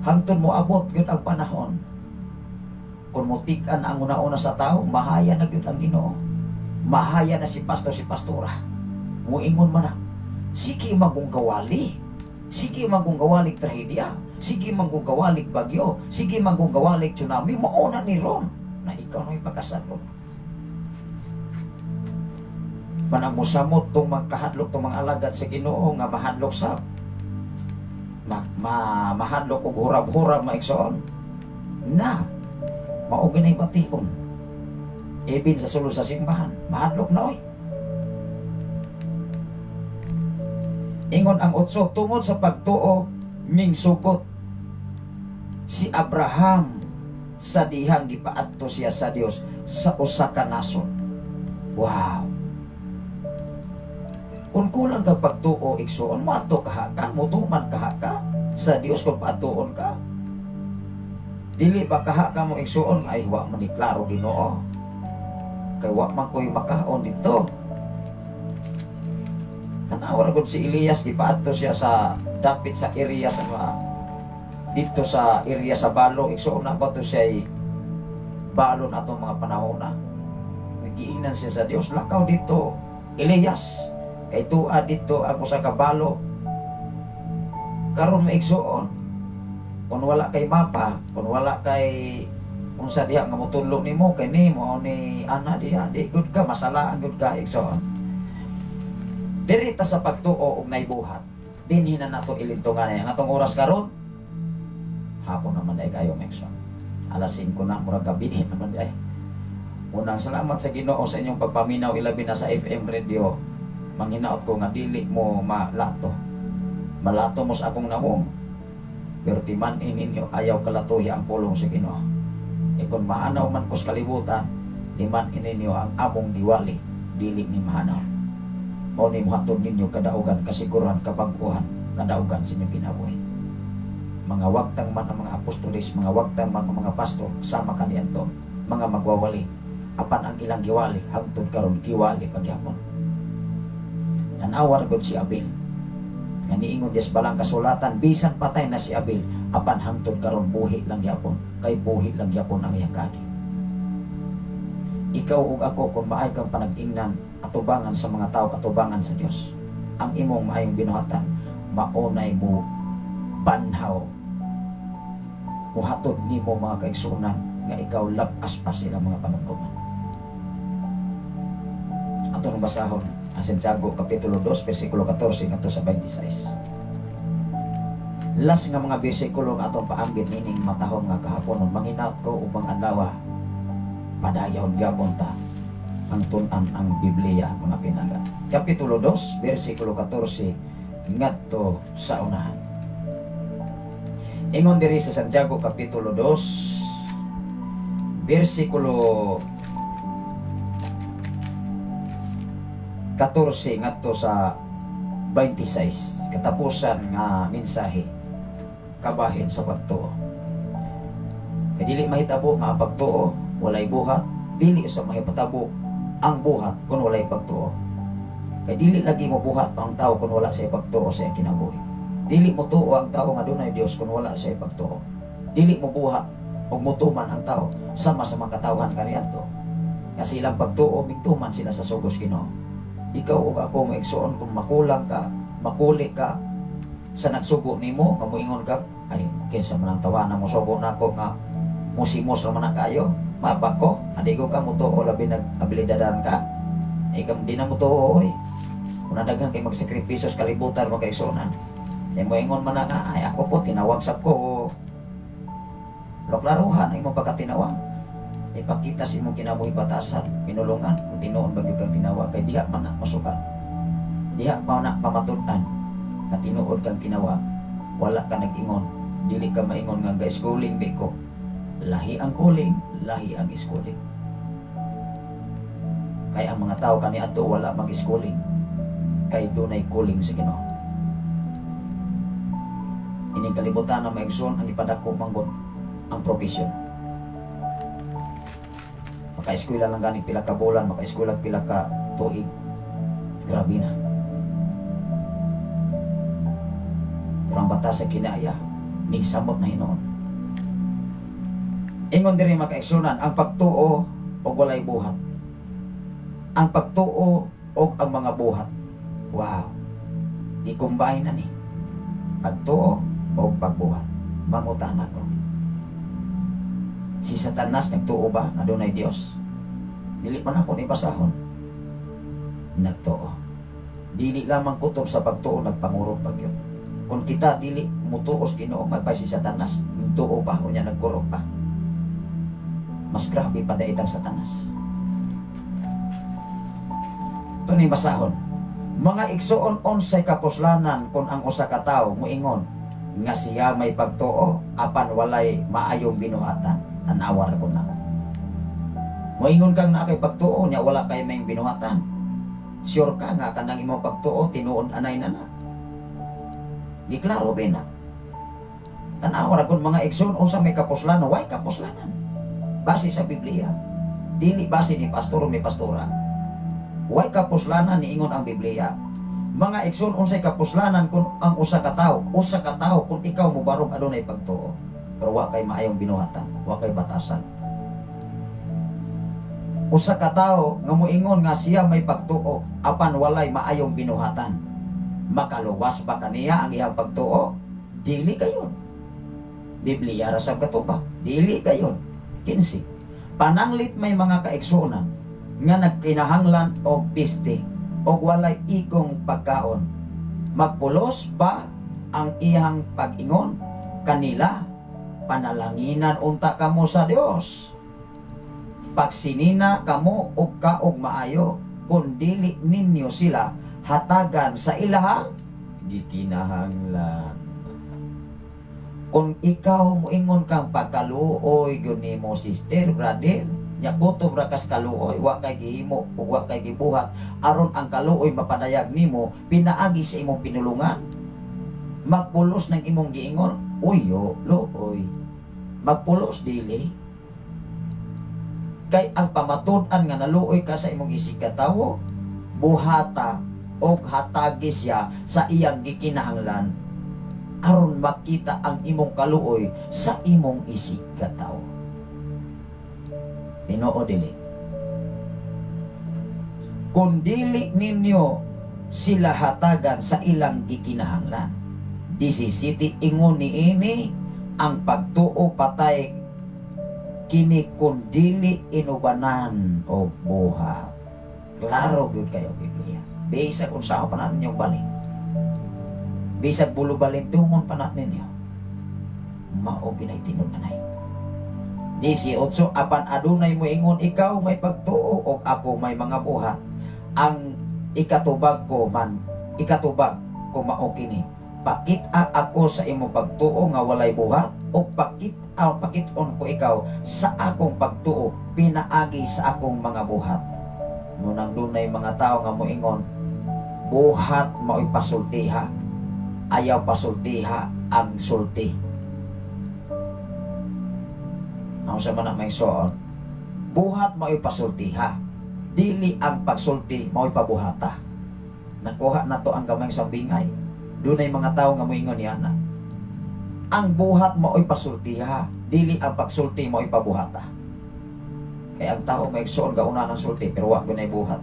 hangtod mo abot gyud ang panahon kung mutik-an ang una-una sa tao, mahaya na gyud ang Ginoo. Mahaya na si pastor, si pastora. Muingon man na, sige magunggawalig. Sige magunggawalig trahedya. Sige magunggawalig bagyo. Sige magunggawalig tsunami. Mauna ni ron na ikaw na'y pagkasadlok. Manang musamot tong magkahadlok tong mga alagad sa Ginoo nga mahadlok sa mahadlok og hurab-hurab maigsoon na mao ginay batihon. Even sa sulod sa simbahan, mahadlok na oy. Ingon ang 8, tungod sa pagtuo ming sugot si Abraham sa dihang gipaadto siya sa Dios sa usa ka nason. Wow. Kung kulang kag pagtuo igsoon, mato ka mutuman ka sa Dios kung paatuon ka. Dili ba kaha ka mo igsoon ay wa man klaro Ginoo. Kay wa man koy makaon dito. Tanawar gud si Elias gipaadto siya sa dapit sa area sa dito sa area sa Balo igsoon na ba to siya balon atong mga panahon na. Nagiingnan siya sa Dios, lakaw dito Elias. Kay tuwa dito ang usa ka balo. Karon maigsoon. Kung wala kay mapa, kung wala kay unsa diha nga motulong nimo kay nimo ni ana diha, di good ka masala good ka igsoon. Dirita sa pagtuo og naibuhat. Dinhi na nato ilintungan ang atong oras karon. Hapon naman ay kayo igsoon. Alas 5 na murag gabi naman ay. Unang salamat sa Ginoo sa inyong pagpaminaw ilabi na sa FM radio. Manghinaot ko nga dili mo malato. Malato mo sa akong nawong. Pero timan-in ninyo ayaw kalatuhi ang pulong sa Ginoo. E kung mahanaw man ko sa kalibutan, timan-in ninyo ang among diwali, dili ni mahanaw. Mao ni muhatod ninyo kadaugan, kasiguran, kabag-uhan, kadaugan sa inyong kinabuhi. Mga wagtang man ang mga apostolis, mga wagtang man ang mga pastor, sama kaniadto, mga magwawali. Apan ang ilang giwali, hangtod karon giwali pagyapon. Tanawar gud si Abel. Nga niingon Dios balang kasulatan, bisan patay na si Abel, apan hangtod karon buhi lang gyapon, kay buhi lang gyapon ang iyang kagi. Ikaw ug ako kung maay kang panag-ingnan, atubangan sa mga tao, atubangan sa Dios. Ang imong maayong binuhatan, maunay mo banhaw. Muhatod nimo mga kaigsunan nga ikaw lapas pa sila mga panungkuman. Atong basahon ang Santiago kapitulo 2 bersikulo 14 ngadto sa 26. Las nga mga bersikulo nga atong paambit nining matahon nga kahapon manghinaot ko ubang adlaw padayon gyapon ta ang tun-an ang Biblia mga pinaga. Kapitulo 2 bersikulo 14 ngadto sa unahan. Ingon diri sa Santiago kapitulo 2 bersikulo 14 ngadto sa 26 katapusan nga mensahe kabahin sa pagtuo. Kay dili mahitabo nga ang pagtuo walay buhat, dili sa mahipatabo ang buhat kung walay pagtuo. Kay dili lagi mo buhat ang tao kung wala sa pagtuo sa iyang kinabuhi. Dili mo tuo ang tao nga dunay Dios kung wala sa pagtuo. Dili mo buhat o mutuman ang tao sama sa mga katawhan kaniadto. Kasi ilang pagtuo migtuman sila sa sugos Ginoo. Ikaw o ako maigsuon kung makulang ka, makuli ka sa nagsugo nimo, kamuingon ka, ay kinsa man ang tawanan mo sugo nako nga musimos naman na kayo, mapa ko, adigo ka mo tuo labi nag-abilidadan ka. Ikaw di na mo tuo oy. Una daghang kay magsakripisyo sa kalibutan mo kaigsuonan. Ay mo ingon man na nga, ay ako po tinawag sa ko. Loklaruhan ay mo pagkatinawag. Ipakita sa imong kinabuhi batasan, pinulungan kung tinuon bagyo kang tinawag kay diha man na masukan. Diha pa na pamatud-an nga tinuod kang tinawag. Wala ka nag-ingon, dili ka maingon nga ga-schooling biko. Lahi ang calling, lahi ang schooling. Kay ang mga tao kaniadto wala mag-schooling. Kay dunay calling sa Ginoo. Ining kalibutan na maigsoon ang ipadako manggon ang provision. Maka-eskwela lang ganing pila ka bulan, maka-eskwela pila ka tuig. Grabe na. Pero ang batas sa kinaya, ning samot na Hinuon. Ingon diri mga kaigsunan, ang pagtuo o walay buhat. Ang pagtuo o ang mga buhat. Wow. Ikumbay na ni. Pagtuo o pagbuhat. Mamutana ko. Si Satanas nagtuo ba na dunay Dios? Dili man ako ni basahon. Nagtuo. Dili lamang kutob sa pagtuo nagpangurong pagyon. Kung kita dili mutuos Ginoo magpay si Satanas, nagtuo pa unya nagkurog pa. Mas grabe pa dait ang Satanas. Ito ni basahon. Mga igsuon unsay kapuslanan kung ang usa ka tawo moingon nga siya may pagtuo apan walay maayong binuhatan. Tanawar ko na. Moingon kang na kay pagtuo nya wala kay may binuhatan. Sure ka nga kanang imong pagtuo tinuod anay na na. Di klaro ba na? Tanawar kung mga igsuon unsa may kapuslanan, way kapuslanan. Base sa Biblia. Dili base ni pastor o ni pastora. Way kapuslanan ni ingon ang Biblia. Mga igsoon unsay kapuslanan kung ang usa ka tawo kung ikaw mobarog adunay pagtuo. Pero wa kay maayong binuhatan, wa kay batasan. Usa ka tawo nga moingon nga siya may pagtuo apan walay maayong binuhatan. Makaluwas ba kaniya ang iyang pagtuo? Dili gayon. Biblia ra sab katupa. Dili gayon. 15. Pananglit may mga kaigsuonan nga nagkinahanglan og piste og walay ikong pagkaon. Magpulos ba ang iyang pag-ingon kanila? Panalanginan unta kamo sa Dios. Pagsinina kamo og kaog maayo, kun dili ninyo sila hatagan sa ilahang gikinahanglan. Kung ikaw moingon kang pagkaluoy gyud nimo sister, brother, nya kutob ra kas kaluoy, wa kay gihimo ug wa kay gibuhat aron ang kaluoy mapadayag nimo pinaagi sa imong pinulungan. Magpulos ng imong giingon, uyo, luoy. Magpulos dili. Kay ang pamatud-an nga naluoy ka sa imong isig ka tawo, buhata og hatagi siya sa iyang gikinahanglan aron makita ang imong kaluoy sa imong isig ka tawo. Tinoo dili. Kung dili ninyo sila hatagan sa ilang gikinahanglan, disisiti ingon niini ang pagtuo patay kini kung dili inubanan o buhat. Klaro gyud kayo Biblia. Bisag unsa pa natin yung balik. Bisag bulo balintungon pa natin ninyo. Mao ginay tinud-anay. 18. Apan adunay mo ingon ikaw may pagtuo o ako may mga buhat. Ang ikatubag ko mao kini. Pakita ako sa imong pagtuo nga walay buhat o pakiton ko ikaw sa akong pagtuo pinaagi sa akong mga buhat. Munang dunay mga tao nga moingon buhat mao'y pasultiha, ayaw pasultiha ang sulti. Ang sa man may soon, buhat mao'y pasultiha, dili ang pagsulti mao'y pabuhata. Nakuha na to ang gamay sambingay. Dunay mga tao nga moingon niya na ang buhat mao'y pasultiha, dili ang pagsulti mao'y pabuhata. Kaya ang tao may igsoon gauna ng sulti pero wa gunay buhat.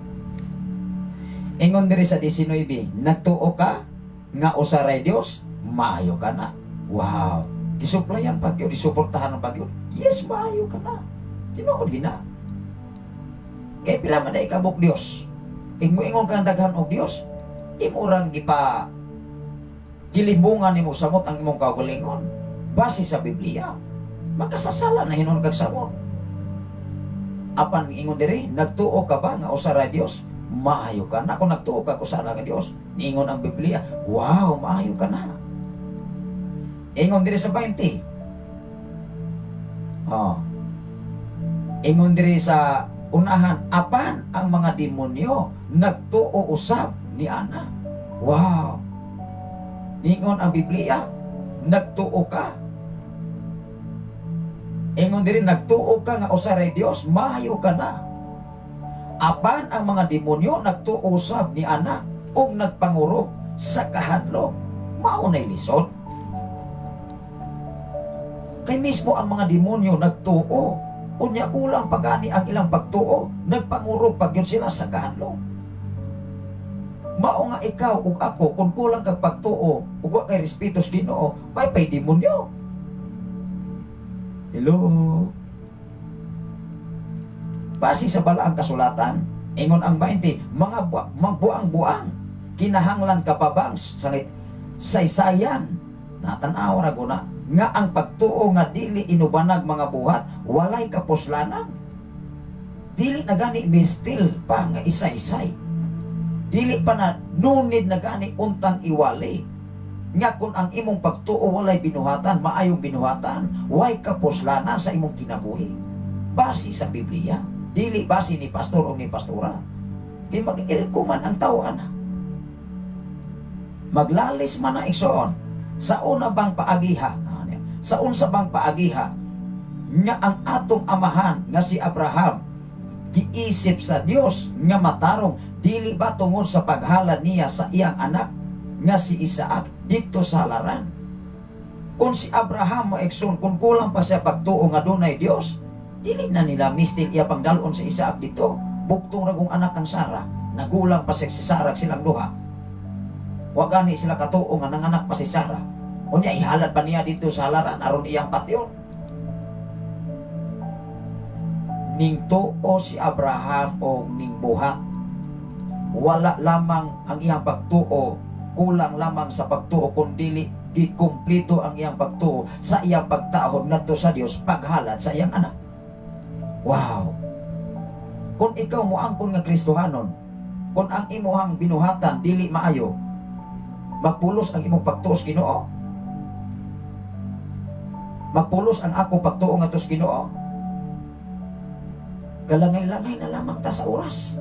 Ingon diri sa 19, nagtuo ka nga usaray Dios, maayo ka na. Wow, gisuplayan pag yun, gisuportahan ng pag yun. Yes, maayo ka na. Tinuod gina. Kaya pila man na ikabok Dios. Kaya mo ingon kang daghan og Dios, imurang gipa gilimbungan nimo samot ang imong kaugalingon base sa Biblia. Makasasala na hinon kag samot. Apan ingon diri, nagtuo ka ba nga usaray Dios? Maayo ka na. Kung nagtuo ka usara nga Dios, niingon ang Biblia, wow, maayo ka na. Ingon diri sa 20. Ingon diri sa unahan, apan ang mga demonyo nagtuo usab ni ana. Wow. Ingon ang Biblia, nagtuo ka. Ingon diri, nagtuo ka nga usaray Dios, maayo ka na. Apan ang mga demonyo nagtuo usab ni ana ug nagpangurog sa kahadlok, mao nay lisod. Kay mismo ang mga demonyo nagtuo. Unya kulang pagani ang ilang pagtuo. Nagpangurog pag yun sila sa kahanlong. Mao nga ikaw ug ako kung kulang kag pagtuo ug wa kay respeto sa Ginoo, pay demonyo. Hello. Base sa balaang kasulatan, ingon ang 20, mga buang-buang kinahanglan ka pa bang saysayan natanaw ra guna nga ang pagtuo nga dili inubanag mga buhat walay kapuslanan. Dili na gani mistil pa nga isay-say. Dili pa na nunid na gani untang iwali. Nga kung ang imong pagtuo walay binuhatan, maayong binuhatan, way kapuslanan sa imong kinabuhi. Base sa Biblia, dili base ni pastor o ni pastora. Di mag-irkuman ang tao ana. Maglalis man na igsoon sa una bang paagiha, sa unsa bang paagiha nga ang atong amahan nga si Abraham giisip sa Dios nga matarong dili ba tungod sa paghalad niya sa iyang anak nga si Isaac dito sa halaran. Kung si Abraham maigsoon kung kulang pa siya pagtuo nga dunay Dios, dili na nila mistil iya pangdalon si Isaac dito. Buktong ragong anak kang Sarah, nagulang pa si Sarah silang duha. Wa gani sila katuo nga nanganak pa si Sarah. Unya ihalad pa niya dito sa halaran aron iyang patyon. Ning tuo si Abraham o ning buhat, wala lamang ang iyang pagtuo, kulang lamang sa pagtuo, kundi gikumplito ang iyang pagtuo sa iyang pagtahod ngadto sa Dios paghalad sa iyang anak. Wow! Kung ikaw moangkon nga Kristohanon, kung ang imuhang binuhatan dili maayo, magpulos ang imong pagtuo sa Ginoo. Magpulos ang akong pagtuo ngadto sa Ginoo. Galangay-langay na lamang ta sa oras.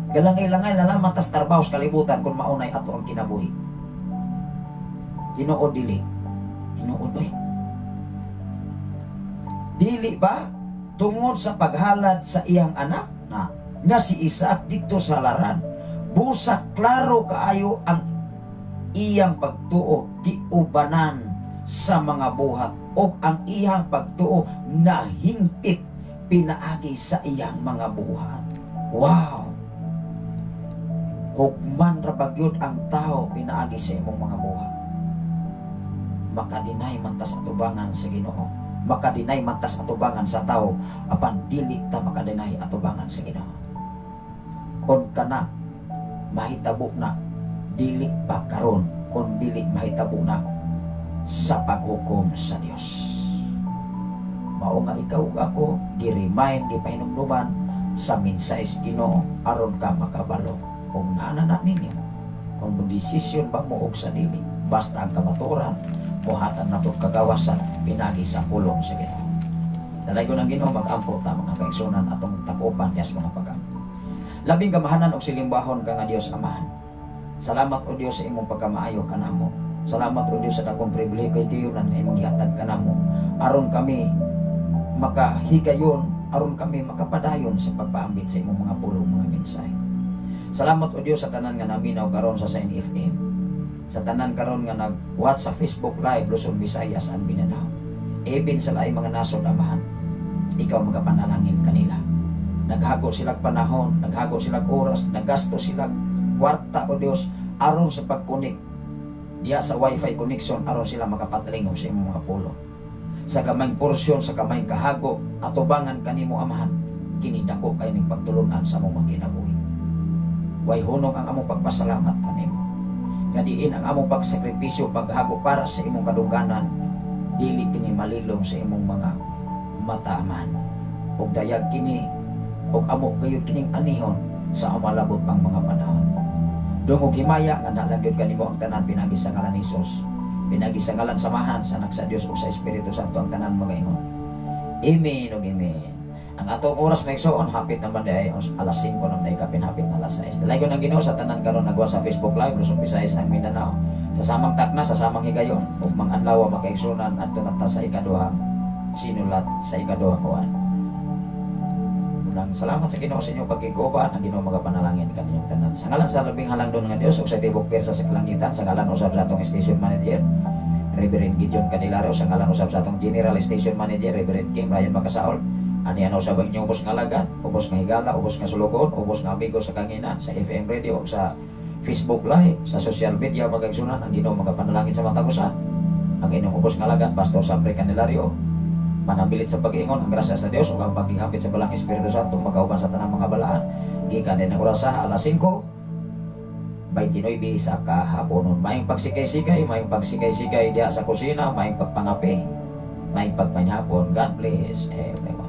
Galangay-langay na lamang ta sa trabaho sa kalibutan kung maunay ato ang kinabuhi. Ginoo dili. Ginoo oy. Dili ba tungod sa paghalad sa iyang anak na nga si Isaac dito sa halaran, busa klaro kaayo ang iyang pagtuo giubanan sa mga buhat o ang iyang pagtuo na hingpit pinaagi sa iyang mga buhat. Wow! Hugman ra bagyod ang tao pinaagi sa imong mga buhat. Makadinay man tas atubangan sa Ginoo. Makadinay man tas atubangan sa tao, apan dili ta makadinay atubangan sa Ginoo. Kon kana mahitabo na dili pa karon, kon dili mahitabo na sa paghukom sa Dios. Mao nga ikaw ug ako gi-remind, gipahinumduman sa mensahe sa Ginoo aron ka makabalo og naana ninyo kung desisyon ba mo og sa dili basta ang kamaturan buhatan nato kagawasan pinagi sa pulong sa Ginoo. Dalay ko ng Ginoo mag-ampo ta mga kaigsunan atong takupan yas mga pag-ampo. Labing gamahanan og silimbahon ka nga Dios Amahan. Salamat o Dios sa imong pagkamaayo kanamo. Salamat o Dios sa dakong pribilehiyo na imong gihatag kanamo aron kami makahigayon, aron kami makapadayon sa pagpaambit sa imong mga pulong mga mensahe. Salamat o Dios sa tanan nga naminaw karon sa Sign FM, sa tanan karon nga nag-watch sa Facebook Live Luzon, Visayas and Mindanao. Even sa laing mga nasod Amahan, ikaw magapanalangin kanila. Naghago silang panahon, naghago silang oras, naggasto silang kwarta o Dios aron sa pagkunik diya sa wifi connection aron sila makapatalingog sa imong mga pulong. Sa kamayng porsyon, sa kamayng kahago, atubangan kanimo Amahan, kinidako kay ning pagtulunan sa among kinabuhi. Way hunong ang among pagpasalamat kanimo. Kadiin ang among pagsakripisyo, paghago para sa imong kadungganan, dili kini malilong sa imong mga mata Amahan. Og dayag kini, og amo gayud kining anihon sa amalabot pang mga panahon. Dungog himaya nga nalagyod kanimo ang tanan pinagi sa ngalan ni Jesus. Pinagi sa ngalan samahan sa anak sa Dios o sa Espiritu Santo ang tanan magaingon. Amen o amen. Ang atong oras maigsoon hapit naman day alas 5 nang naikapin hapit na alas 6. Dalay ko ng Ginoo sa tanan karon nagwa sa Facebook Live Luzon, Visayas and Mindanao. Sa samang takna, sa samang higayon ug mang-adlaw makaigsunan adto nata sa ikaduhang sinulat sa ikaduhang kuan. Unang salamat sa Ginoo sa inyong pagkiguban, ang Ginoo magapanalangin kaninyong tanan. Sa ngalan sa labing halangdon nga Dios ug sa tibok persa sa kalangitan, sa ngalan usab sa atong station manager Reverend Gideon Candelario sa ngalan usab sa atong General Station Manager Reverend Kim Ryan Makasaol. Ani ano usab ang inyong ubos nga lagat, ubos nga higala, ubos nga sulugon, ubos nga amigo sa kanginan sa FM radio, sa Facebook Live, sa social media magagsunan ang Ginoo magapanalangin sa matag usa. Ang inyong ubos nga lagat Pastor Sapre Candelario manabilit sa pag-ingon ang grasya sa Dios ug ang pagkingapit sa balang Espiritu Santo magauban sa tanang mga balaan gikan din ang oras sa alas 5:29 sa kahaponon. Maayong pagsikay-sikay, maayong pagsikay-sikay diya sa kusina, maayong pagpangapi, maayong pagpanyapon. God bless everyone.